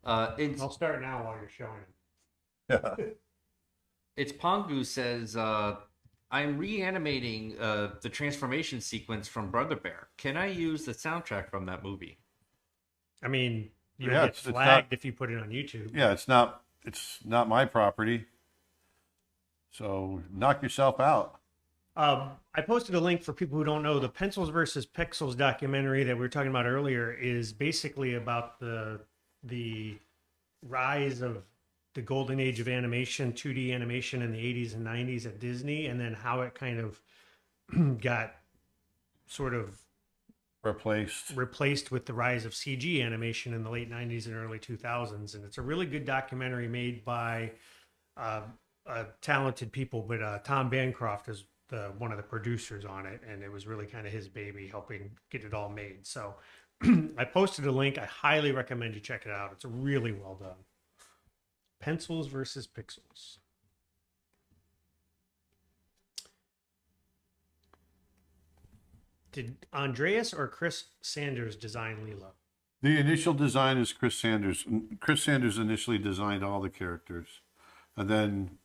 I'll start now while you're showing it. Yeah. It's Pongu says, I'm reanimating the transformation sequence from Brother Bear. Can I use the soundtrack from that movie? I mean, you'll Yeah, get it's not- flagged if you put it on YouTube. Yeah, it's not my property. So knock yourself out. I posted a link for people who don't know. The Pencils versus Pixels documentary that we were talking about earlier is basically about the rise of the golden age of animation, 2D animation in the 80s and 90s at Disney, and then how it kind of got sort of replaced with the rise of CG animation in the late 90s and early 2000s. And it's a really good documentary made by talented people, but Tom Bancroft is one of the producers on it, and it was really kind of his baby, helping get it all made. So I posted a link. I highly recommend you check it out. It's really well done. Pencils versus Pixels. Did Andreas or Chris Sanders design Lilo? The initial design is Chris Sanders. Chris Sanders initially designed all the characters, and then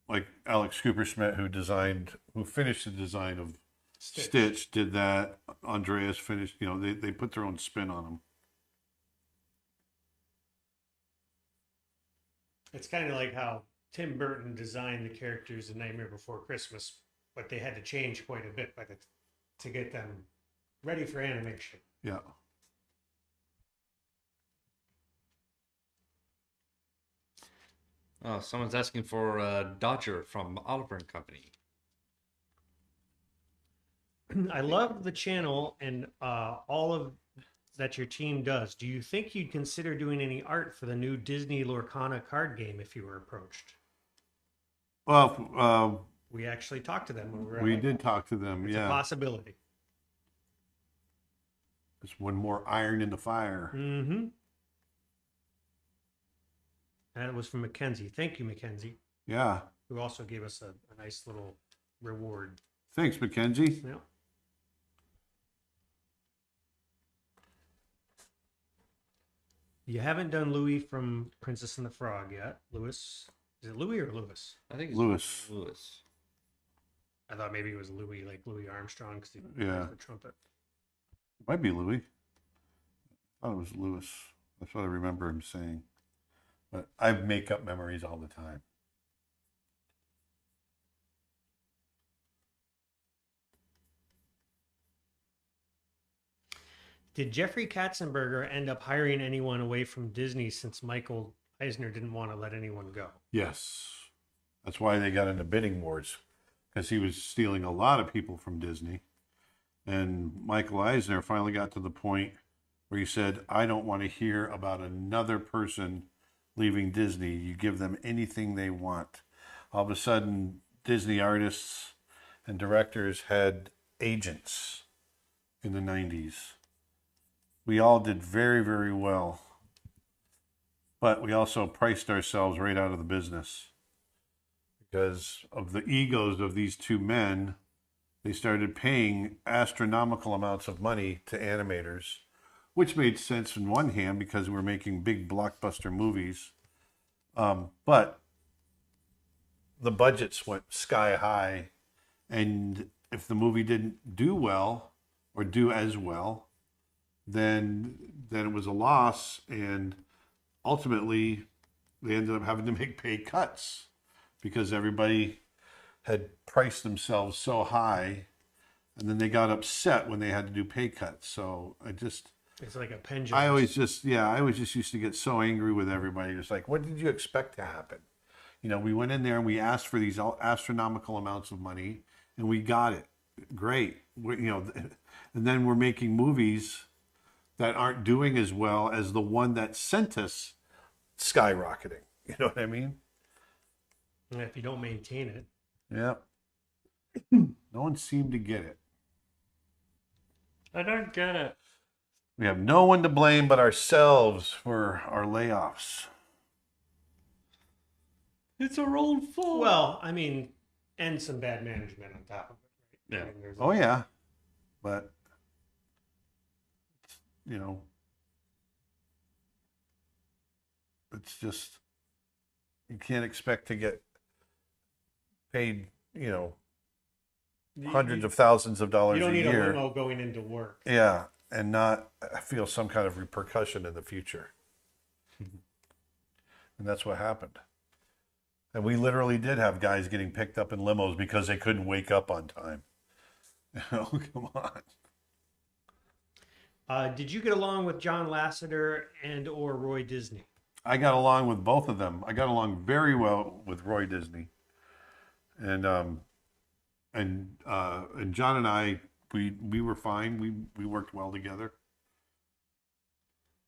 like Alex Cooper-Schmidt, who finished the design of Stitch, did that. Andreas finished, they put their own spin on them. It's kind of like how Tim Burton designed the characters in Nightmare Before Christmas, but they had to change quite a bit to get them ready for animation. Yeah. Oh, someone's asking for Dodger from Oliver and Company. I love the channel and all of that your team does. Do you think you'd consider doing any art for the new Disney Lorcana card game if you were approached? Well, We actually talked to them when we were. we did talk to them. It's a Yeah. possibility. Just one more iron in the fire. Mm-hmm. That was from Mackenzie. Thank you, Mackenzie, Yeah. who also gave us a nice little reward. Thanks, Mackenzie. Yeah. You haven't done Louis from Princess and the Frog yet. Louis. Is it Louis or Louis? I think it's Lewis. Lewis. I thought maybe it was Louis, like Louis Armstrong, because he Yeah. plays the trumpet. Might be Louis. I thought it was Lewis. That's what I remember him saying. But I make up memories all the time. Did Jeffrey Katzenberger end up hiring anyone away from Disney since Michael Eisner didn't want to let anyone go? Yes. That's why they got into bidding wars, because he was stealing a lot of people from Disney. And Michael Eisner finally got to the point where he said, I don't want to hear about another person leaving Disney. You give them anything they want. All of a sudden, Disney artists and directors had agents in the 90s. We all did very, very well. But we also priced ourselves right out of the business. Because of the egos of these two men, they started paying astronomical amounts of money to animators, which made sense in one hand because we're making big blockbuster movies. But the budgets went sky high. And if the movie didn't do well or do as well, then it was a loss. And ultimately, they ended up having to make pay cuts because everybody had priced themselves so high, and then they got upset when they had to do pay cuts. So It's like a pendulum. I always just used to get so angry with everybody. It's like, what did you expect to happen? We went in there and we asked for these astronomical amounts of money, and we got it. Great. And then we're making movies that aren't doing as well as the one that sent us skyrocketing. You know what I mean? And if you don't maintain it. Yeah. No one seemed to get it. I don't get it. We have no one to blame but ourselves for our layoffs. It's our own fault. Well, I mean, and some bad management on top of it. Right? Yeah. I mean, there's Oh, yeah. But, it's just, you can't expect to get paid, hundreds of thousands of dollars You don't a need a year. limo going into work. Yeah, and not feel some kind of repercussion in the future. And that's what happened. And we literally did have guys getting picked up in limos because they couldn't wake up on time. Come on. Did you get along with John Lasseter and or Roy Disney? I got along with both of them. I got along very well with Roy Disney. And John and I, we were fine. We worked well together.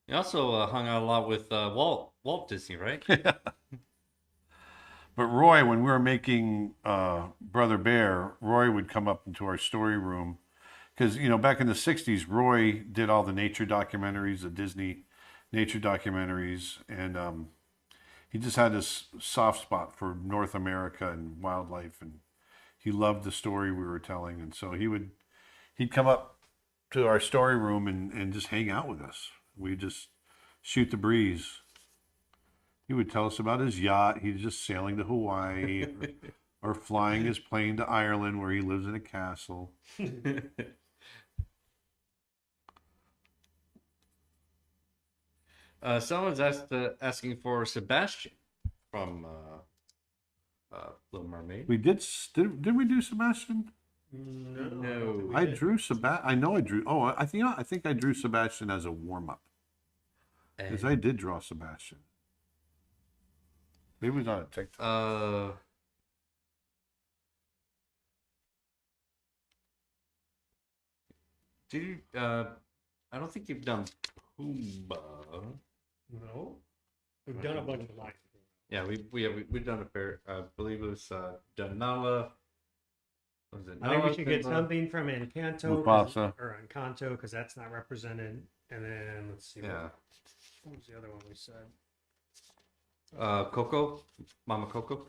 You also hung out a lot with Walt Disney, right? But Roy, when we were making Brother Bear, Roy would come up into our story room. Because, back in the 60s, Roy did all the nature documentaries, the Disney nature documentaries. And he just had this soft spot for North America and wildlife. And he loved the story we were telling. And so he'd come up to our story room and just hang out with us. We'd just shoot the breeze. He would tell us about his yacht. He's just sailing to Hawaii or flying his plane to Ireland where he lives in a castle. Someone's asking for Sebastian from Little Mermaid. We did we do Sebastian? No. I drew Sebastian. I know I drew. Oh, I think I drew Sebastian as a warm up because I did draw Sebastian. Maybe it was on a TikTok. Dude, I don't think you've done Pumbaa. No. We've done a bunch of lines. Yeah, we've done a fair. I believe it was Danala. Was it? I think we should get Simba? something from Encanto Mufasa. or Encanto because that's not represented. And then let's see. Yeah. What was the other one we said? Coco, Mama Coco.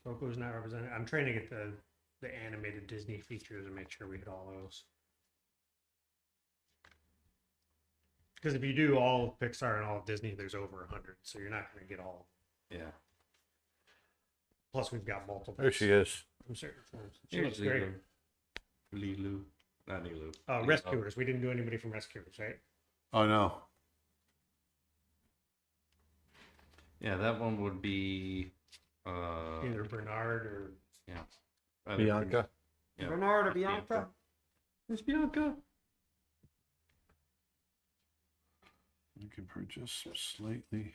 Coco's not represented. I'm trying to get the animated Disney features and make sure we hit all those. Because if you do all of Pixar and all of Disney, there's over 100, so you're not going to get all. Yeah. Plus, we've got multiple. There she is. From certain forms. She Here's looks great. Lilu. Not Lilu. Rescuers. We didn't do anybody from Rescuers, right? Oh no. Yeah, that one would be. Either Bernard or Yeah. Bianca. Yeah. Bernard or Bianca. It's Bianca. You can purchase slightly.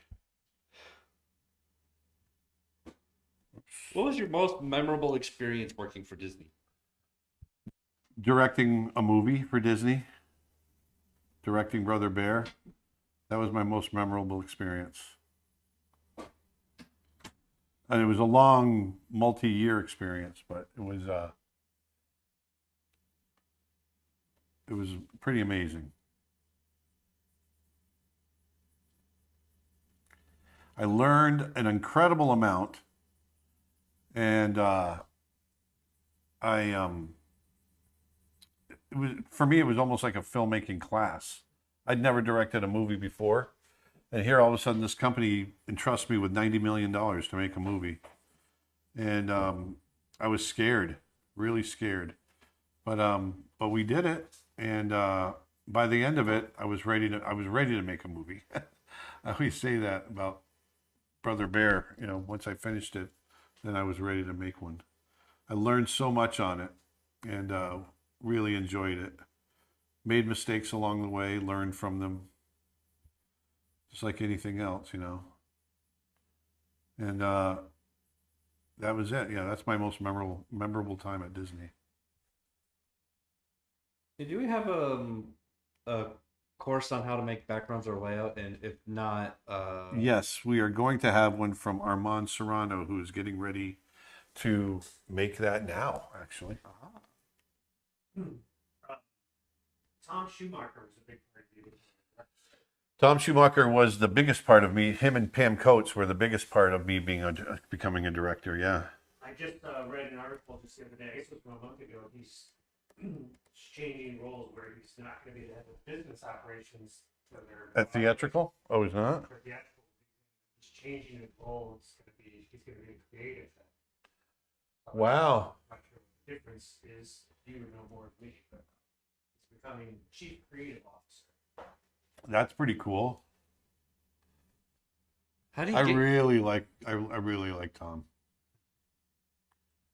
What was your most memorable experience working for Disney? Directing a movie for Disney. Directing Brother Bear. That was my most memorable experience. And it was a long, multi-year experience, but it was pretty amazing. I learned an incredible amount, and for me, it was almost like a filmmaking class. I'd never directed a movie before, and here all of a sudden this company entrusts me with $90 million to make a movie, and I was scared, really scared, but we did it, and by the end of it, I was ready to make a movie. I always say that about Brother Bear. You know, once I finished it, then I was ready to make one. I learned so much on it, and really enjoyed it. Made mistakes along the way, learned from them, just like anything else, you know. And that was it. Yeah, that's my most memorable time at Disney. Do we have a course on how to make backgrounds or layout? And if not, Yes, we are going to have one from Armand Serrano, who is getting ready to make that now, actually. Tom Schumacher was a big part of you. Tom Schumacher was the biggest part of me. Him and Pam Coates were the biggest part of me becoming a director, yeah. I just read an article just the other day, I guess it was 1 month ago. He's changing roles where he's not going to be the head of business operations for their At theatrical? Oh, he's not? for theatrical. He's changing his role. He's going to be creative. Wow. I'm not sure what the difference is. You would know more than me, but he's becoming chief creative officer. That's pretty cool. how do you I get, really like Tom.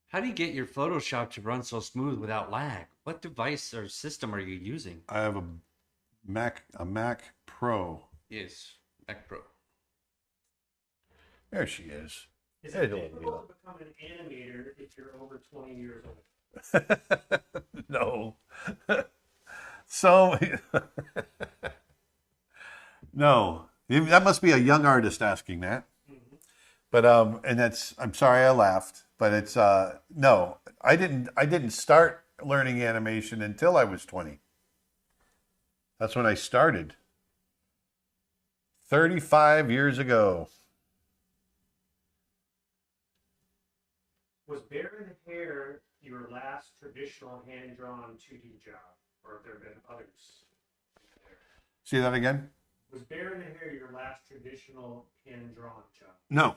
how do you get your Photoshop to run so smooth without lag? What device or system are you using? I have a Mac Pro. Yes, Mac Pro. There she is. Is Hey, it don't difficult to become an animator if you're over 20 years old? No. So no. That must be a young artist asking that. But and I'm sorry I laughed, but it's no. I didn't start learning animation until I was 20. That's when I started. 35 years ago. Was Bear in the Hair your last traditional hand-drawn 2D job, or have there been others? See that again? Was Bear in the Hair your last traditional hand-drawn job?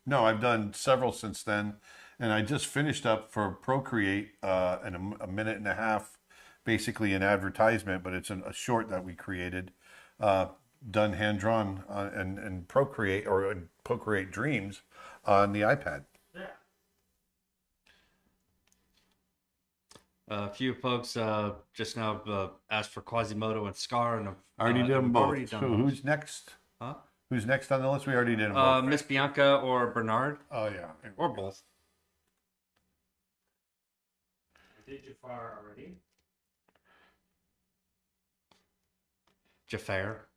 No, I've done several since then, and I just finished up for Procreate in a minute and a half, basically an advertisement, but it's a short that we created, done hand drawn and Procreate or Procreate Dreams on the iPad. Yeah. A few folks just now asked for Quasimodo and Scar, and I already did them we've both. already done So those. who's next? Huh? Who's next on the list? We already did them both. Miss Bianca or Bernard, Oh yeah, or both. I did Jafar already. Jafar.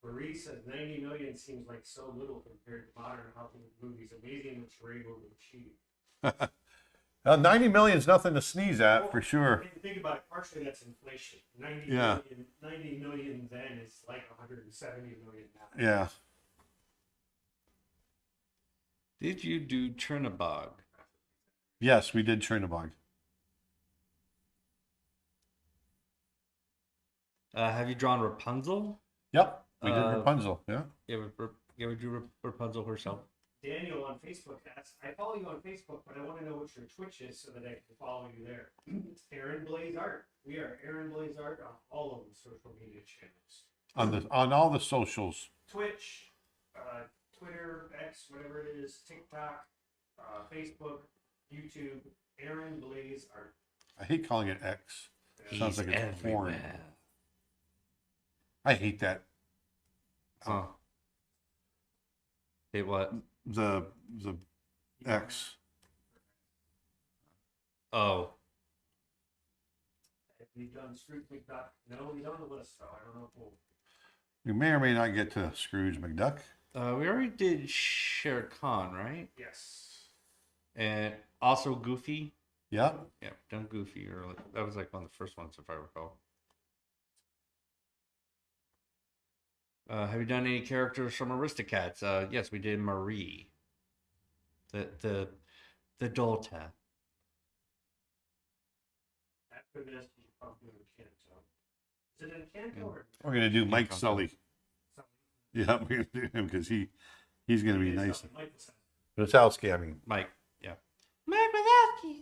Marie says 90 million seems like so little compared to modern Hollywood movies. Amazing what you're able to achieve. 90 million is nothing to sneeze at for sure. And think about it, partially that's inflation. 90 Yeah. million, 90 million then is like 170 million now. Yeah. Did you do Chernabog? Yes, we did Chernabog. Have you drawn Rapunzel? Yep, we did Uh, Rapunzel. Yeah. Yeah, we drew Rapunzel herself. Daniel on Facebook asks, I follow you on Facebook, but I want to know what your Twitch is so that I can follow you there. It's Aaron Blaise Art. We are Aaron Blaise Art on all of the social media channels. On all the socials. Twitch, Twitter, X, whatever it is, TikTok, Facebook, YouTube, Aaron Blaise Art. I hate calling it X. Sounds like it's foreign. everywhere. I hate that. Huh. Hey, what? The X. Oh, Have you done Scrooge McDuck? No, he's on the list, though. I don't know if we'll... You may or may not get to Scrooge McDuck. we already did Shere Khan, right? Yes. And also Goofy. Yeah. Yeah, done Goofy early. That was like one of the first ones, if I recall. Have you done any characters from Aristocats? Yes, we did Marie. The Dolta. After this, you probably do Encanto. Is it Encanto or... We're gonna do Mike Can't Sully. Yeah, we're gonna do him because he's gonna be nice. Wazowski, I mean. Mike, yeah. Mike Wazowski.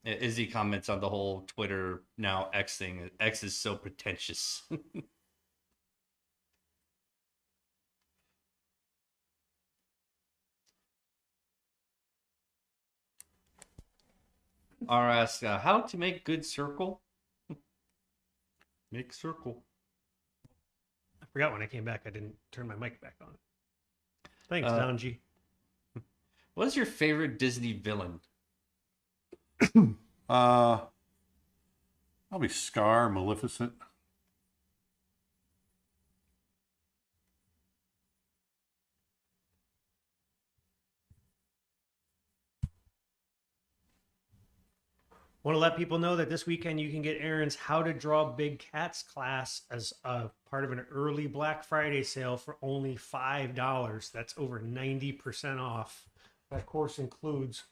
Izzy comments on the whole Twitter now X thing. X is so pretentious. R asks, how to make good circle? Make circle. I forgot when I came back, I didn't turn my mic back on. Thanks, Uh, Donji. What is your favorite Disney villain? Probably Scar, Maleficent. Want to let people know that this weekend you can get Aaron's How to Draw Big Cats class as a part of an early Black Friday sale for only $5. That's over 90% off. That course includes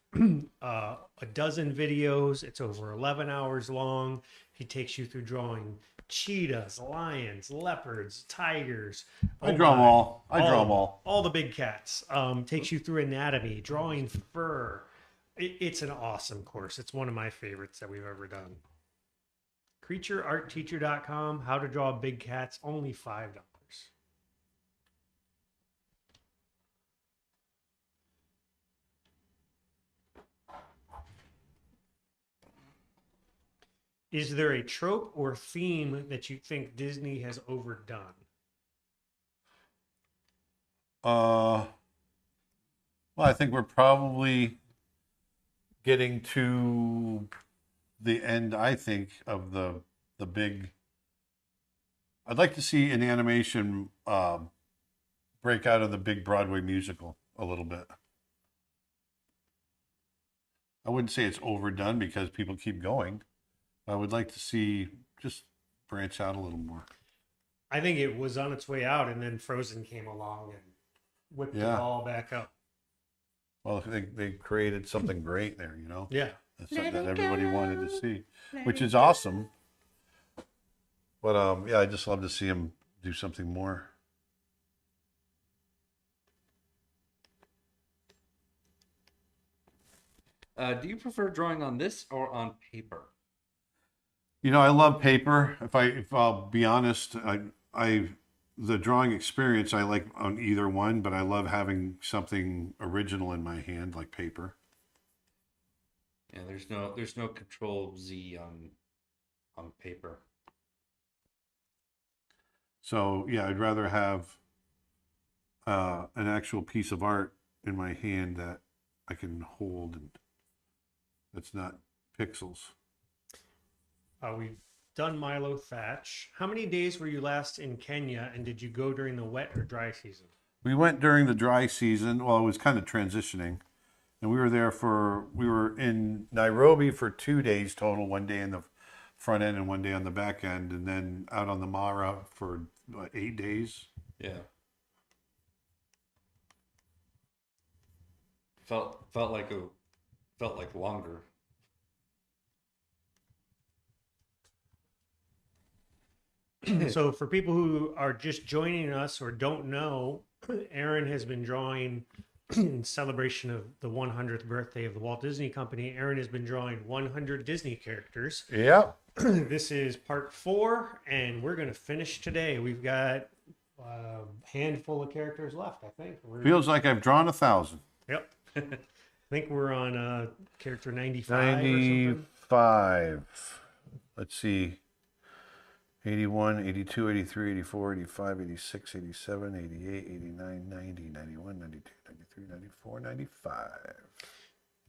a dozen videos. It's over 11 hours long. He takes you through drawing cheetahs, lions, leopards, tigers. I draw them all. I draw them all. All the big cats. Takes you through anatomy, drawing fur. It's an awesome course. It's one of my favorites that we've ever done. CreatureArtTeacher.com, How to Draw Big Cats, only $5. Is there a trope or theme that you think Disney has overdone? Well, I think we're probably getting to the end, I think, of the big. I'd like to see an animation break out of the big Broadway musical a little bit. I wouldn't say it's overdone because people keep going. I would like to see just branch out a little more. I think it was on its way out, and then Frozen came along and whipped it Yeah. all back up. Well, they created something great there, you know? Yeah. That's something that everybody wanted to see, which is awesome. But yeah, I just love to see him do something more. Do you prefer drawing on this or on paper? You know, I love paper. If I'll be honest, the drawing experience I like on either one, but I love having something original in my hand, like paper. Yeah, there's no Control Z on paper. So yeah, I'd rather have an actual piece of art in my hand that I can hold and that's not pixels. We've done Milo Thatch. How many days were you last in Kenya, and did you go during the wet or dry season? We went during the dry season. Well, it was kind of transitioning. And we were in Nairobi for 2 days total, 1 day in the front end and 1 day on the back end, and then out on the Mara for 8 days. Yeah. Felt like longer. So for people who are just joining us or don't know, Aaron has been drawing in celebration of the 100th birthday of the Walt Disney Company. Aaron has been drawing 100 Disney characters. Yep. This is part 4, and we're going to finish today. We've got a handful of characters left, I think. Feels like I've drawn 1,000. Yep. I think we're on character 95 or something. 95. Let's see. 81, 82, 83, 84, 85, 86, 87, 88, 89, 90, 91, 92, 93, 94, 95.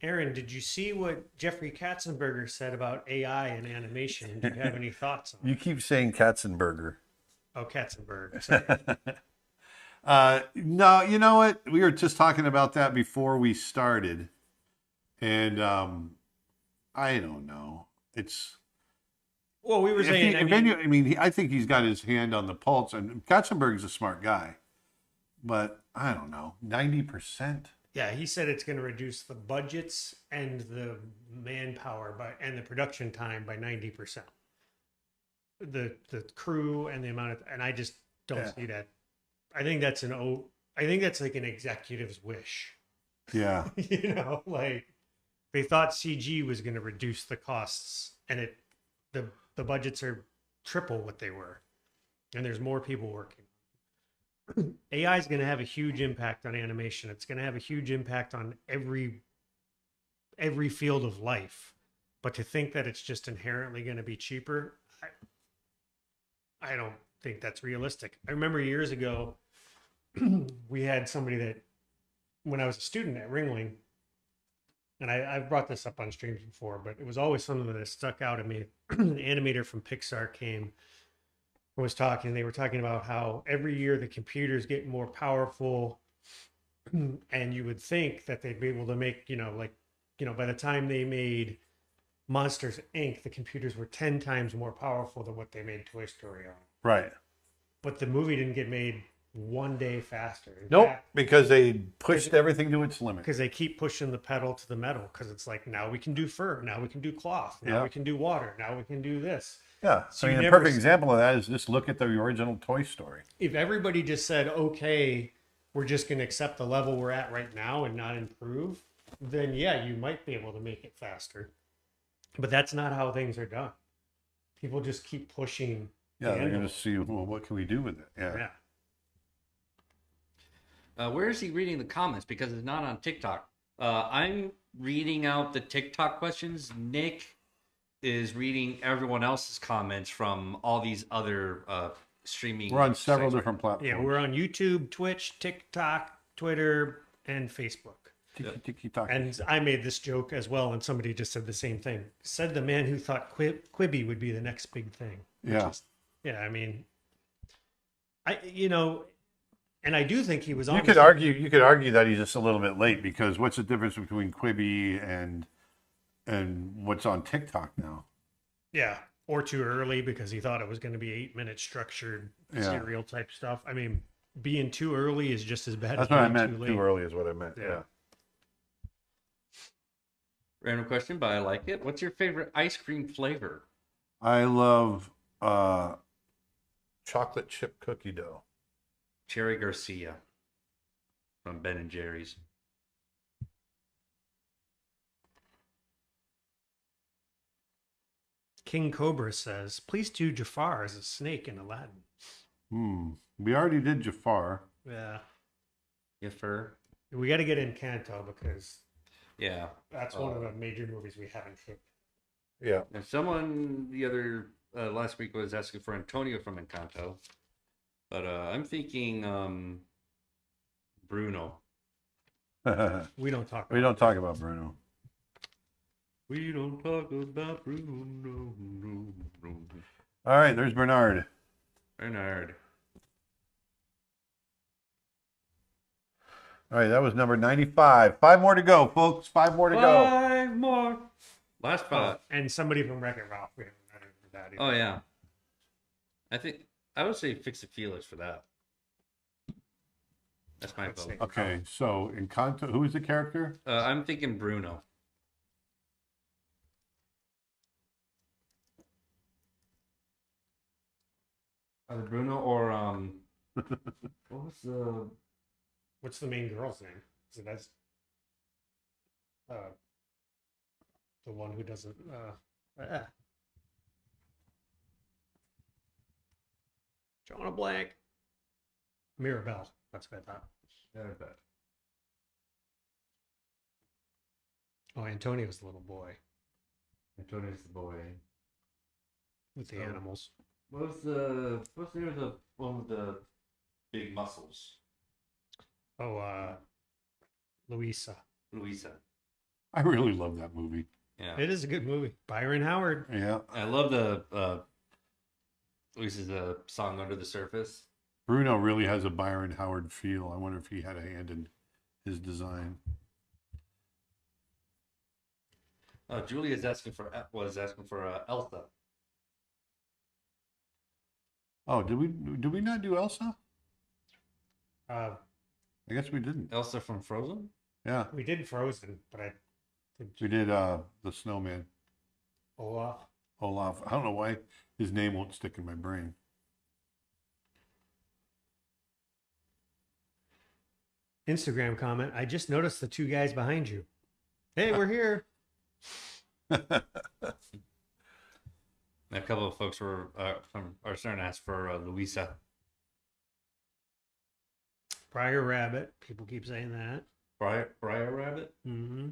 Aaron, did you see what Jeffrey Katzenberger said about AI and animation? Do you have any thoughts on it? You keep saying Katzenberger. Oh, Katzenberg. Sorry. No, you know what? We were just talking about that before we started. And I don't know. It's... Well, we were saying... I think he's got his hand on the pulse. And Katzenberg's a smart guy. But I don't know. 90%? Yeah, he said it's going to reduce the budgets and the manpower and the production time by 90%. The crew and the amount of... And I just don't see that. I think that's like an executive's wish. Yeah. You know, like they thought CG was going to reduce the costs, and the budgets are triple what they were, and there's more people working. AI is going to have a huge impact on animation. It's going to have a huge impact on every field of life. But to think that it's just inherently going to be cheaper, I don't think that's realistic. I remember years ago, we had somebody that, when I was a student at Ringling, and I've brought this up on streams before, but it was always something that stuck out at me. An animator from Pixar came and was talking. They were talking about how every year the computers get more powerful, and you would think that they'd be able to make, by the time they made Monsters, Inc., the computers were 10 times more powerful than what they made Toy Story on. Right. But the movie didn't get made 1 day faster. Nope, because they pushed everything to its limit. Because they keep pushing the pedal to the metal. Because it's like, now we can do fur, now we can do cloth, now we can do water, now we can do this. Yeah, So I mean, you a never perfect example of that is just look at the original Toy Story. If everybody just said, okay, we're just going to accept the level we're at right now and not improve, then yeah, you might be able to make it faster. But that's not how things are done. People just keep pushing. Yeah, they're going to see, well, what can we do with it? Yeah. Where is he reading the comments? Because it's not on TikTok. I'm reading out the TikTok questions. Nick is reading everyone else's comments from all these other streaming. We're on several sites. different platforms. Yeah, we're on YouTube, Twitch, TikTok, Twitter, and Facebook. Tiki-taki. And I made this joke as well, and somebody just said the same thing. Said the man who thought Quibi would be the next big thing. Yeah. I mean, and I do think he was on. You could argue that he's just a little bit late, because what's the difference between Quibi and what's on TikTok now? Yeah, or too early because he thought it was going to be 8-minute structured serial type stuff. I mean, being too early is just as bad. That's as what I being meant. Too late. Too early is what I meant. Yeah. Random question, but I like it. What's your favorite ice cream flavor? I love chocolate chip cookie dough. Cherry Garcia from Ben and Jerry's. King Cobra says, please do Jafar as a snake in Aladdin. We already did Jafar. Yeah. Yaffer. We got to get Encanto because Yeah. that's one of the major movies we haven't hit. Yeah. And someone the other last week was asking for Antonio from Encanto, but I'm thinking Bruno. We don't talk. We don't talk about Bruno. We don't talk about Bruno. No. All right, there's Bernard. Bernard. All right, that was number 95. 5 more to go, folks. 5 more to go. 5 more. Last 5. And somebody from Wreck-It Ralph. We haven't had it for that either. Oh yeah. I think I would say Fix It Felix for that. That's my vote. Okay, so Encanto, who is the character? I'm thinking Bruno. Either Bruno or what was the What's the main girl's name? So that's the one who doesn't. Drawing a blank. Mirabelle. That's what I thought. Oh, Antonio's the little boy Antonio's the boy. with the Oh. animals. What's the name of the one with the big muscles? Oh, Louisa. Louisa. I really love that movie. Yeah. It is a good movie. Byron Howard. Yeah. I love the Luisa's song Under the Surface. Bruno really has a Byron Howard feel. I wonder if he had a hand in his design. Julia was asking for Elsa. Oh, did we not do Elsa? Uh, I guess we didn't. Elsa from Frozen? Yeah, we did Frozen, but I we did the snowman, Olaf. Olaf. I don't know why his name won't stick in my brain. Instagram comment. I just noticed the 2 guys behind you. Hey, we're here. A couple of folks are starting to ask for Louisa. Briar Rabbit. People keep saying that. Briar Rabbit? Mm-hmm.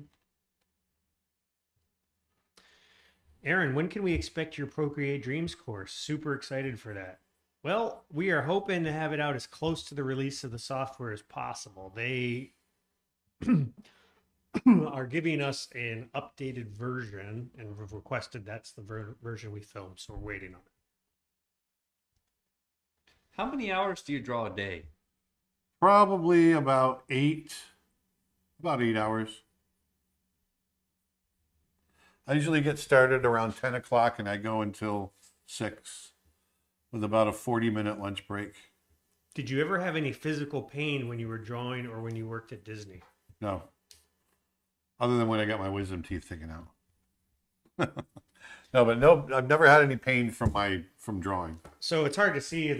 Aaron, when can we expect your Procreate Dreams course? Super excited for that. Well, we are hoping to have it out as close to the release of the software as possible. They are giving us an updated version and have requested that's the version we filmed, so we're waiting on it. How many hours do you draw a day? Probably about 8 hours. I usually get started around 10 o'clock and I go until 6 with about a 40-minute lunch break. Did you ever have any physical pain when you were drawing or when you worked at Disney? No. Other than when I got my wisdom teeth taken out. No, I've never had any pain from drawing. So it's hard to see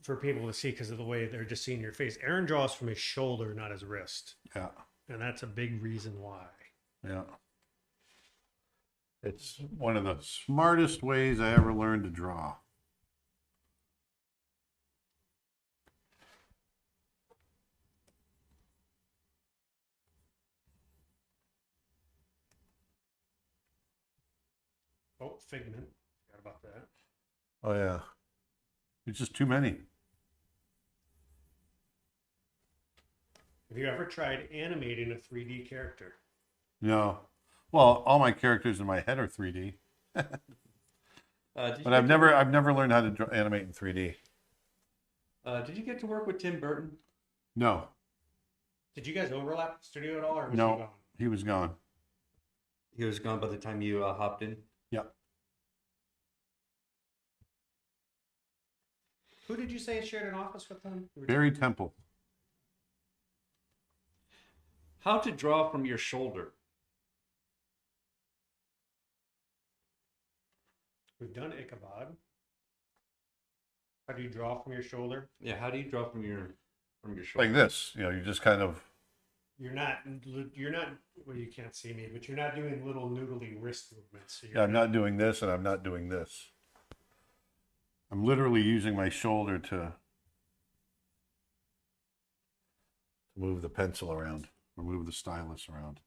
for people to see because of the way they're just seeing your face. Aaron draws from his shoulder, not his wrist. Yeah. And that's a big reason why. Yeah. It's one of the smartest ways I ever learned to draw. Oh, Figment. Forgot about that. Oh, yeah. It's just too many. Have you ever tried animating a 3D character? No. Well, all my characters in my head are 3D. But I've never learned how to animate in 3D. Did you get to work with Tim Burton? No. Did you guys overlap the studio at all, or was he No. gone? He was gone. He was gone by the time you hopped in. Yeah. Who did you say shared an office with him? Barry Temple. How to draw from your shoulder? We've done Ichabod. How do you draw from your shoulder? Yeah, how do you draw from your shoulder? Like this, you just kind of. You're not, well, you can't see me, but you're not doing little noodly wrist movements. So Yeah, I'm not doing this, and I'm not doing this. I'm literally using my shoulder to move the pencil around, or move the stylus around.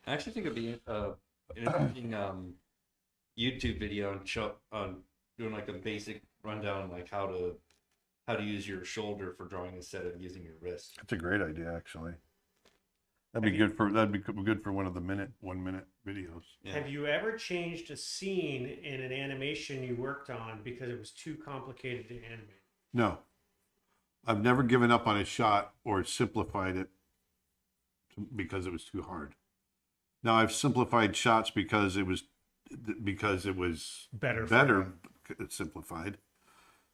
I actually think it'd be an interesting YouTube video on doing like a basic rundown, like how to use your shoulder for drawing instead of using your wrist. That's a great idea, actually. That'd be good for one of the 1 minute videos. Yeah. Have you ever changed a scene in an animation you worked on because it was too complicated to animate? No, I've never given up on a shot or simplified it because it was too hard. Now I've simplified shots because it was better simplified,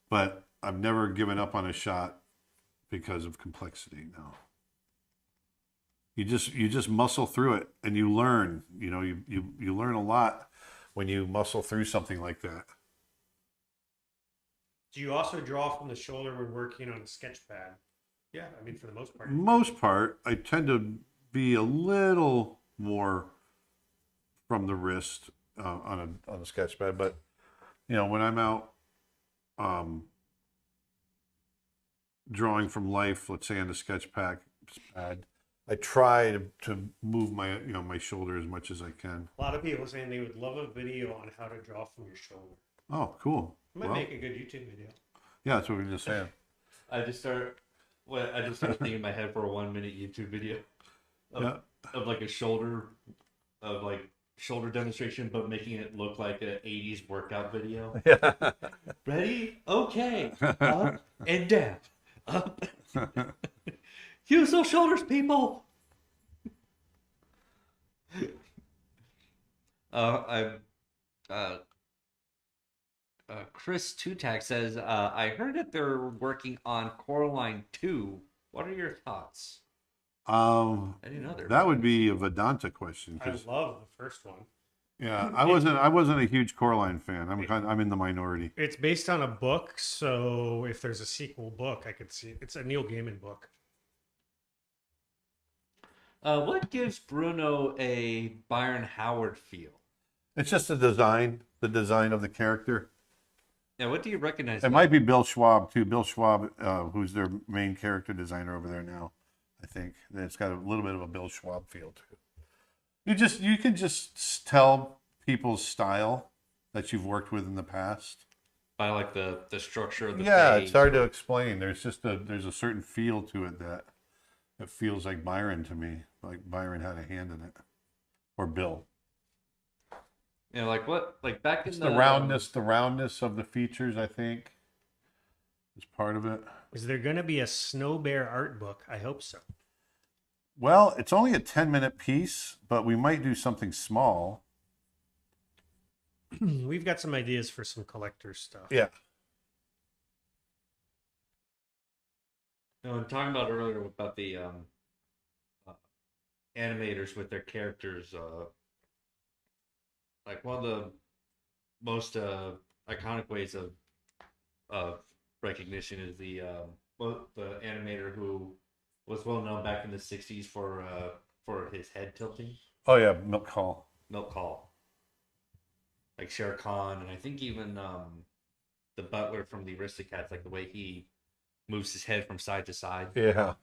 but I've never given up on a shot because of complexity. No. You just muscle through it, and you learn. You learn a lot when you muscle through something like that. Do you also draw from the shoulder when working on a sketch pad? Yeah, I mean, for the most part. Most part, I tend to be a little more from the wrist on a sketch pad, but when I'm out drawing from life, let's say on the sketch pad, I try to move my shoulder as much as I can. A lot of people saying they would love a video on how to draw from your shoulder. Oh, cool. It might make a good YouTube video. Yeah, that's what we were just saying. I just started thinking in my head for a 1 minute YouTube video of like a shoulder demonstration, but making it look like an 80s workout video. Yeah. Ready? Okay. Up and down. Up. Use those shoulders, people. Chris Tutak says, I heard that they're working on Coraline 2. What are your thoughts? I didn't know that would be a Vedanta question. I love the first one. Yeah, I wasn't a huge Coraline fan. I'm in the minority. It's based on a book, so if there's a sequel book, I could see it. It's a Neil Gaiman book. What gives Bruno a Byron Howard feel? It's just the design of the character. Yeah, what do you recognize? It might be Bill Schwab too. Bill Schwab, who's their main character designer over there now. I think it's got a little bit of a Bill Schwab feel too. You can just tell people's style that you've worked with in the past by like the structure of the page. It's hard to explain. There's a certain feel to it that it feels like Byron to me, like Byron had a hand in it, or Bill. Yeah, like back in the roundness of the features, I think, is part of it. Is there going to be a Snow Bear art book? I hope so. Well, it's only a 10-minute piece, but we might do something small. We've got some ideas for some collector stuff. Yeah. No, I'm talking about earlier about the animators with their characters. Like one of the most iconic ways of recognition is the animator who was well known back in the 60s for his head tilting. Oh yeah, Milk Hall. Like Shere Khan, and I think even the butler from the Aristocats, like the way he moves his head from side to side. Yeah.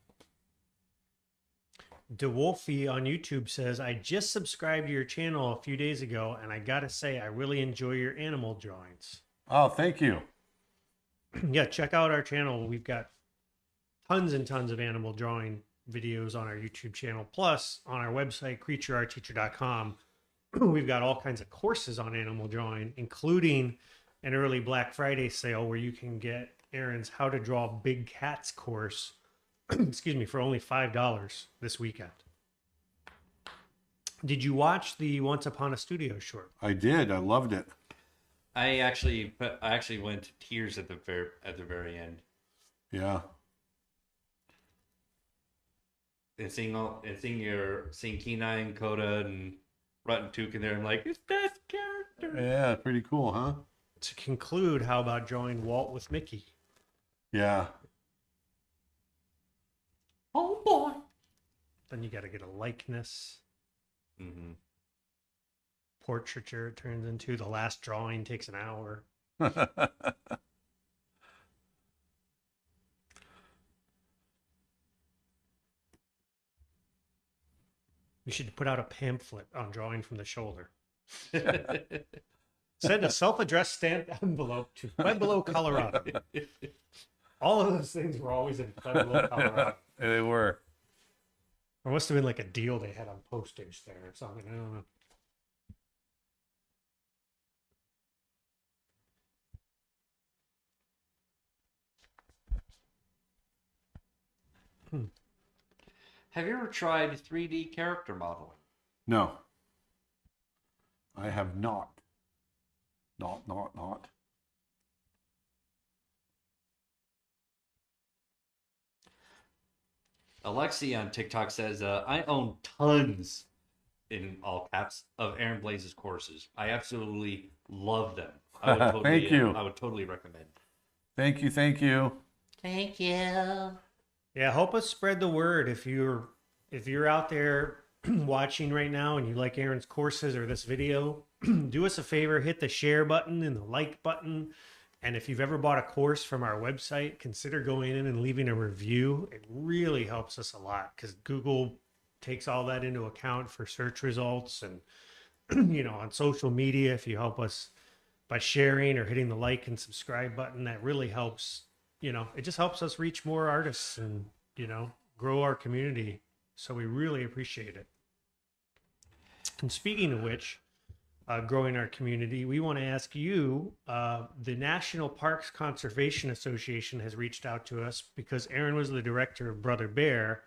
DeWolfie on YouTube says, I just subscribed to your channel a few days ago, and I gotta say, I really enjoy your animal drawings. Oh, thank you. Yeah, check out our channel. We've got tons and tons of animal drawing videos on our YouTube channel. Plus, on our website, creatureartteacher.com, we've got all kinds of courses on animal drawing, including an early Black Friday sale where you can get Aaron's How to Draw Big Cats course, excuse me, for only $5 this weekend. Did you watch the Once Upon a Studio short? I did. I loved it. I actually went to tears at the very end. Yeah. and seeing Kenai, Coda, and Rotten Took in there. I'm like, it's that character. Yeah, pretty cool, huh? To conclude, how about drawing Walt with Mickey? Yeah. Oh boy. Then you got to get a likeness. Mm-hmm. Portraiture it turns into. The last drawing takes an hour. You should put out a pamphlet on drawing from the shoulder. Send a self-addressed stamped envelope to Pueblo, Colorado. All of those things were always in Pueblo, Colorado. They were. There must have been like a deal they had on postage there or something. I don't know. Have you ever tried 3D character modeling? No. I have not. Not. Alexi on TikTok says, I own tons, in all caps, of Aaron Blaise's courses. I absolutely love them. I would totally, Thank you. I would totally recommend. Thank you. Thank you. Yeah, help us spread the word. If you're out there watching right now and you like Aaron's courses or this video, do us a favor, hit the share button and the like button. And if you've ever bought a course from our website, consider going in and leaving a review. It really helps us a lot because Google takes all that into account for search results and on social media. If you help us by sharing or hitting the like and subscribe button, that really helps. It just helps us reach more artists and grow our community. So we really appreciate it. And speaking of which, growing our community, we want to ask you, the National Parks Conservation Association has reached out to us because Aaron was the director of Brother Bear.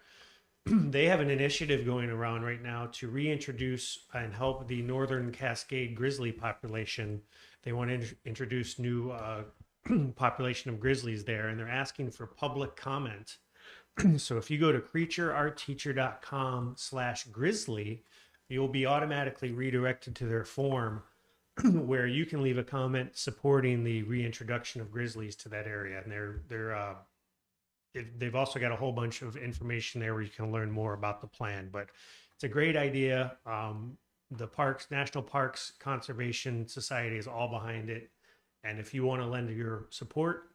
They have an initiative going around right now to reintroduce and help the Northern Cascade grizzly population. They want to introduce new population of grizzlies there, and they're asking for public comment. So if you go to creatureartteacher.com/grizzly, you'll be automatically redirected to their form where you can leave a comment supporting the reintroduction of grizzlies to that area. And they've also got a whole bunch of information there where you can learn more about the plan. But it's a great idea. The National Parks Conservation Society is all behind it. And if you want to lend your support,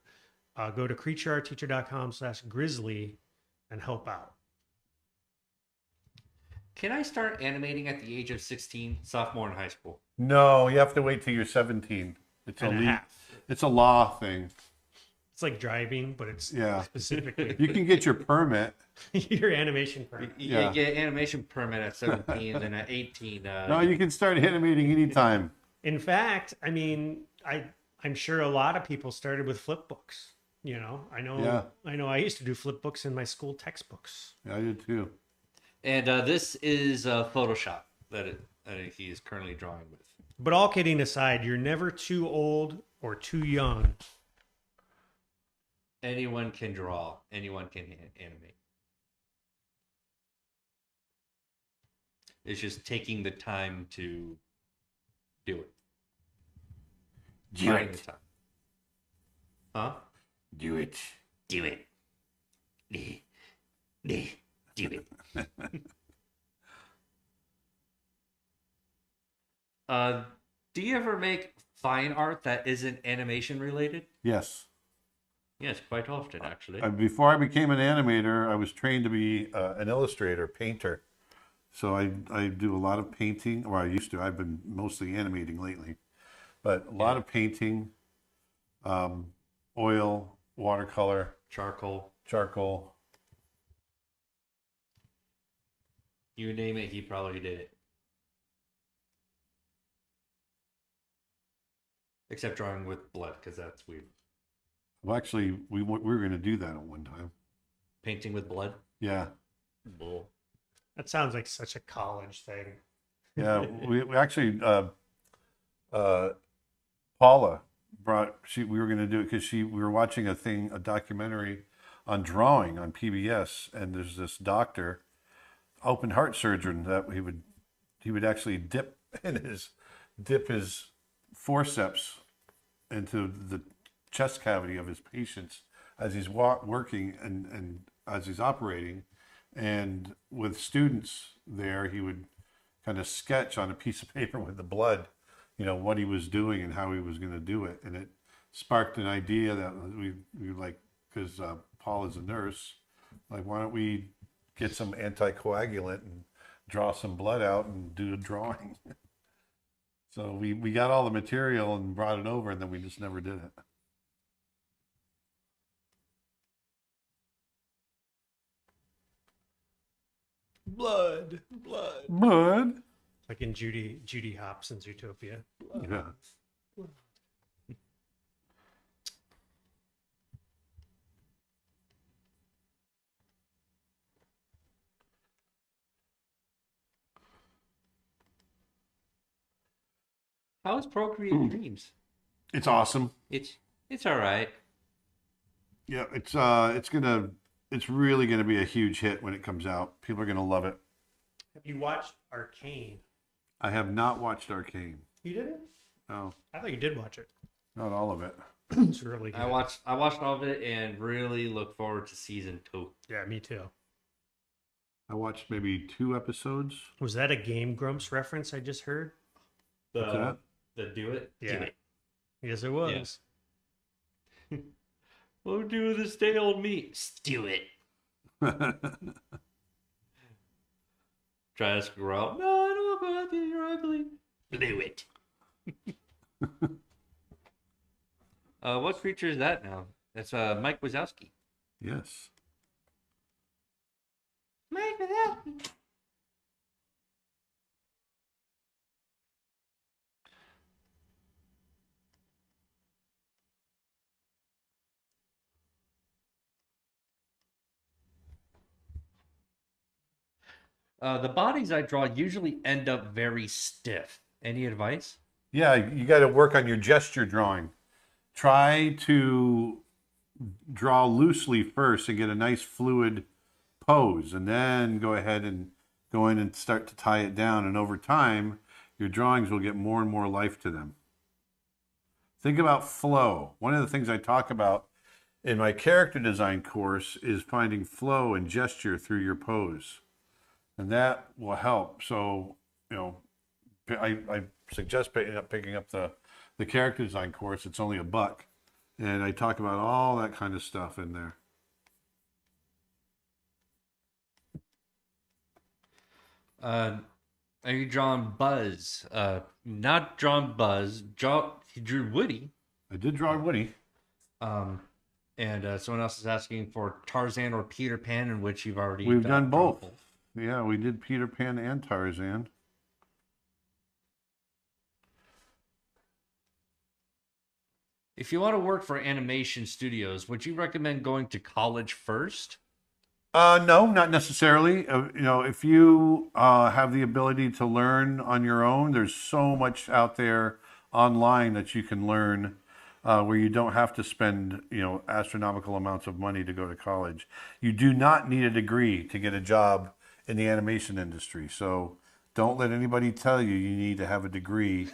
go to creatureartteacher.com/grizzly and help out. Can I start animating at the age of 16, sophomore in high school? No, you have to wait till you're 17. It's And a a half. It's a law thing. It's like driving, but it's Yeah. specifically You can get your permit. your animation permit. Yeah. You get animation permit at 17, and then at 18. No, you can start animating anytime. In fact, I mean, I'm sure a lot of people started with flip books. I know. Yeah. I know. I used to do flip books in my school textbooks. Yeah, I did too. And this is Photoshop that he is currently drawing with. But all kidding aside, you're never too old or too young. Anyone can draw. Anyone can animate. It's just taking the time to do it. Finding the time. Huh? Do it. Do it. Do it. Do you ever make fine art that isn't animation related? Yes. Yes, quite often, actually. Before I became an animator, I was trained to be an illustrator, painter. So I do a lot of painting, or I used to. I've been mostly animating lately. But a lot of painting, oil, watercolor, Charcoal. You name it, he probably did it. Except drawing with blood, because that's weird. Well, actually, we were going to do that at one time. Painting with blood? Yeah. Bull. That sounds like such a college thing. Yeah, we actually, Paula we were going to do it because we were watching a documentary on drawing on PBS, and there's this doctor open heart surgeon that he would actually dip his forceps into the chest cavity of his patients as he's working and as he's operating. And with students there, he would kind of sketch on a piece of paper with the blood, what he was doing and how he was going to do it. And it sparked an idea that we like, because Paul is a nurse, like, why don't we get some anticoagulant and draw some blood out and do a drawing? So we got all the material and brought it over, and then we just never did it. Blood. Blood. Like in Judy Hobson's Utopia. Yeah. How is Procreate Dreams? It's awesome. It's all right. Yeah, it's really gonna be a huge hit when it comes out. People are gonna love it. Have you watched Arcane? I have not watched Arcane. You didn't? No, I thought you did watch it. not all of it. It's really good. I watched all of it and really look forward to season 2. Yeah, me too. I watched maybe 2 episodes. Was that a Game Grumps reference I just heard? What's that? The do it. Yeah. Do it. Yes, it was. We'll do the stale meat. Stew it. Try to screw up. No, I don't want to. You're ugly. Blew it. What creature is that now? That's Mike Wazowski. Yes. Mike Wazowski. The bodies I draw usually end up very stiff. Any advice? Yeah, you got to work on your gesture drawing. Try to draw loosely first and get a nice fluid pose, and then go ahead and go in and start to tie it down. And over time, your drawings will get more and more life to them. Think about flow. One of the things I talk about in my character design course is finding flow and gesture through your pose. And that will help. So, I suggest picking up the character design course. It's only $1, and I talk about all that kind of stuff in there. Are you drawing Buzz? Not drawn Buzz. He drew Woody. I did draw Woody. And someone else is asking for Tarzan or Peter Pan, in which you've already We've done both. both. Yeah, we did Peter Pan and Tarzan. If you want to work for animation studios, would you recommend going to college first? No, not necessarily. If you have the ability to learn on your own, there's so much out there online that you can learn where you don't have to spend, astronomical amounts of money to go to college. You do not need a degree to get a job in the animation industry. So don't let anybody tell you you need to have a degree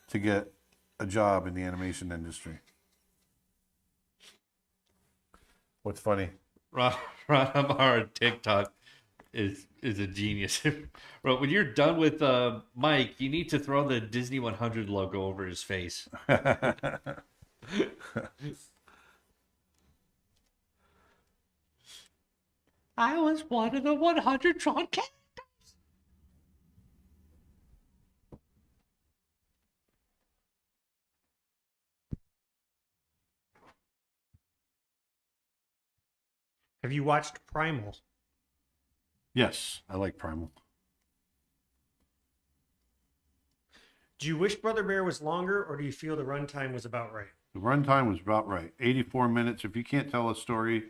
to get a job in the animation industry. What's funny? Ron Amar on TikTok is a genius. Bro, when you're done with Mike, you need to throw the Disney 100 logo over his face. I was one of the 100 drawn characters. Have you watched Primal? Yes, I like Primal. Do you wish Brother Bear was longer, or do you feel the runtime was about right? The runtime was about right. 84 minutes. If you can't tell a story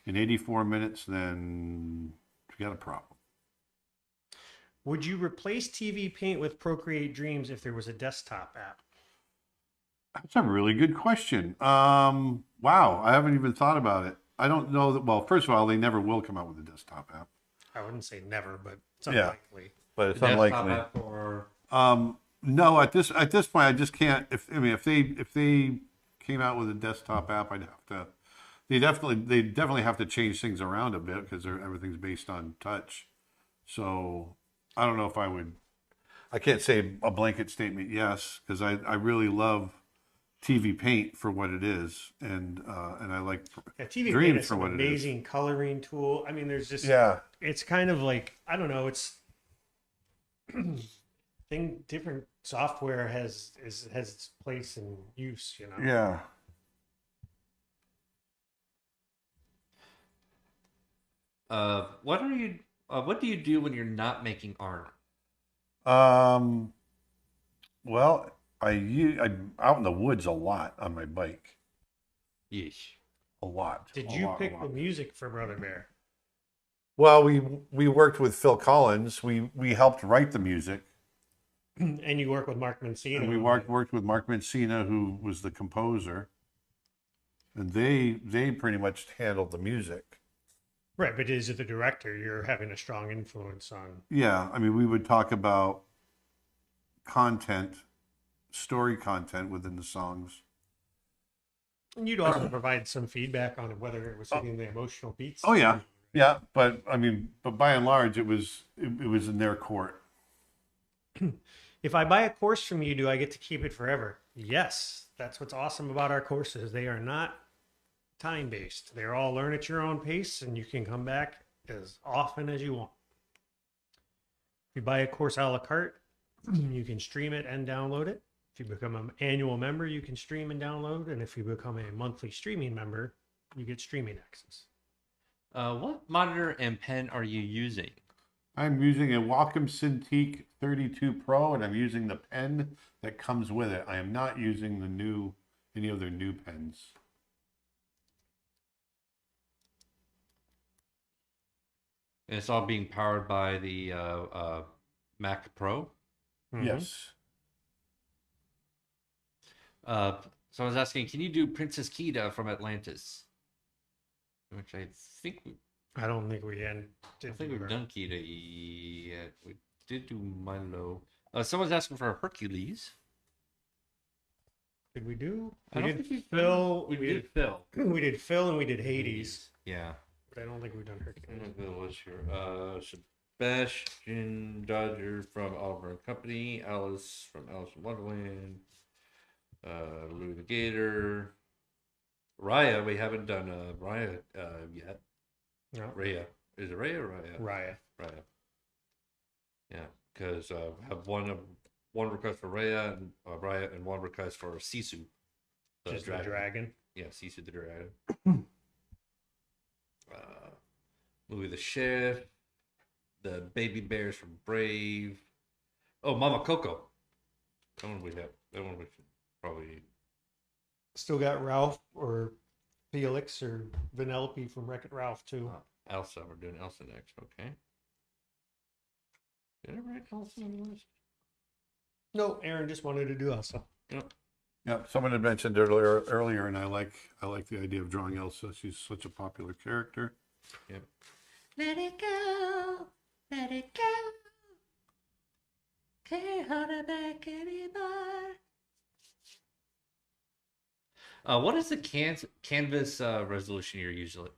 in 84 minutes, then you got a problem. Would you replace TV Paint with Procreate Dreams if there was a desktop app? That's a really good question. Wow, I haven't even thought about it. I don't know that. Well, first of all, they never will come out with a desktop app. I wouldn't say never, but it's Yeah. unlikely. but it's Desktop unlikely. app or No, at this point, I just can't. If they came out with a desktop app, I'd have to. They definitely have to change things around a bit because everything's based on touch. So I don't know if I would. I can't say a blanket statement yes because I really love TV Paint for what it is, and I like Yeah, TV Dreams Paint is for an what it is. amazing coloring tool. I mean, there's just Yeah. it's kind of like I don't know. It's different software has its place and use. You know. Yeah. what do you do when you're not making art? Well, I'm out in the woods a lot on my bike. Yeesh. A lot. Did a you lot, a pick lot. the music for Brother Bear? Well, we worked with Phil Collins. We helped write the music, And you work with Mark Mancino. and we worked with Mark Mancina, who was the composer, and they pretty much handled the music. Right, but as the director, you're having a strong influence on. Yeah, I mean, we would talk about content, story content within the songs. And you'd also provide some feedback on whether it was hitting the emotional beats. Oh yeah, yeah, but I mean, but by and large, it was in their court. If I buy a course from you, do I get to keep it forever? Yes. That's what's awesome about our courses. They are not time based. They're all learn at your own pace, and you can come back as often as you want. If you buy a course a la carte, you can stream it and download it. If you become an annual member, you can stream and download. And if you become a monthly streaming member, you get streaming access. What monitor and pen are you using? I'm using a Wacom Cintiq 32 Pro, and I'm using the pen that comes with it. I am not using any of their new pens. And it's all being powered by the Mac Pro. Mhm. Yes. So I was asking, can you do Princess Kida from Atlantis? Which I think I don't think we end. I think we've done Kida yet. We did do Milo. Someone's asking for a Hercules. Did we do? I We don't did think Phil. We did Phil. We did Phil and we did Hades. Yeah. But I don't think we've done I Hercules. don't know who it was here. Sebastian Dodger from Oliver and Company. Alice from Alice in Wonderland. Louis the Gator. Raya, we haven't done Raya yet. No. Raya. Is it Raya or Raya? Raya. Raya. Yeah, because I have one request for Raya and one request for Sisu. Just the dragon. Yeah, Sisu the dragon. Louis the Chef. The baby bears from Brave. Oh, Mama Coco. That one we should probably. Still got Ralph or Felix or Vanellope from Wreck-It Ralph too. Elsa. We're doing Elsa next. Okay. Did I write Elsa on the list? No, Aaron just wanted to do Elsa. Yep. Yeah, someone had mentioned earlier, and I like the idea of drawing Elsa. She's such a popular character. Yep. Let it go, let it go. Can't hold it back anymore. What is the canvas resolution you're usually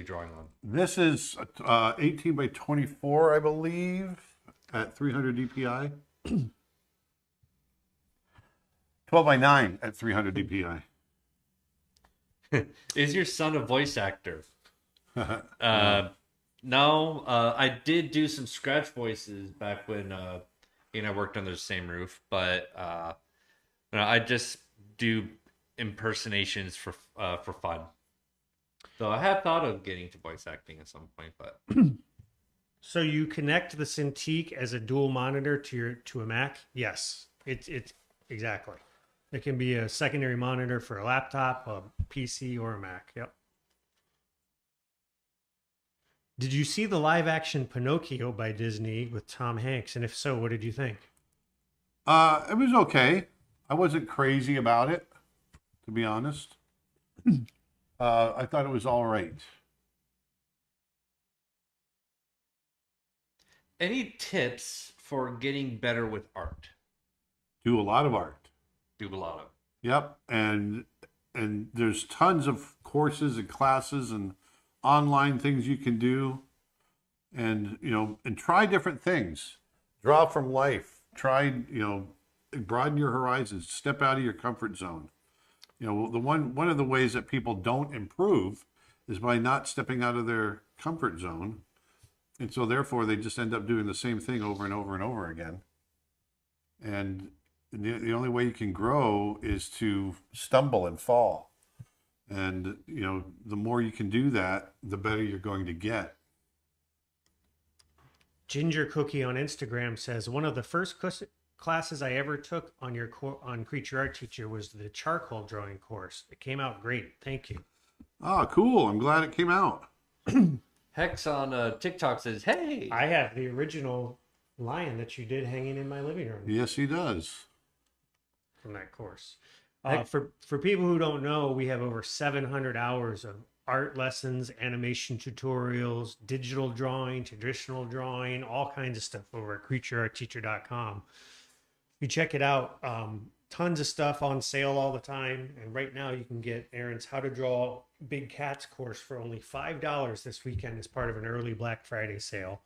drawing on? This is 18 by 24, I believe, at 300 DPI. 12 by 9 at 300 DPI. Is your son a voice actor? No. I did do some scratch voices back when he and I worked under the same roof, but I just do impersonations for fun. So I have thought of getting to voice acting at some point, but So you connect the Cintiq as a dual monitor to a Mac? Yes, it's exactly. It can be a secondary monitor for a laptop, a PC, or a Mac. Yep. Did you see the live action Pinocchio by Disney with Tom Hanks? And if so, what did you think? It was okay. I wasn't crazy about it, to be honest. I thought it was all right. Any tips for getting better with art? Do a lot of art. Do a lot of. Yep, and there's tons of courses and classes and online things you can do, and and try different things. Draw from life. Try broaden your horizons. Step out of your comfort zone. The one of the ways that people don't improve is by not stepping out of their comfort zone, and so therefore they just end up doing the same thing over and over and over again. And the only way you can grow is to stumble and fall. And, the more you can do that, the better you're going to get. Ginger Cookie on Instagram says, one of the first classes I ever took on Creature Art Teacher was the charcoal drawing course. It came out great. Thank you. Ah, cool. I'm glad it came out. Hex on TikTok says, "Hey, I have the original lion that you did hanging in my living room Yes, he does. from that course. For people who don't know, we have over 700 hours of art lessons, animation tutorials, digital drawing, traditional drawing, all kinds of stuff over at creatureartteacher.com. You check it out. Tons of stuff on sale all the time. And right now you can get Aaron's How to Draw Big Cats course for only $5 this weekend as part of an early Black Friday sale.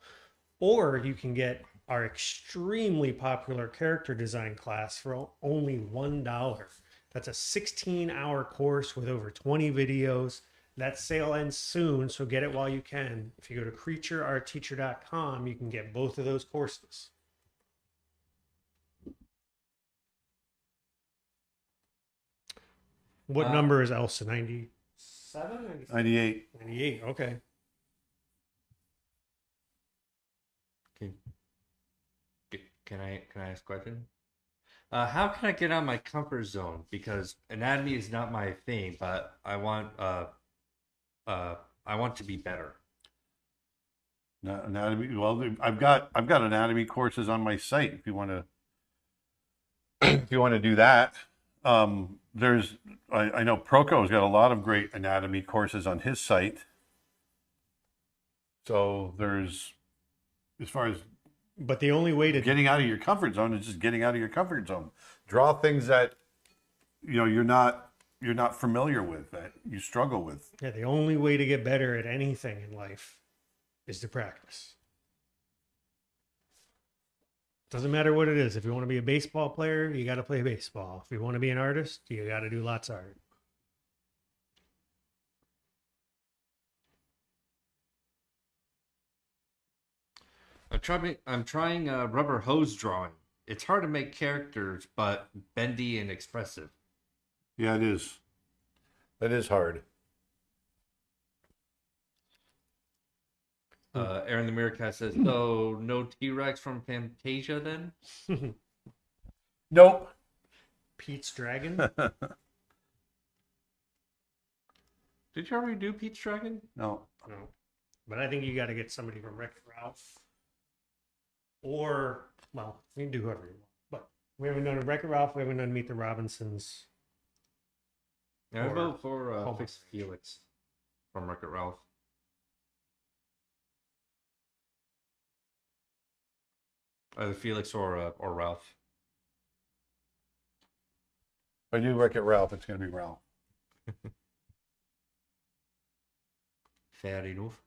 Or you can get our extremely popular character design class for only $1. That's a 16-hour course with over 20 videos. That sale ends soon, so get it while you can. If you go to creatureartteacher.com, you can get both of those courses. What number is Elsa? 97? 98. 98, okay. Can I ask a question? How can I get out of my comfort zone? Because anatomy is not my thing, but I want to be better. Anatomy. Well, I've got anatomy courses on my site. If you want to do that, I know Proco's got a lot of great anatomy courses on his site. So there's, as far as But the only way to getting out of your comfort zone is just getting out of your comfort zone. Draw things that you're not familiar with, that you struggle with. Yeah, the only way to get better at anything in life is to practice. Doesn't matter what it is. If you want to be a baseball player, you got to play baseball. If you want to be an artist, you got to do lots of art. I'm trying rubber hose drawing. It's hard to make characters, but bendy and expressive. Yeah, it is. That is hard. Aaron the Meerkat says, so no T-Rex from Fantasia then? Nope. Pete's Dragon? Did you already do Pete's Dragon? No. No. But I think you got to get somebody from Wreck-It Ralph. Or, well, you can do whoever you want. But we haven't done Wreck-It Ralph. We haven't done Meet the Robinsons. Yeah, I Or vote for Home Fix Felix from Wreck-It Ralph. Either Felix or Ralph. If I do Wreck-It Ralph, it's going to be Ralph. Fair enough.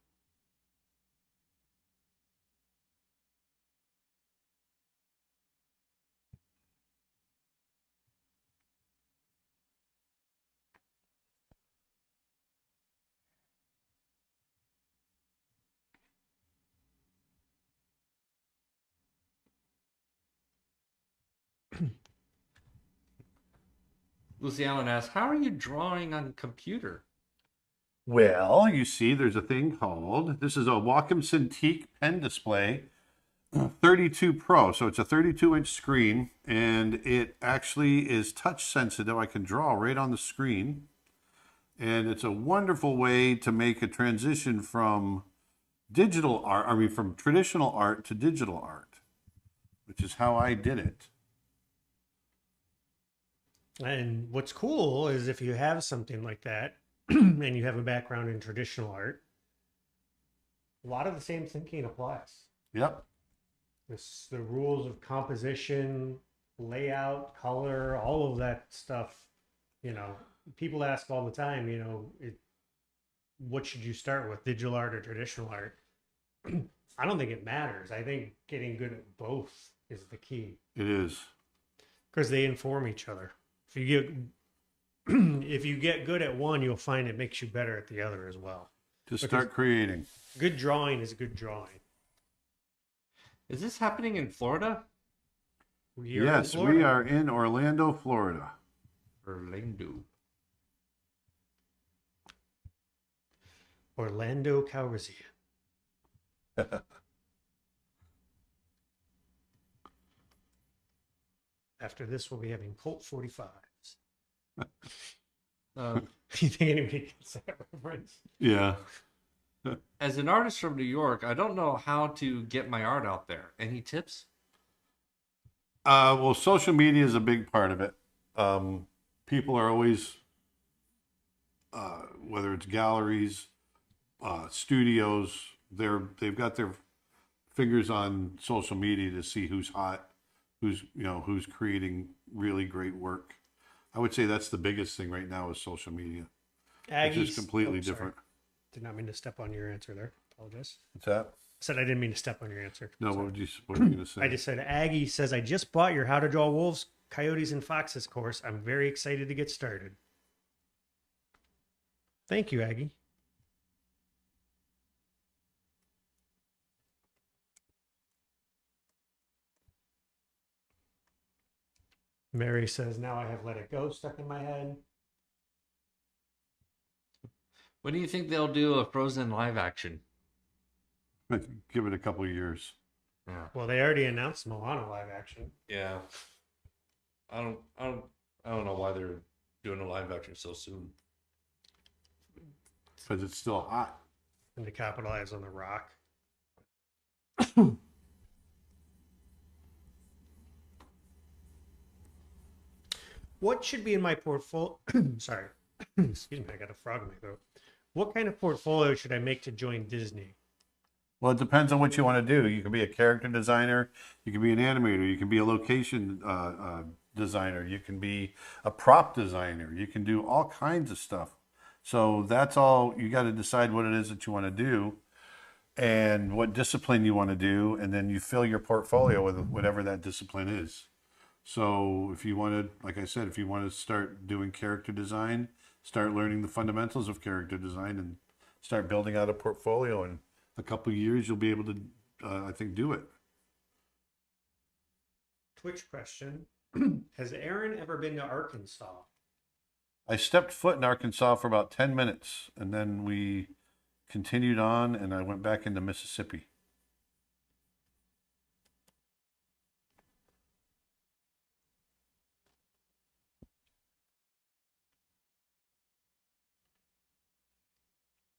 Lucy Allen asks, how are you drawing on computer? Well, you see, there's a thing called, this is a Wacom Cintiq pen display, 32 Pro. So it's a 32-inch screen, and it actually is touch sensitive. I can draw right on the screen. And it's a wonderful way to make a transition from from traditional art to digital art, which is how I did it. And what's cool is if you have something like that and you have a background in traditional art, a lot of the same thinking applies. Yep. the rules of composition, layout, color, all of that stuff. You know, people ask all the time, you know, what should you start with, digital art or traditional art? I don't think it matters. I think getting good at both is the key. It is. Because they inform each other. If you get good at one, you'll find it makes you better at the other as well. Just start creating. Good drawing is good drawing. Is this happening in Florida? Yes, we are in Orlando, Florida. Orlando Calrissian. After this, we'll be having Colt 45s. You think anybody gets that reference? Yeah. As an artist from New York, I don't know how to get my art out there. Any tips? Well, social media is a big part of it. People are always, whether it's galleries, studios, they've got their fingers on social media to see who's hot, who's creating really great work. I would say that's the biggest thing right now is social media. It's just completely different. Did not mean to step on your answer there. Apologize. What's that? I said I didn't mean to step on your answer. No, what were you going to say? I just said Aggie says, I just bought your How to Draw Wolves, Coyotes, and Foxes course. I'm very excited to get started. Thank you, Aggie. Mary says, now I have Let It Go stuck in my head. When do you think they'll do a Frozen live action? Give it a couple of years. Yeah. Well, they already announced Moana live action. Yeah. I don't know why they're doing a live action so soon. Because it's still hot. And to capitalize on The Rock. What should be in my portfolio? Sorry. Excuse me, I got a frog in my throat. What kind of portfolio should I make to join Disney? Well, it depends on what you want to do. You can be a character designer. You can be an animator. You can be a location designer. You can be a prop designer. You can do all kinds of stuff. So that's all. You got to decide what it is that you want to do and what discipline you want to do. And then you fill your portfolio with whatever that discipline is. So if you want to, like I said, if you want to start doing character design, start learning the fundamentals of character design and start building out a portfolio. In a couple of years, you'll be able to, I think, do it. Twitch question. Has Aaron ever been to Arkansas? I stepped foot in Arkansas for about 10 minutes, and then we continued on, and I went back into Mississippi.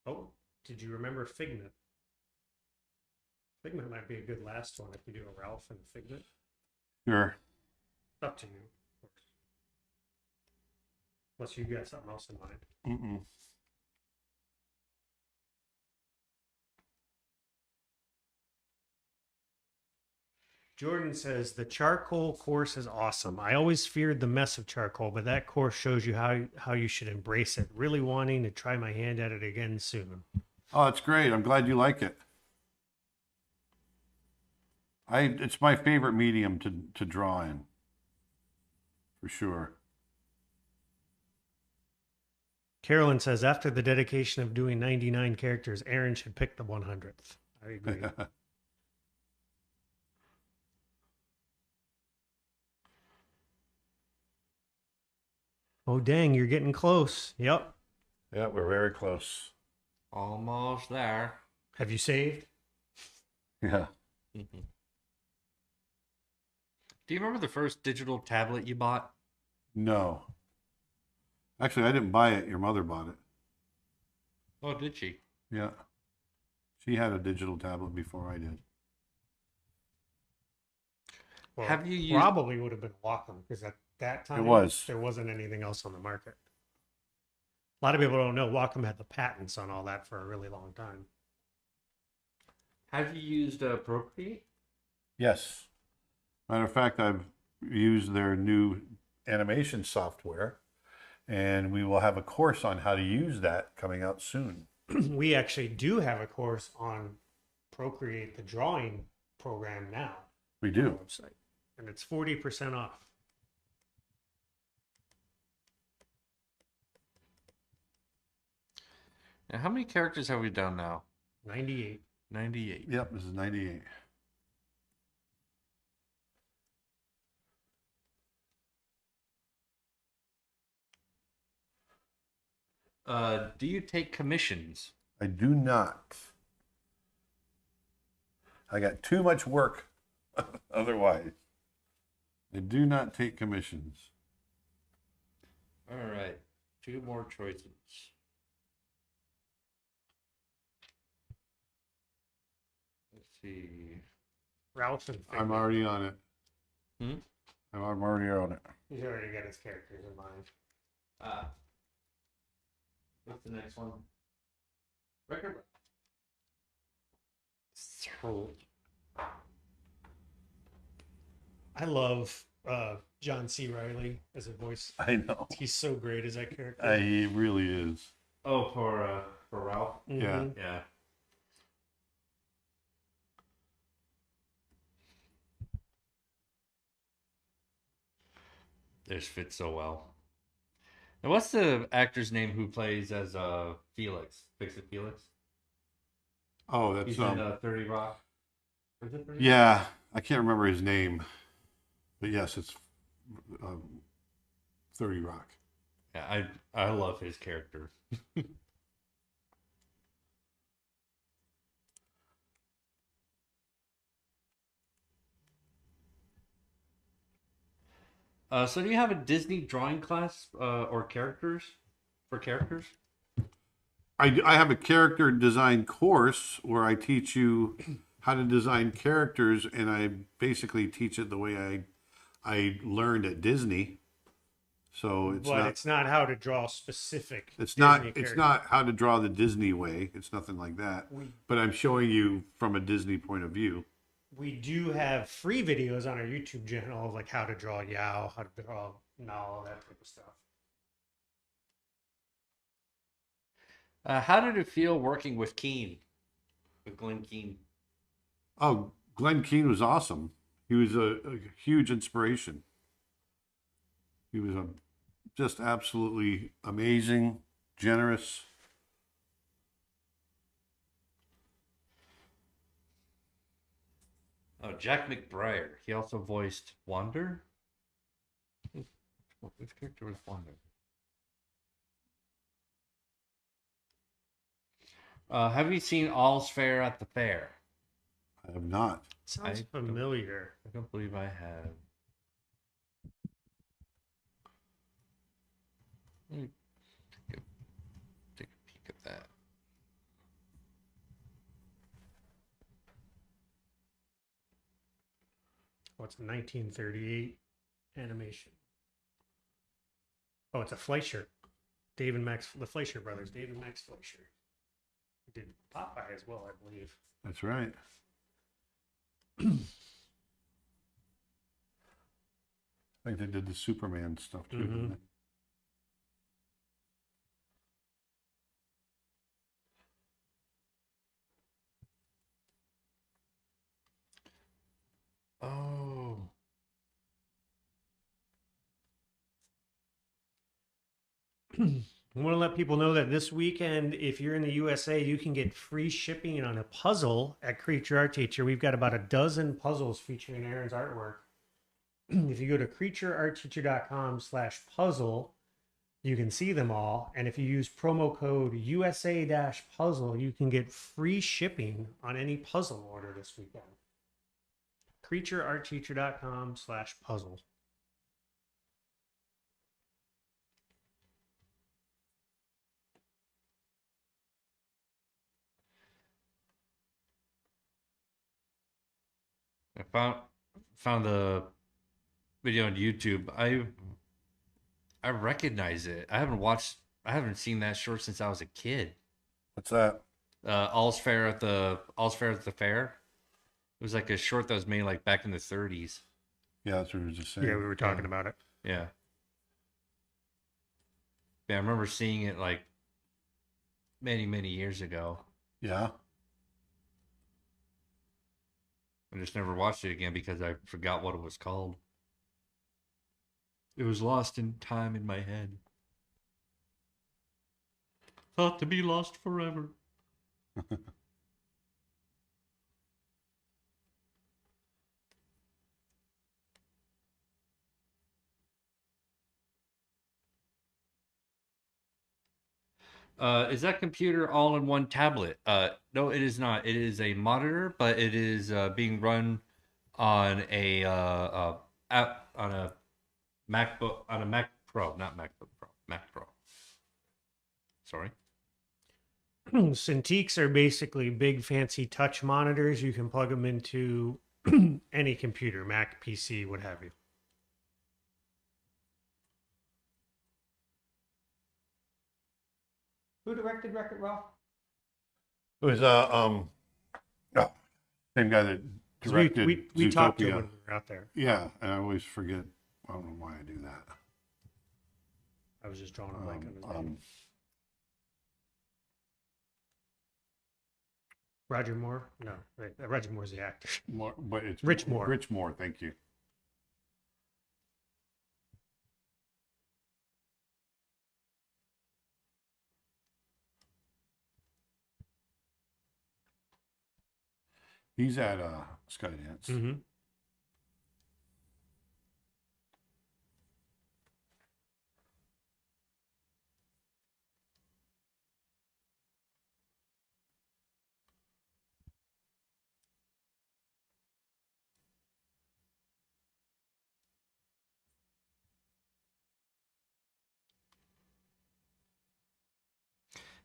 Oh, did you remember Figment? Figment might be a good last one if you do a Ralph and Figment. Sure. It's up to you, of course. Unless you got something else in mind. Mm-mm. Jordan says the charcoal course is awesome. I always feared the mess of charcoal, but that course shows you how you should embrace it. Really wanting to try my hand at it again soon. Oh, it's great. I'm glad you like it. It's my favorite medium to draw in, for sure. Carolyn says after the dedication of doing 99 characters, Aaron should pick the 100th. I agree. Oh, dang, you're getting close. Yep. Yeah, we're very close. Almost there. Have you saved? Yeah. Do you remember the first digital tablet you bought? No. Actually, I didn't buy it. Your mother bought it. Oh, did she? Yeah. She had a digital tablet before I did. Well, Have you used... Probably would have been Wacom because at that time there wasn't anything else on the market. A lot of people don't know Wacom had the patents on all that for a really long time. Have you used Procreate? Yes. Matter of fact, I've used their new animation software, and we will have a course on how to use that coming out soon. We actually do have a course on Procreate, the drawing program now We on do. our website, and it's 40% off. Now, how many characters have we done now? 98. 98. Yep, this is 98. Do you take commissions? I do not. I got too much work otherwise. I do not take commissions. All right. 2 more choices. Let's see. Ralph and I'm Figment. already on it. Hmm? I'm already on it. He's already got his characters in mind. What's the next one? Record. I love John C. Reilly as a voice. I know. He's so great as that character. He really is. Oh, for Ralph. Yeah. Mhm. Yeah. This fits so well. Now, what's the actor's name who plays as Felix? Fix it, Felix. Oh, that's He's in 30 Rock. Is it 30 yeah. I can't remember his name, but yes, it's 30 Rock. Yeah, I love his character. So do you have a Disney drawing class or characters for characters? I have a character design course where I teach you how to design characters, and I basically teach it the way I learned at Disney. So It's not how to draw specific. it's Disney not characters. how to draw the Disney way. It's nothing like that. But I'm showing you from a Disney point of view. We do have free videos on our YouTube channel of like how to draw Yao, how to draw Nala, that type of stuff. How did it feel working with Glenn Keane? Oh, Glenn Keane was awesome. He was a huge inspiration. He was just absolutely amazing, generous. Oh, Jack McBrayer. He also voiced Wander. Which character was Wander? Have you seen All's Fair at the Fair? I have not. Sounds I don't- familiar. I don't believe I have. Let me take a peek at that. What's 1938 animation? Oh, it's a Fleischer. The Fleischer brothers, Dave and Max Fleischer. Did Popeye as well, I believe. That's right. I think they did the Superman stuff too. Didn't they? Oh. I want to let people know that this weekend, if you're in the USA, you can get free shipping on a puzzle at Creature Art Teacher. We've got about a dozen puzzles featuring Aaron's artwork. If you go to creatureartteacher.com/puzzle, you can see them all. And if you use promo code USA-puzzle, you can get free shipping on any puzzle order this weekend. creatureartteacher.com/puzzle. I found the video on YouTube. I recognize it. I haven't seen that short since I was a kid. What's that? All's Fair at the Fair. It was like a short that was made like back in the 30s. Yeah, that's what we were just saying. Yeah, we were talking about it. Yeah. Yeah, I remember seeing it like many, many years ago. Yeah. I just never watched it again because I forgot what it was called. It was lost in time in my head. Thought to be lost forever. Is that computer all in one tablet? No, it is not. It is a monitor, but it is being run on a app on a MacBook on a Mac Pro, not MacBook Pro, Mac Pro. Sorry. Cintiqs are basically big fancy touch monitors. You can plug them into any computer, Mac, PC, what have you. Who directed Wreck-It Ralph? It was same guy that directed We talked to him Zootopia. when we were out there. Yeah, and I always forget. I don't know why I do that. I was just drawing a blank on his name. Roger Moore? No, wait, Roger Moore's the actor. More, but it's Rich Moore. Rich Moore, thank you. He's at Skydance. Mm-hmm.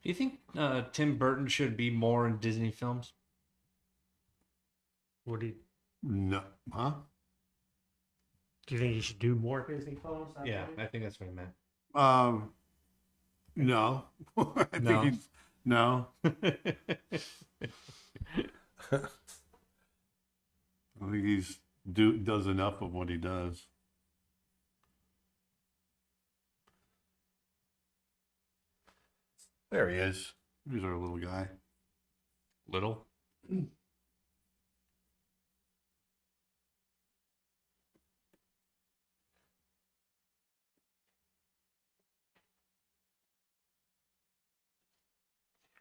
Do you think Tim Burton should be more in Disney films? What do you No, huh? think he should do more Disney films? Yeah, I think that's what I meant. No. I think No. he's no. I think he's does enough of what he does. There he is. Here's our little guy. Little.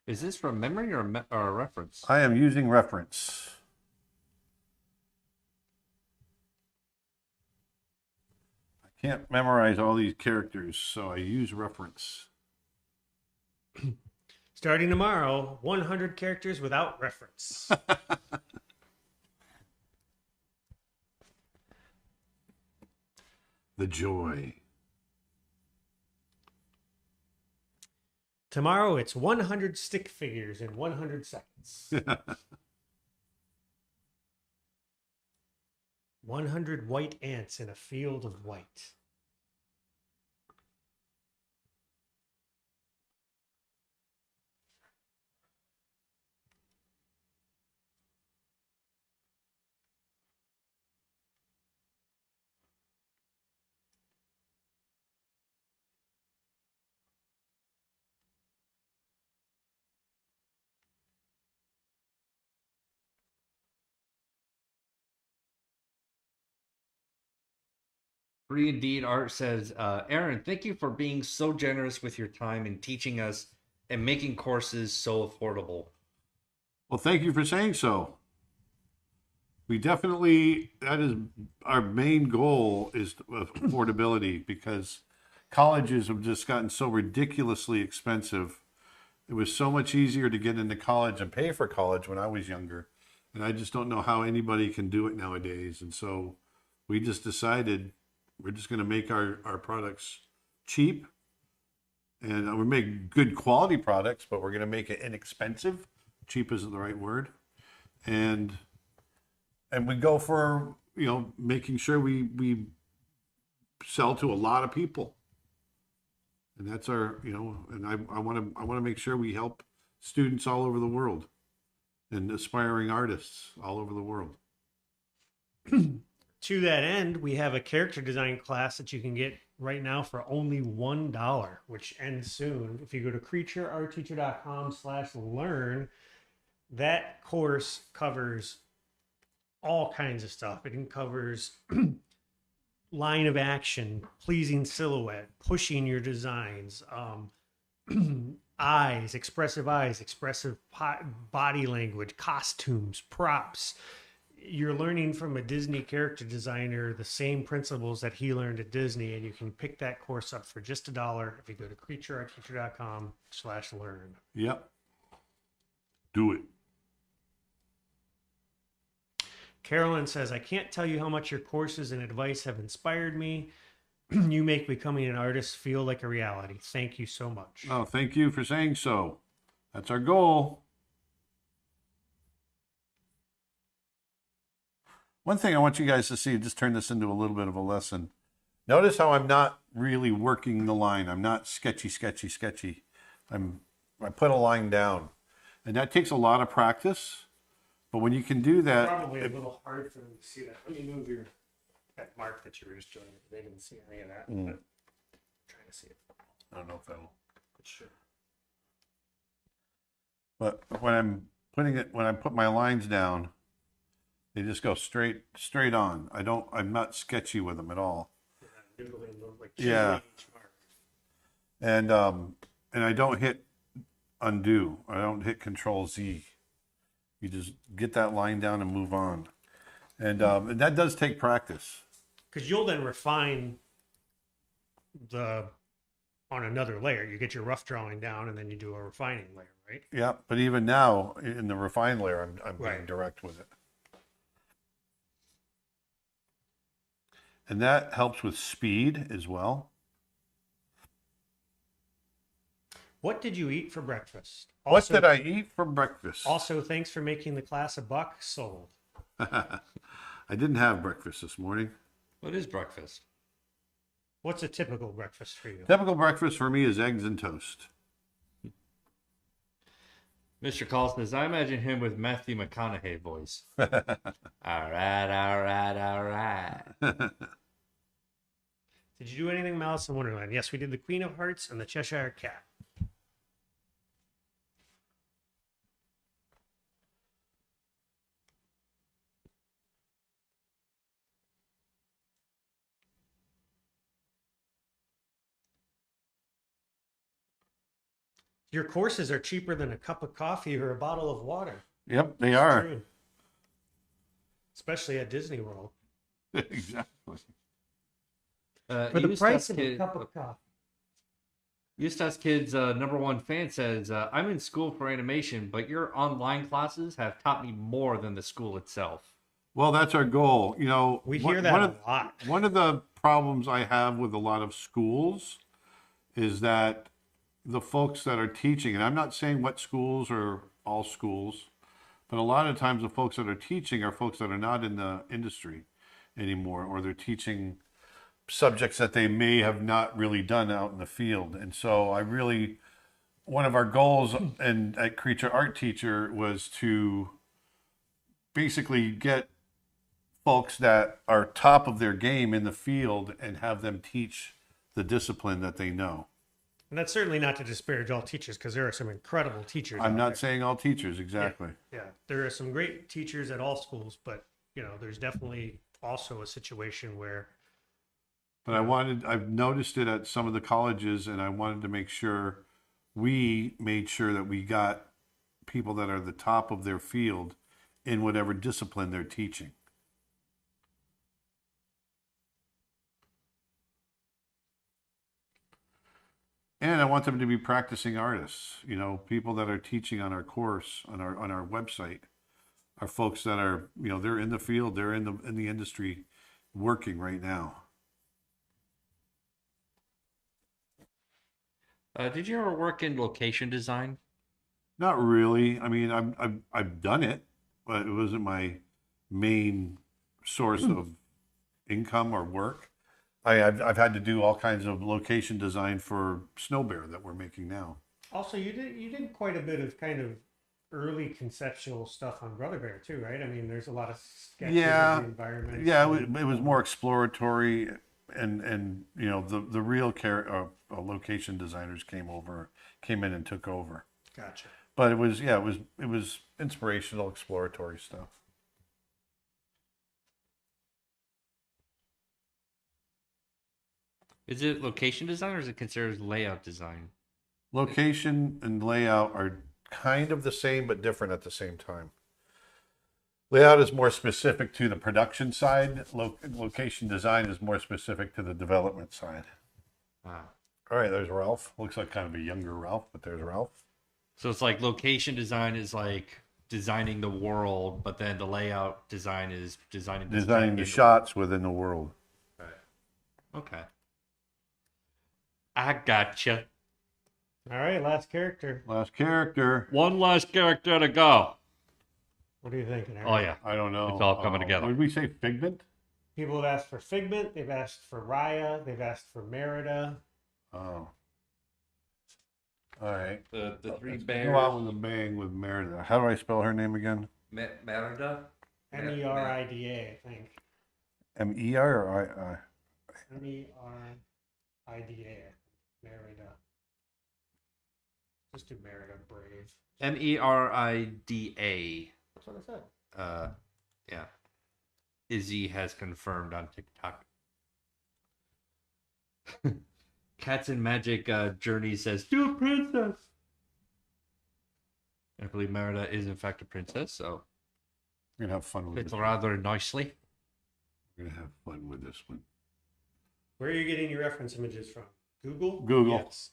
Is this from memory or a reference? I am using reference. I can't memorize all these characters, so I use reference. Starting tomorrow, 100 characters without reference. The joy. Tomorrow, it's 100 stick figures in 100 seconds. 100 white ants in a field of white. Free Indeed Art says, Aaron, thank you for being so generous with your time and teaching us and making courses so affordable. Well, thank you for saying so. We definitely, that is our main goal, is affordability, because colleges have just gotten so ridiculously expensive. It was so much easier to get into college and pay for college when I was younger. And I just don't know how anybody can do it nowadays. And so we just decided we're just going to make our products cheap. And we make good quality products, but we're going to make it inexpensive. Cheap isn't the right word. And we go for, making sure we sell to a lot of people. And that's our, and I want to make sure we help students all over the world and aspiring artists all over the world. To that end, we have a character design class that you can get right now for only $1, which ends soon. If you go to creatureartteacher.com/learn, that course covers all kinds of stuff. It covers line of action, pleasing silhouette, pushing your designs, expressive body language, costumes, props. You're learning from a Disney character designer the same principles that he learned at Disney, and you can pick that course up for just $1 if you go to creatureartteacher.com/learn. Yep. Do it. Carolyn says, I can't tell you how much your courses and advice have inspired me. You make becoming an artist feel like a reality. Thank you so much. Oh, thank you for saying so. That's our goal. One thing I want you guys to see, just turn this into a little bit of a lesson. Notice how I'm not really working the line. I'm not sketchy. I put a line down. And that takes a lot of practice. But when you can do that... Probably a little hard for them to see that. Let me move that mark that you were just showing. They didn't see any of that. But I'm trying to see it. I don't know if that'll... Sure. But when I put my lines down, they just go straight on. I'm not sketchy with them at all. Yeah. And I don't hit undo. I don't hit Control Z. You just get that line down and move on. And that does take practice. Because you'll then refine on another layer. You get your rough drawing down and then you do a refining layer, right? Yeah, but even now in the refine layer, I'm being Right. direct with it. And that helps with speed as well. What did you eat for breakfast? What did I eat for breakfast? Also, thanks for making the class $1 sold. I didn't have breakfast this morning. What is breakfast? What's a typical breakfast for you? Typical breakfast for me is eggs and toast. Mr. Call says, I imagine him with Matthew McConaughey voice. All right. Did you do anything Malice in Wonderland? Yes, we did the Queen of Hearts and the Cheshire Cat. Your courses are cheaper than a cup of coffee or a bottle of water. Yep, they are. True. Especially at Disney World. Exactly. For the price of a cup of coffee. Eustace Kid's #1 fan says, I'm in school for animation, but your online classes have taught me more than the school itself. Well, that's our goal. You know, We hear that a lot. One of the problems I have with a lot of schools is that the folks that are teaching, and I'm not saying what schools or all schools, but a lot of times the folks that are teaching are folks that are not in the industry anymore, or they're teaching subjects that they may have not really done out in the field. And so one of our goals at Creature Art Teacher was to basically get folks that are top of their game in the field and have them teach the discipline that they know. And that's certainly not to disparage all teachers, because there are some incredible teachers. I'm out not there. saying all teachers, exactly. Yeah, there are some great teachers at all schools, but there's definitely also a situation where. But I've noticed it at some of the colleges, and I wanted to make sure we made sure that we got people that are the top of their field in whatever discipline they're teaching. And I want them to be practicing artists. People that are teaching on our course, on our website, are folks that are, they're in the field, they're in the industry working right now. Did you ever work in location design? Not really. I mean, I've done it, but it wasn't my main source of income or work. I've had to do all kinds of location design for Snow Bear that we're making now. Also, you did quite a bit of kind of early conceptual stuff on Brother Bear too, right? I mean, there's a lot of sketches Yeah, of the environment. yeah, it was more exploratory, and you know the real location designers came in and took over. Gotcha. But it was inspirational, exploratory stuff. Is it location design or is it considered layout design? Location and layout are kind of the same but different at the same time. Layout is more specific to the production side. Location design is more specific to the development side. Ah. All right, there's Ralph. Looks like kind of a younger Ralph, but there's Ralph. So it's like location design is like designing the world, but then the layout design is designing The shots within the world. Right. Okay. I gotcha. All right, last character. Last character. One last character to go. What are you thinking, Aaron? Oh yeah. I don't know. It's all coming together. What did we say? Figment? People have asked for Figment. They've asked for Rajah. They've asked for Merida. Oh. All right. The three Let's bears. Go out with a bang with Merida. How do I spell her name again? Merida. Merida, I think. M-E-R or I? Merida. Merida. Just do Merida Brave. Merida. That's what I said. Yeah. Izzy has confirmed on TikTok. Cats and Magic Journey says, "Do a princess." I believe Merida is in fact a princess, so We're gonna have fun with fits this. rather nicely. We're gonna have fun with this one. Where are you getting your reference images from? Google? Google. Yes.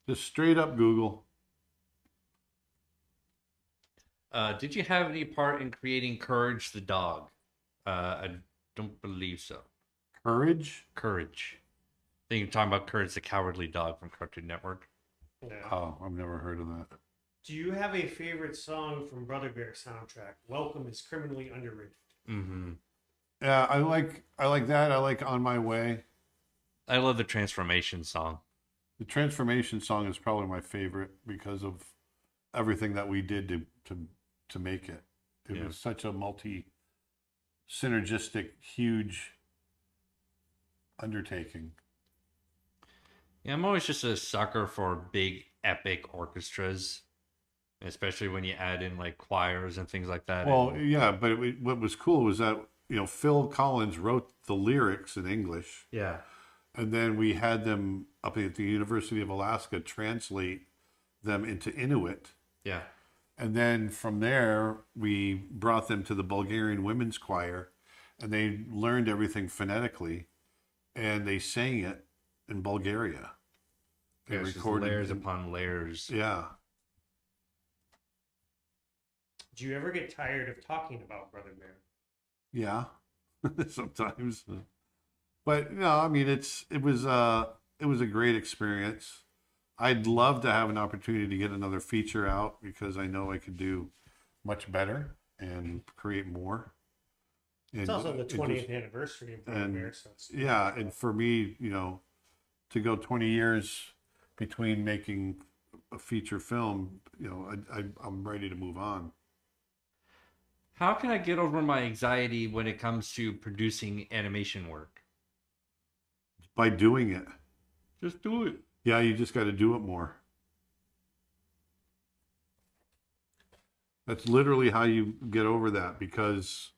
Just straight up Google. Did you have any part in creating Courage the dog? I don't believe so. Courage. Courage. I think you're talking about Courage the Cowardly Dog from Cartoon Network. No. Oh, I've never heard of that. Do you have a favorite song from Brother Bear soundtrack? Welcome is criminally underrated. Mm-hmm. Yeah, I like that. I like On My Way. I love the Transformation song. The Transformation song is probably my favorite because of everything that we did to make it. It Yeah. was such a synergistic, huge undertaking. Yeah, I'm always just a sucker for big, epic orchestras, especially when you add in like choirs and things like that. Well, And- yeah, but what was cool was that Phil Collins wrote the lyrics in English, yeah. and then we had them up at the University of Alaska translate them into Inuit. Yeah. And then from there, we brought them to the Bulgarian Women's Choir, and they learned everything phonetically, and they sang it in Bulgaria. They There's just layers upon layers. Yeah. Do you ever get tired of talking about Brother Bear? Yeah. Sometimes. But no, I mean it was a great experience. I'd love to have an opportunity to get another feature out because I know I could do much better and create more. It's also the 20th anniversary of Brother Bear, so it's yeah, and for me, to go 20 years between making a feature film, I'm ready to move on. How can I get over my anxiety when it comes to producing animation work? By doing it. Just do it. Yeah, you just got to do it more. That's literally how you get over that, because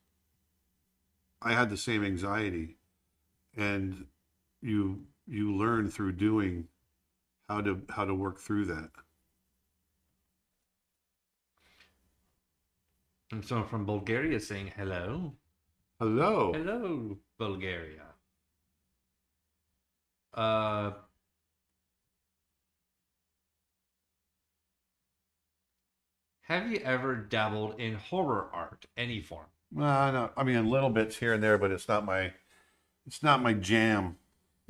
I had the same anxiety, and you learn through doing how to work through that. And someone from Bulgaria saying hello. Hello. Hello, Bulgaria. Have you ever dabbled in horror art, any form? No, I mean, little bits here and there, but it's not my jam.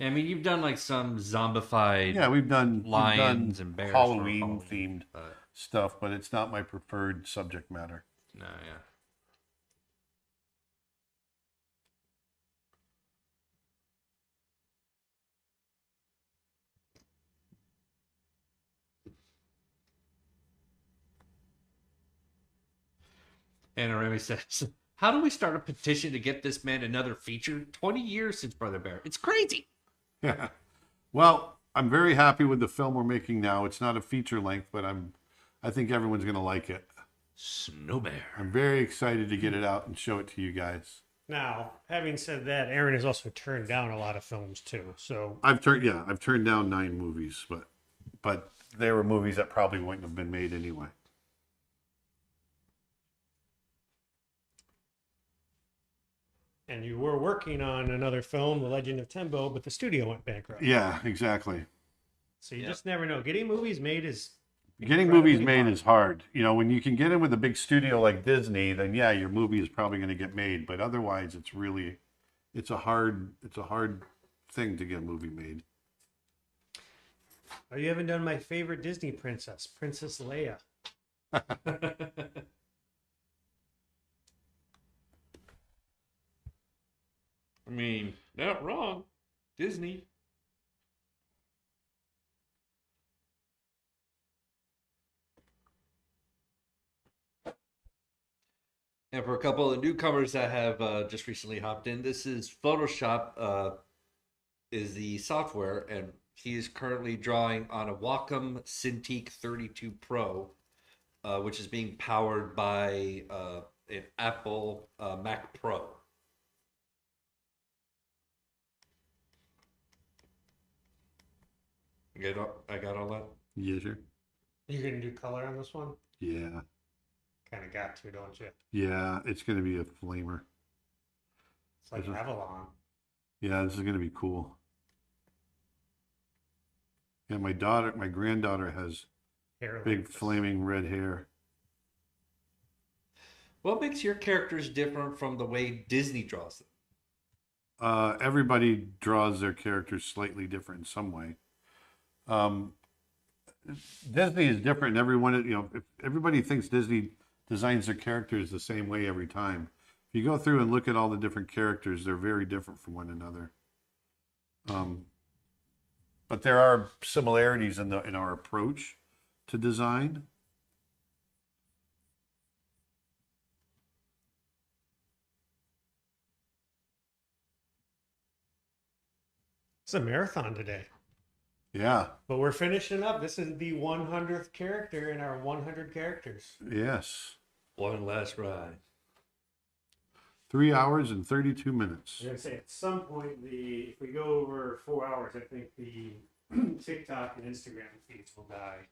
I mean, you've done like some zombified Yeah, we've done lions and bears for Halloween themed but stuff, but it's not my preferred subject matter. no, yeah. And Remy says, "How do we start a petition to get this man another feature? 20 years since Brother Bear. It's crazy." Yeah. Well, I'm very happy with the film we're making now. It's not a feature length, but I think everyone's going to like it. Snow Bear. I'm very excited to get it out and show it to you guys. Now, having said that, Aaron has also turned down a lot of films too. So I've turned down 9 movies, but they were movies that probably wouldn't have been made anyway. and you were working on another film, The Legend of Tembo, but the studio went bankrupt. Yeah, exactly. So you just never know. Getting movies made is Getting movies made is hard. You know, when you can get in with a big studio like Disney, then yeah, your movie is probably going to get made. But otherwise, it's a hard thing to get a movie made. Oh, you haven't done my favorite Disney princess, Princess Leia. I mean, not wrong. Disney. And for a couple of the newcomers that have just recently hopped in, this is Photoshop is the software, and he is currently drawing on a Wacom Cintiq 32 Pro, which is being powered by an Apple Mac Pro. I got all that? Yeah, sure. You're going to do color on this one? Yeah. Kind of got to, don't you? Yeah, it's going to be a flamer. It's like Avalon. Yeah, this is going to be cool. Yeah, my granddaughter has Hair like big this. flaming red hair. What makes your characters different from the way Disney draws them? Everybody draws their characters slightly different in some way. Disney is different. Everyone, if everybody thinks Disney designs their characters the same way every time. If you go through and look at all the different characters, they're very different from one another. But there are similarities in our approach to design. It's a marathon today. Yeah. But we're finishing up. This is the 100th character in our 100 characters. Yes. One last ride. 3 hours and 32 minutes. I'm going to say at some point, if we go over 4 hours, I think the TikTok and Instagram feeds will die.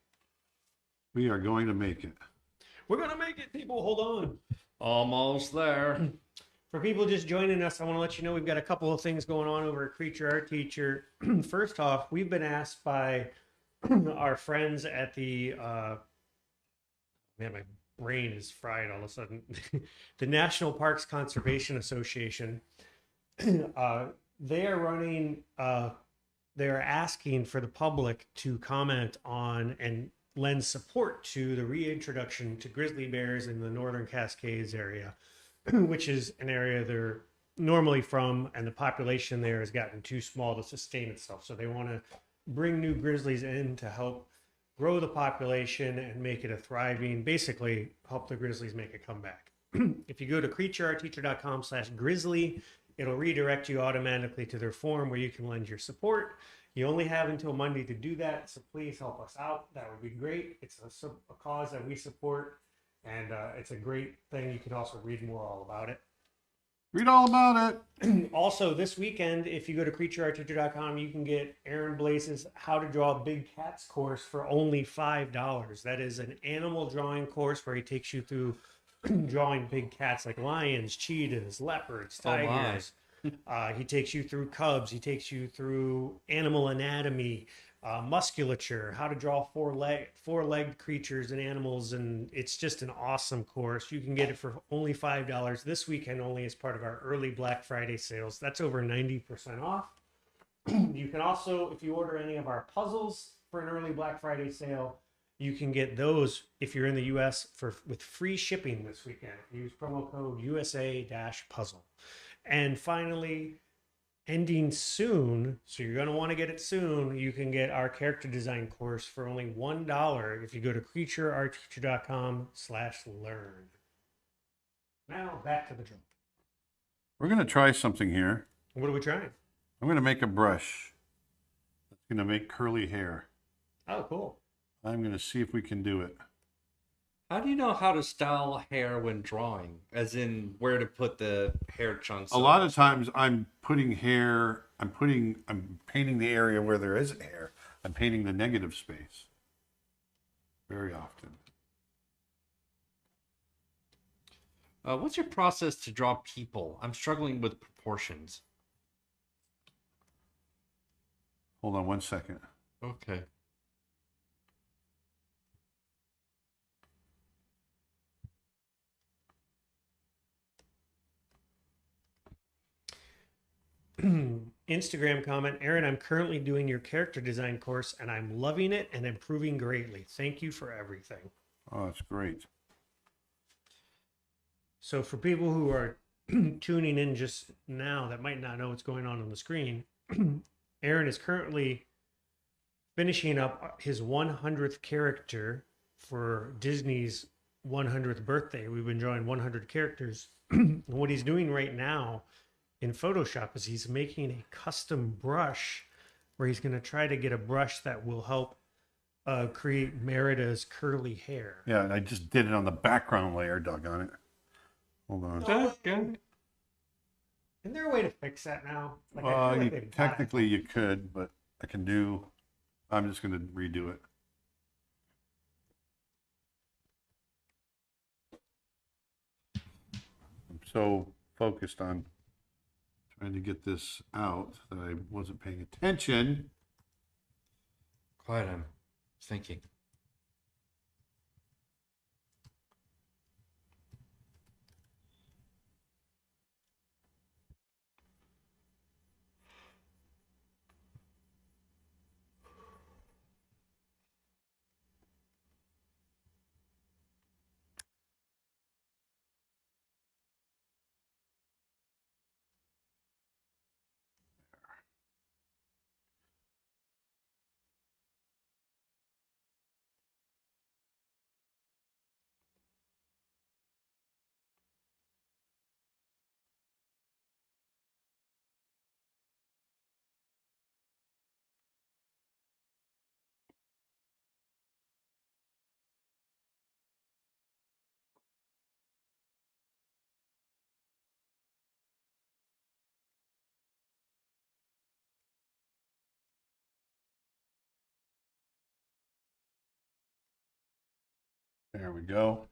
We are going to make it. We're going to make it, people. Hold on. Almost there. For people just joining us, I want to let you know we've got a couple of things going on over at Creature Art Teacher. First off, we've been asked by our friends at the man, my brain is fried all of a sudden. The National Parks Conservation Association. They are running. They are asking for the public to comment on and lend support to the reintroduction to grizzly bears in the Northern Cascades area, which is an area they're normally from, and the population there has gotten too small to sustain itself. So they want to bring new grizzlies in to help grow the population and make it a thriving, basically help the grizzlies make a comeback. If you go to creatureartteacher.com/grizzly, it'll redirect you automatically to their forum where you can lend your support. You only have until Monday to do that, so please help us out. That would be great. It's a cause that we support, and it's a great thing. You can also read more all about it. Read all about it. Also, this weekend, if you go to creatureartteacher.com, you can get Aaron Blaise's How to Draw Big Cats course for only $5. That is an animal drawing course where he takes you through drawing big cats like lions, cheetahs, leopards, tigers. He takes you through cubs. He takes you through animal anatomy, musculature, how to draw four-legged creatures and animals, and it's just an awesome course. You can get it for only $5 this weekend only as part of our early Black Friday sales. That's over 90% off. You can also, if you order any of our puzzles for an early Black Friday sale, you can get those if you're in the US with free shipping this weekend. Use promo code USA-puzzle. And finally, ending soon, so you're going to want to get it soon, you can get our character design course for only $1 if you go to creatureartteacher.com/learn. Now back to the drum. We're going to try something here. What are we trying? I'm going to make a brush that's going to make curly hair. Oh, cool. I'm going to see if we can do it. How do you know how to style hair when drawing? As in where to put the hair chunks? A lot of times I'm painting the area where there isn't hair. I'm painting the negative space. Very often. What's your process to draw people? I'm struggling with proportions. Hold on 1 second. Okay. Instagram comment, Aaron, I'm currently doing your character design course and I'm loving it and improving greatly. Thank you for everything. Oh, that's great. So for people who are tuning in just now that might not know what's going on the screen, Aaron is currently finishing up his 100th character for Disney's 100th birthday. We've been drawing 100 characters. And what he's doing right now in Photoshop is he's making a custom brush where he's going to try to get a brush that will help create Merida's curly hair. Yeah, and I just did it on the background layer, doggone it. Hold on. Isn't there a way to fix that now? Like, I feel like they've got it. Technically you could, but I'm just going to redo it. I'm so focused on trying to get this out that I wasn't paying attention. Quiet, I'm thinking. There we go.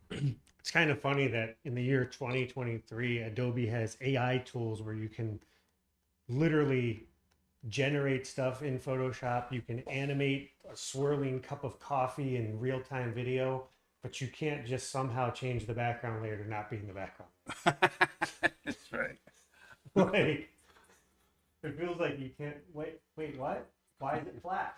It's kind of funny that in the year 2023, Adobe has AI tools where you can literally generate stuff in Photoshop. You can animate a swirling cup of coffee in real-time video, but you can't just somehow change the background layer to not be in the background. That's right. Like, it feels like you can't wait, what? Why is it flat?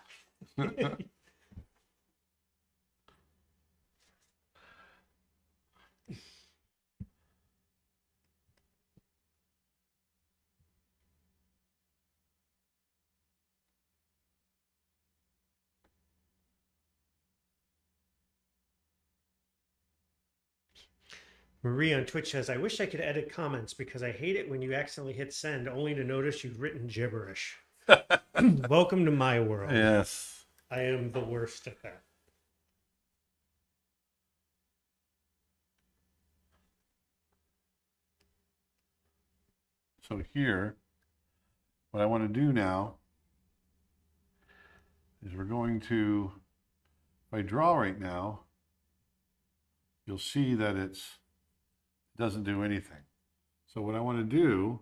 Marie on Twitch says, I wish I could edit comments because I hate it when you accidentally hit send only to notice you've written gibberish. Welcome to my world. Yes. I am the worst at that. So here, what I want to do now is we're going to, if I draw right now, you'll see that it doesn't do anything. So what I want to do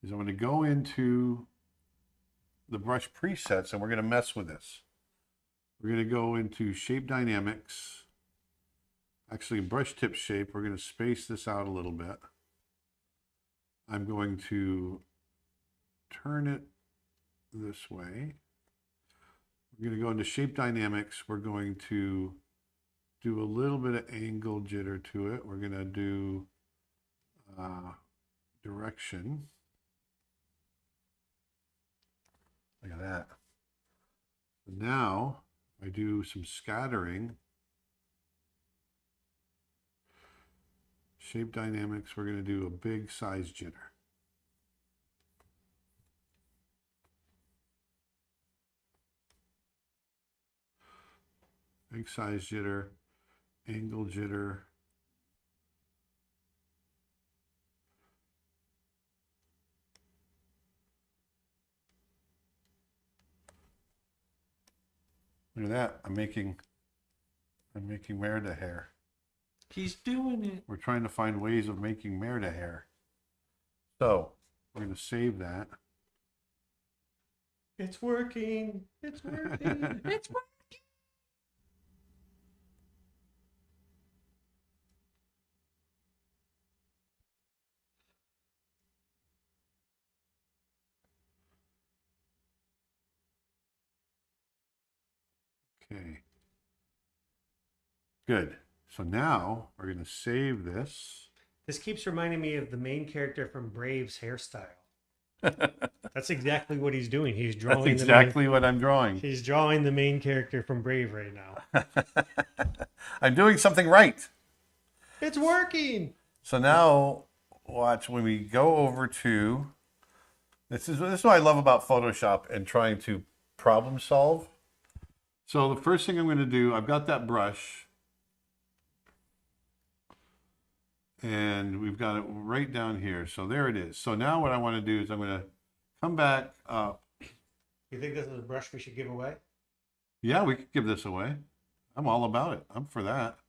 is I'm going to go into the brush presets and we're going to mess with this. We're going to go into shape dynamics. Actually, brush tip shape, we're going to space this out a little bit. I'm going to turn it this way. We're going to go into shape dynamics. We're going to do a little bit of angle jitter to it. We're going to do direction. Look at that. Now I do some scattering. Shape dynamics, we're going to do a big size jitter. Big size jitter, angle jitter. Look at that. I'm making Merida hair. He's doing it. We're trying to find ways of making Merida hair. So we're going to save that. It's working. It's working. It's working. Okay. Good. So now we're going to save this. This keeps reminding me of the main character from Brave's hairstyle. That's exactly what he's doing. He's drawing. That's exactly what I'm drawing. He's drawing the main character from Brave right now. I'm doing something right. It's working. So now, watch when we go over to. This is what I love about Photoshop and trying to problem solve. So the first thing I'm going to do, I've got that brush. And we've got it right down here. So there it is. So now what I want to do is I'm going to come back up. You think this is a brush we should give away? Yeah, we could give this away. I'm all about it. I'm for that.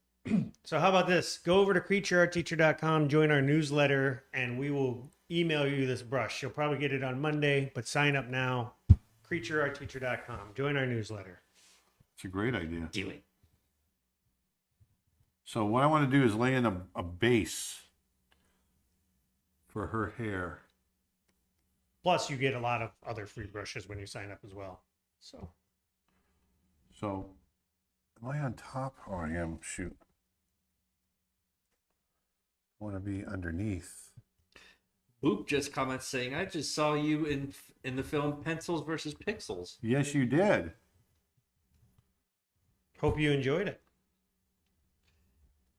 So how about this? Go over to creatureartteacher.com, join our newsletter, and we will email you this brush. You'll probably get it on Monday, but sign up now. creatureartteacher.com. Join our newsletter. It's a great idea. Do it. So what I want to do is lay in a base for her hair. Plus, you get a lot of other free brushes when you sign up as well. So am I on top? Oh, I am. Shoot. I want to be underneath. Boop just comments saying, "I just saw you in the film Pencils versus Pixels." Yes, you did. hope you enjoyed it.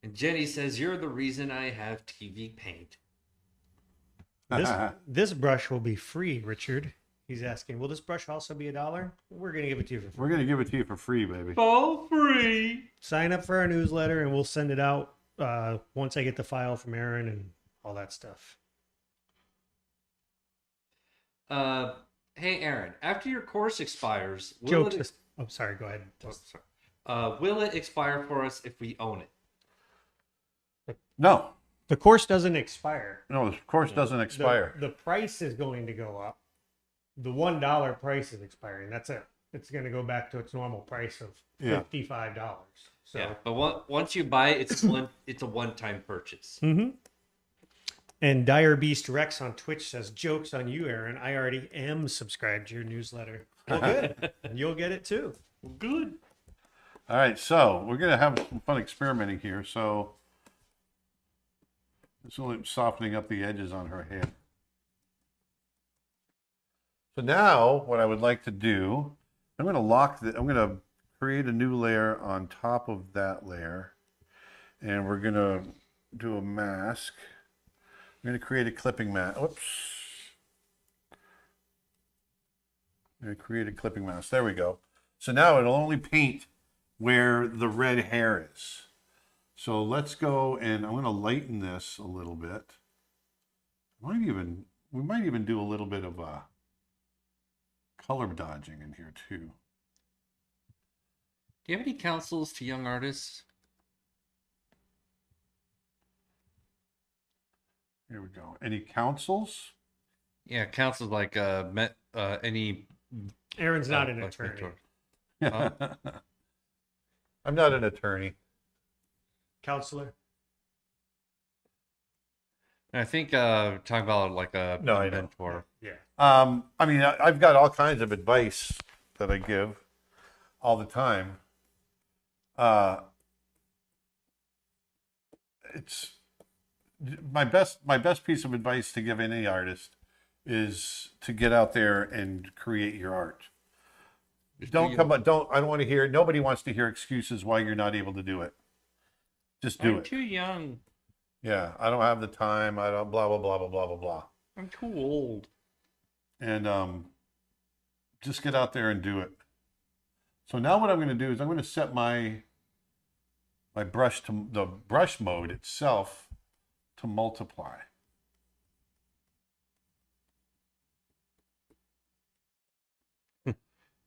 And Jenny says, "You're the reason I have TV paint." This brush will be free, Richard. He's asking, will this brush also be $1? We're going to give it to you for free. We're going to give it to you for free, baby. All free. Sign up for our newsletter and we'll send it out once I get the file from Aaron and all that stuff. Hey Aaron, after your course expires, Oh, sorry, go ahead. will it expire for us if we own it? No. The course doesn't expire. No, the course doesn't expire. The price is going to go up. The $1 price is expiring. That's it. It's going to go back to its normal price of $55. So, Yeah, but once you buy it, it's a one-time purchase. Mm-hmm. And Dire Beast Rex on Twitch says, "Jokes on you, Aaron. I already am subscribed to your newsletter." Well, good. And you'll get it too. Good. All right, so we're going to have some fun experimenting here. So it's only softening up the edges on her hair. So now what I would like to do, I'm going to create a new layer on top of that layer. And we're going to do a mask. I'm going to create a clipping mask. Oops. I'm going to create a clipping mask. There we go. So now it'll only paint where the red hair is. So let's go, and I'm going to lighten this a little bit. We might even do a little bit of color dodging in here too. Do you have any counsels to young artists? Here we go. Any counsels? Yeah, counsels like any. Aaron's not an attorney. I'm not an attorney. Counselor? I think talking about like a No, I know. mentor. Yeah. I mean, I've got all kinds of advice that I give all the time. It's my best piece of advice to give any artist is to get out there and create your art. Don't come up. Don't. I don't want to hear. Nobody wants to hear excuses why you're not able to do it. Just do I'm it. too young. Yeah, I don't have the time. I don't. Blah blah blah blah blah blah blah. I'm too old. And just get out there and do it. So now what I'm going to do is I'm going to set my brush to the brush mode itself to multiply.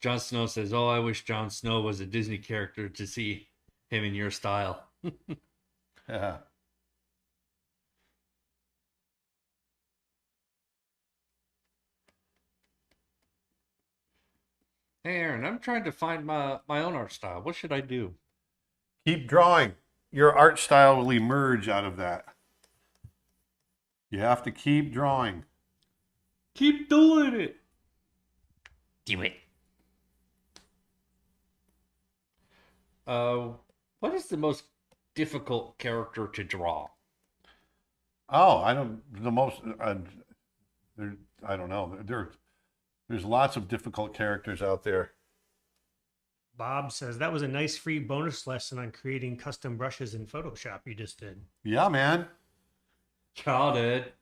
Jon Snow says, "Oh, I wish Jon Snow was a Disney character to see him in your style." Yeah. Hey, Aaron, I'm trying to find my own art style. What should I do? Keep drawing. Your art style will emerge out of that. You have to keep drawing. Keep doing it. Do it. What is the most difficult character to draw? Oh, I don't. The most. I don't know. There's lots of difficult characters out there. Bob says that was a nice free bonus lesson on creating custom brushes in Photoshop you just did. Yeah, man. Childhood.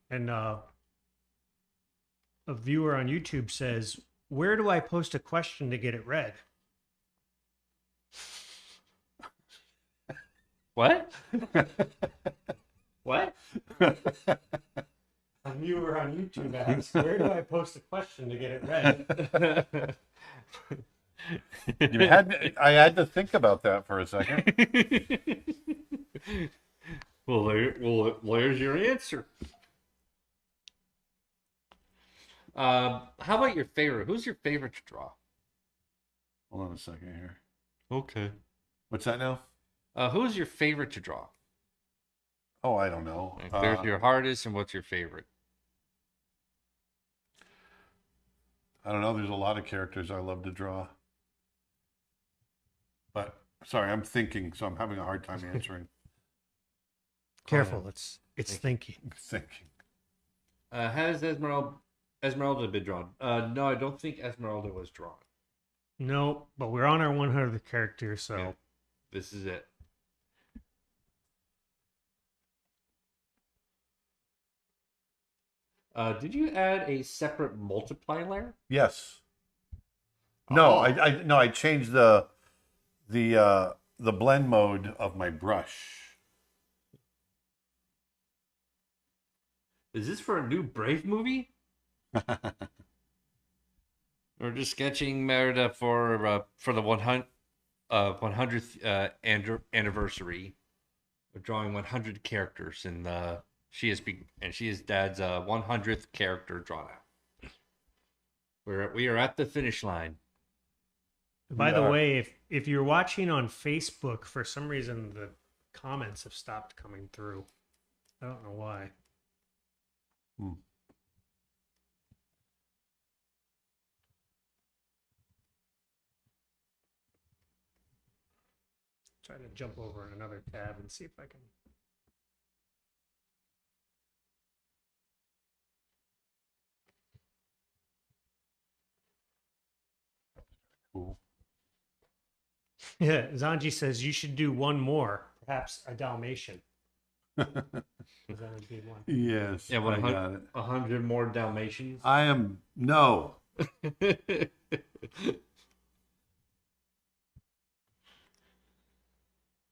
And a viewer on YouTube says, "Where do I post a question to get it read?" What? What? A viewer on YouTube asks, "Where do I post a question to get it read?" I had to think about that for a second. Well, there's your answer. How about your favorite? Who's your favorite to draw? Hold on a second here. Okay. What's that now? Who's your favorite to draw? Oh, I don't know. Like, there's your hardest, and what's your favorite? I don't know. There's a lot of characters I love to draw. But sorry, I'm thinking, so I'm having a hard time answering. Careful, it's thinking. Thinking. Has Esmeralda been drawn? No, I don't think Esmeralda was drawn. No, but we're on our 100th character, so Yeah. This is it. Did you add a separate multiply layer? Yes. No, Oh. I changed the blend mode of my brush. Is this for a new Brave movie? Or just sketching Merida for the 100th anniversary of drawing 100 characters, and she is Dad's 100th character drawn out. We are at the finish line. By the Yeah. way, if you're watching on Facebook, for some reason the comments have stopped coming through. I don't know why. Try to jump over in another tab and see if I can. Cool. Yeah, Zanji says you should do one more, perhaps a Dalmatian. That would be one. Yes, Yeah, I got it. 100 more Dalmatians. I am no.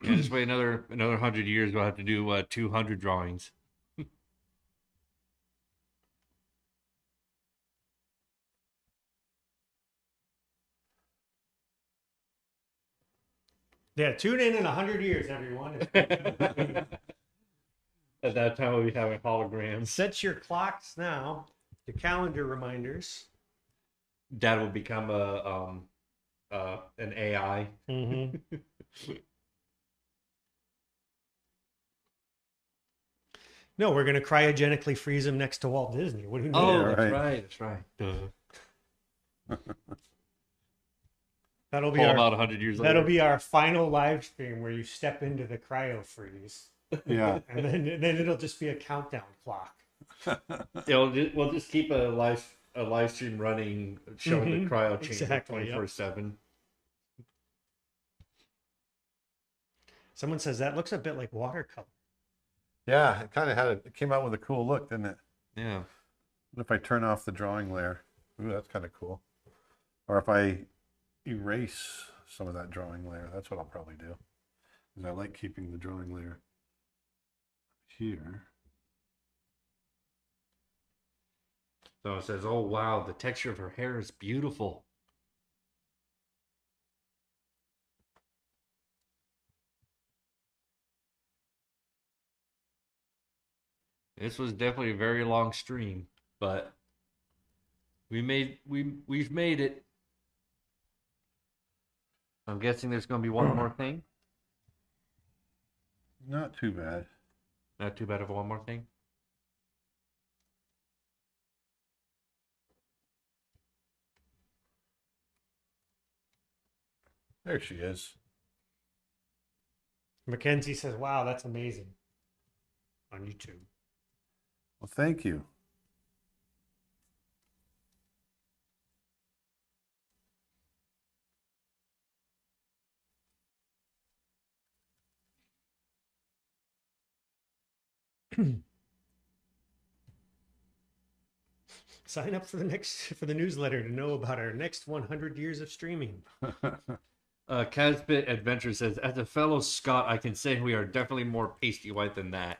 Yeah, just wait another 100 years. We'll have to do 200 drawings. Yeah, tune in 100 years, everyone. At that time, we'll be having holograms. Set your clocks now to calendar reminders. Dad will become an AI. Mm-hmm. No, we're going to cryogenically freeze him next to Walt Disney. What do you mean? Oh, Yeah, that's right. right. That's right. That'll be All our, about 100 years later. that'll be our final live stream where you step into the cryo freeze, Yeah. and then it'll just be a countdown clock. Yeah, we'll just keep a a live stream running showing the cryo chamber Exactly, 24/7. Someone says that looks a bit like watercolor. Yeah, it kind of it came out with a cool look, didn't it? Yeah. What if I turn off the drawing layer? Ooh, that's kind of cool. Or if I erase some of that drawing layer, that's what I'll probably do. Because I like keeping the drawing layer here. So it says, "Oh wow, the texture of her hair is beautiful." This was definitely a very long stream, but we've made it. I'm guessing there's going to be one more thing. Not too bad. Not too bad of one more thing. There she is. Mackenzie says, wow, that's amazing. On YouTube. Well, thank you. Sign up for the newsletter to know about our next 100 years of streaming. Casbit Adventure says, "As a fellow Scot, I can say we are definitely more pasty white than that."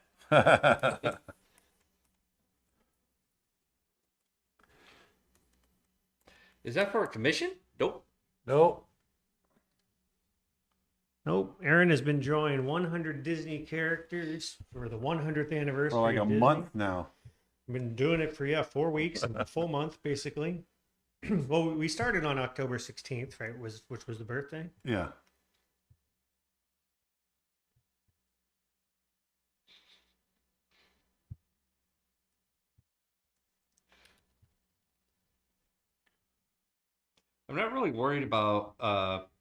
Is that for a commission? Nope. Nope. Nope. Aaron has been drawing 100 Disney characters for the 100th anniversary. For like a of Disney. month now. I've been doing it for 4 weeks, a full month basically. Well, we started on October 16th, right? Which was the birthday. Yeah. I'm not really worried about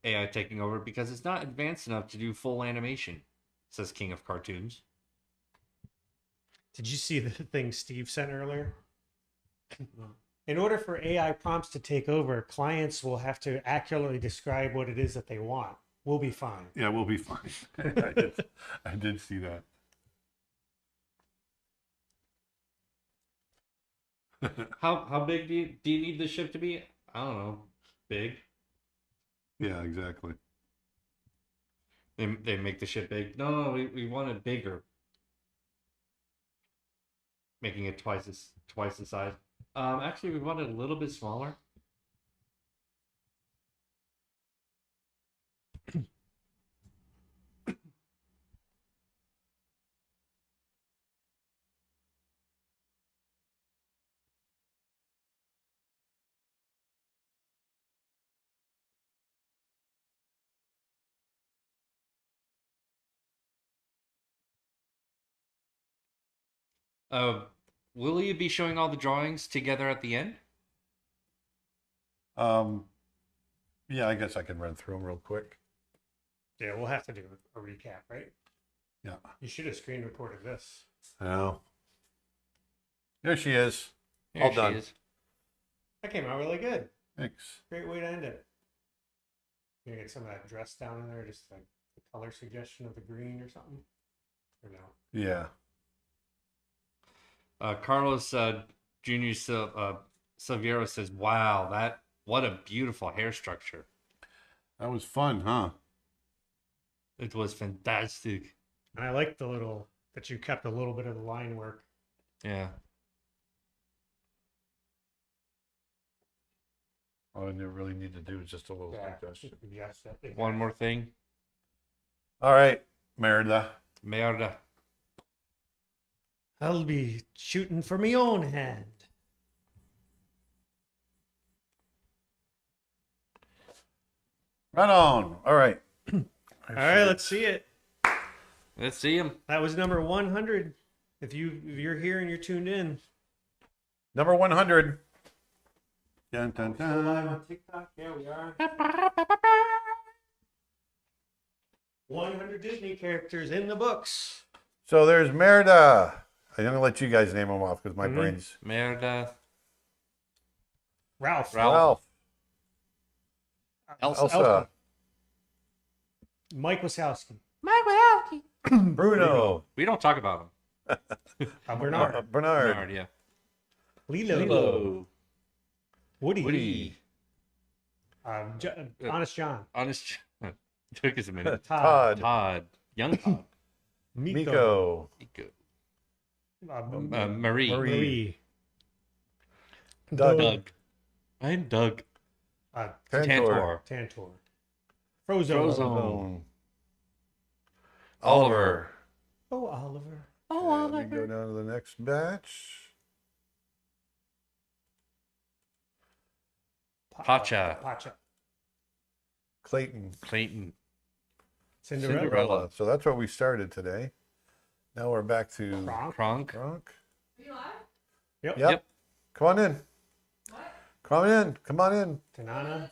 AI taking over because it's not advanced enough to do full animation, says King of Cartoons. Did you see the thing Steve sent earlier? In order for AI prompts to take over, clients will have to accurately describe what it is that they want. We'll be fine. Yeah, we'll be fine. I did see that. How big do you need the ship to be? I don't know. Big. Yeah, exactly. They make the ship big. No, we want it bigger. Making it twice the size. Actually, we want it a little bit smaller. Will you be showing all the drawings together at the end? Yeah, I guess I can run through them real quick. Yeah, we'll have to do a recap, right? Yeah. You should have screen recorded this. Oh. There she is. There All she done. is. That came out really good. Thanks. Great way to end it. You gonna get some of that dress down in there, just like the color suggestion of the green or something? Or no? Yeah. Carlos Jr. Silviero says, "Wow, what a beautiful hair structure. That was fun, huh? It was fantastic." And I like that you kept a little bit of the line work. Yeah. All I really need to do is just a little suggestion. Yes, One more thing. All right, Merida. Merida. I'll be shooting for my own hand. Right on. All right. All right, let's see it. Let's see him. That was number 100. If you're here and you're tuned in. Number 100. Dun, dun, Still live dun. on TikTok. Yeah, we are. 100 Disney characters in the books. So there's Merida. I'm going to let you guys name them off because my brain's... Merida. Ralph. Ralph. Elsa. Mike Wazowski. Mike Wazowski. Bruno. We don't talk about him. Bernard. Bernard. Yeah. Lilo. Woody. Woody. Honest John. Honest. Took us a minute. Todd. Todd. Young Todd. Miko. Marie. Marie. Doug. I'm Doug. Tantor. Tantor. Frozone. Oliver. Oh, Oliver. Oh, And we Oliver. go down to the next batch. Pacha. Clayton. Clayton. Cinderella. So that's where we started today. Now we're back to Kronk. Kronk. Yep. Yep. Come on in. Come on in. Come on in. Tanana.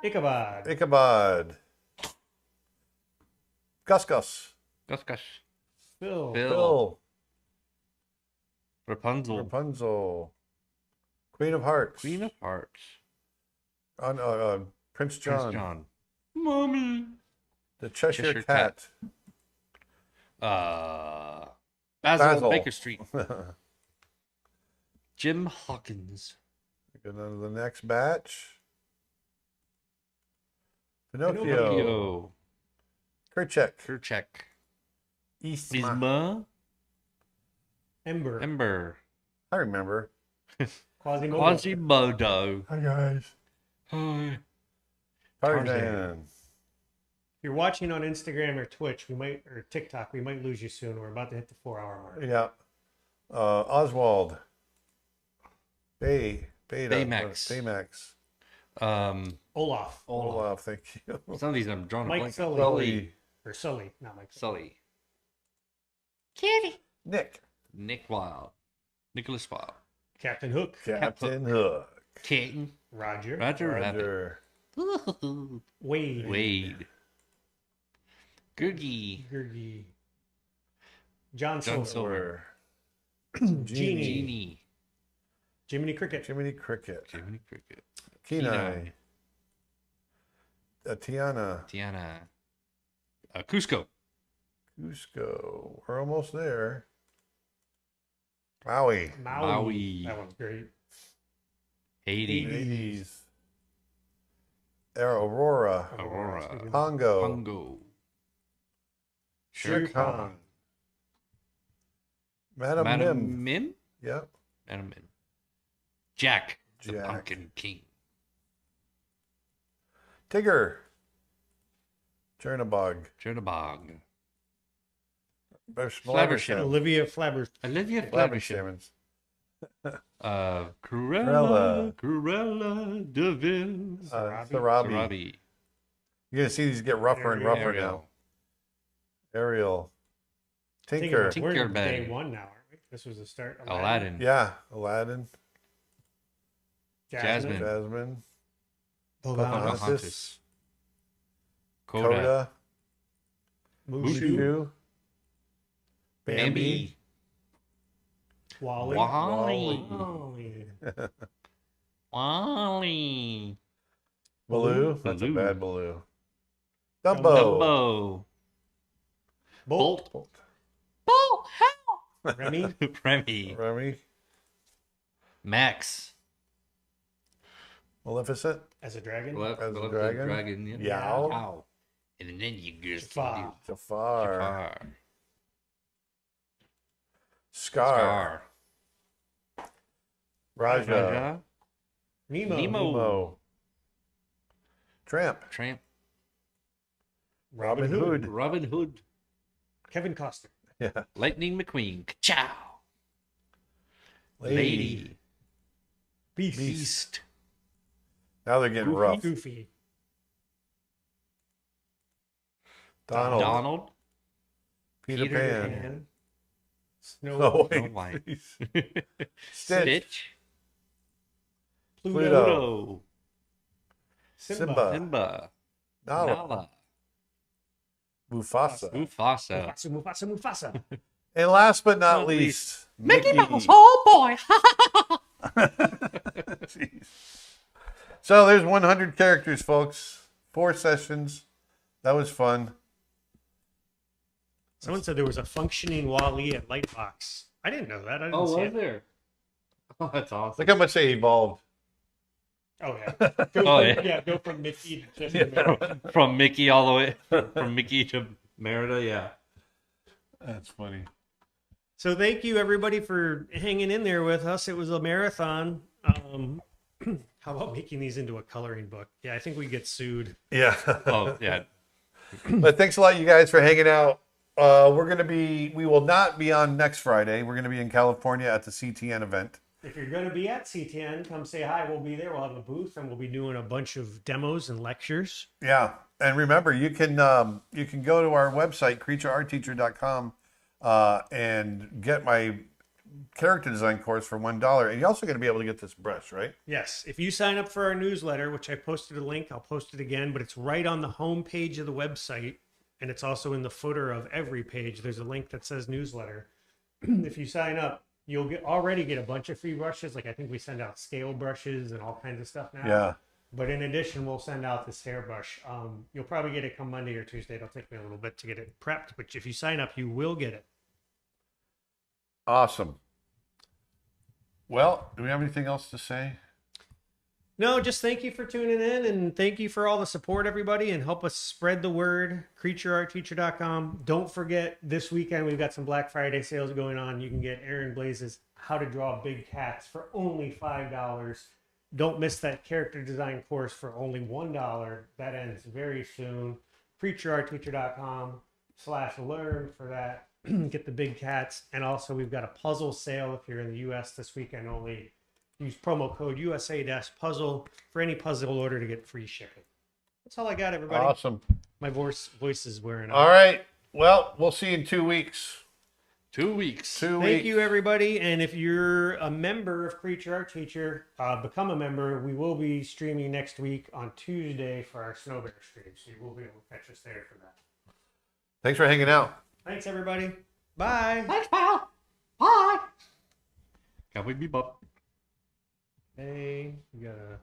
Ichabod. Ichabod. Gus. Gus. Phil. Bill. Rapunzel. Rapunzel. Queen of Hearts. Queen of Hearts. Prince John. Prince John. Mommy. The Cheshire, Cheshire Cat. Basil. Baker Street. Jim Hawkins. Go down to the next batch. Pinocchio. Kerchak. Isma. Isma. Ember. I remember. Quasimodo. Quasimodo. Hi, guys. Hi. Tarzan. If you're watching on Instagram or Twitch, or TikTok, we might lose you soon. We're about to hit the 4-hour mark. Yeah. Oswald. Baymax. Olaf. Thank you. Some of these I'm drawing a Mike blank. Sully. Or Sully, not Mike Sully. Sully. Kitty. Nick Wilde. Nicholas Wilde. Captain Hook. Captain Hook. Kitten. Roger. Roger. Wade. Gurgi. John Silver. Silver. Genie. Jiminy Cricket. Jiminy Cricket. Kenai. Tiana. Cusco. We're almost there. Maui. That one's great. Hades. Aurora. Pongo. Shere Khan. Madam Mim. Yep. Madam Mim. Jack. The Jack. Pumpkin King. Tigger. Chernabog. Flabbersham. Olivia Flabbersham. Flabbershams. Cruella DeVille. Sarabi. You're going to see these get rougher and rougher now. Ariel. Tinker. We're in Tinkerbell. day one now, aren't we? This was the start. Aladdin. Yeah. Aladdin. Jasmine. Pocahontas. Coda. Mushu. Bambi. Wally. Wally. Baloo. That's a Baloo. bad Baloo. Dumbo. Bolt. Oh, hell. Remy. Remy. Max. Maleficent. As a dragon. As a dragon. Yeah. Yow. And then you just Jafar. Jafar. Scar. Rajah. Nemo. Tramp. Robin Hood. Robin Hood. Kevin Costner. Yeah. Lightning McQueen. Ka-chow. Lady. Beast. Now they're getting rough. Goofy. Donald. Peter Pan. Pan. Snow White. please. Stitch. Pluto. Simba. Simba. Nala. Mufasa. Mufasa. And last but not least, Mickey Mouse. Oh, boy. Jeez. So there's 100 characters, folks. 4 sessions. That was fun. Someone said there was a functioning Wall-E at Lightbox. I didn't know that. I didn't Oh, see was it. there? Oh, that's awesome. Look how much they evolved. Oh, yeah. Go from Mickey to Merida. From Mickey all the way from Mickey to Merida, yeah. That's funny. So thank you, everybody, for hanging in there with us. It was a marathon. How about making these into a coloring book? Yeah, I think we get sued. Yeah. Oh, yeah. But thanks a lot, you guys, for hanging out. We will not be on next Friday. We're going to be in California at the CTN event. If you're going to be at CTN, come say hi. We'll be there. We'll have a booth, and we'll be doing a bunch of demos and lectures. Yeah. And remember, you can go to our website, creatureartteacher.com, and get my character design course for $1. And you're also going to be able to get this brush, right? Yes. If you sign up for our newsletter, which I posted a link, I'll post it again, but it's right on the home page of the website. And it's also in the footer of every page. There's a link that says newsletter. If you sign up, you'll already get a bunch of free brushes. Like I think we send out scale brushes and all kinds of stuff now. Yeah. But in addition, we'll send out this hairbrush. You'll probably get it come Monday or Tuesday. It'll take me a little bit to get it prepped. But if you sign up, you will get it. Awesome. Well, do we have anything else to say? No, just thank you for tuning in, and thank you for all the support, everybody, and help us spread the word. CreatureArtTeacher.com. Don't forget, this weekend we've got some Black Friday sales going on. You can get Aaron Blaise's How to Draw Big Cats for only $5. Don't miss that character design course for only $1. That ends very soon. CreatureArtTeacher.com/learn for that. Get the big cats. And also we've got a puzzle sale if you're in the US this weekend only. Use promo code USA-puzzle for any puzzle order to get free shipping. That's all I got, everybody. Awesome. My voice is wearing All out. right. Well, we'll see you in 2 weeks. 2 weeks. Thank you, everybody. And if you're a member of Creature Art Teacher, become a member. We will be streaming next week on Tuesday for our Snow Bear stream. So you will be able to catch us there for that. Thanks for hanging out. Thanks, everybody. Bye. Thanks, pal. Bye. Cowboy Bebop. Hey, you gotta...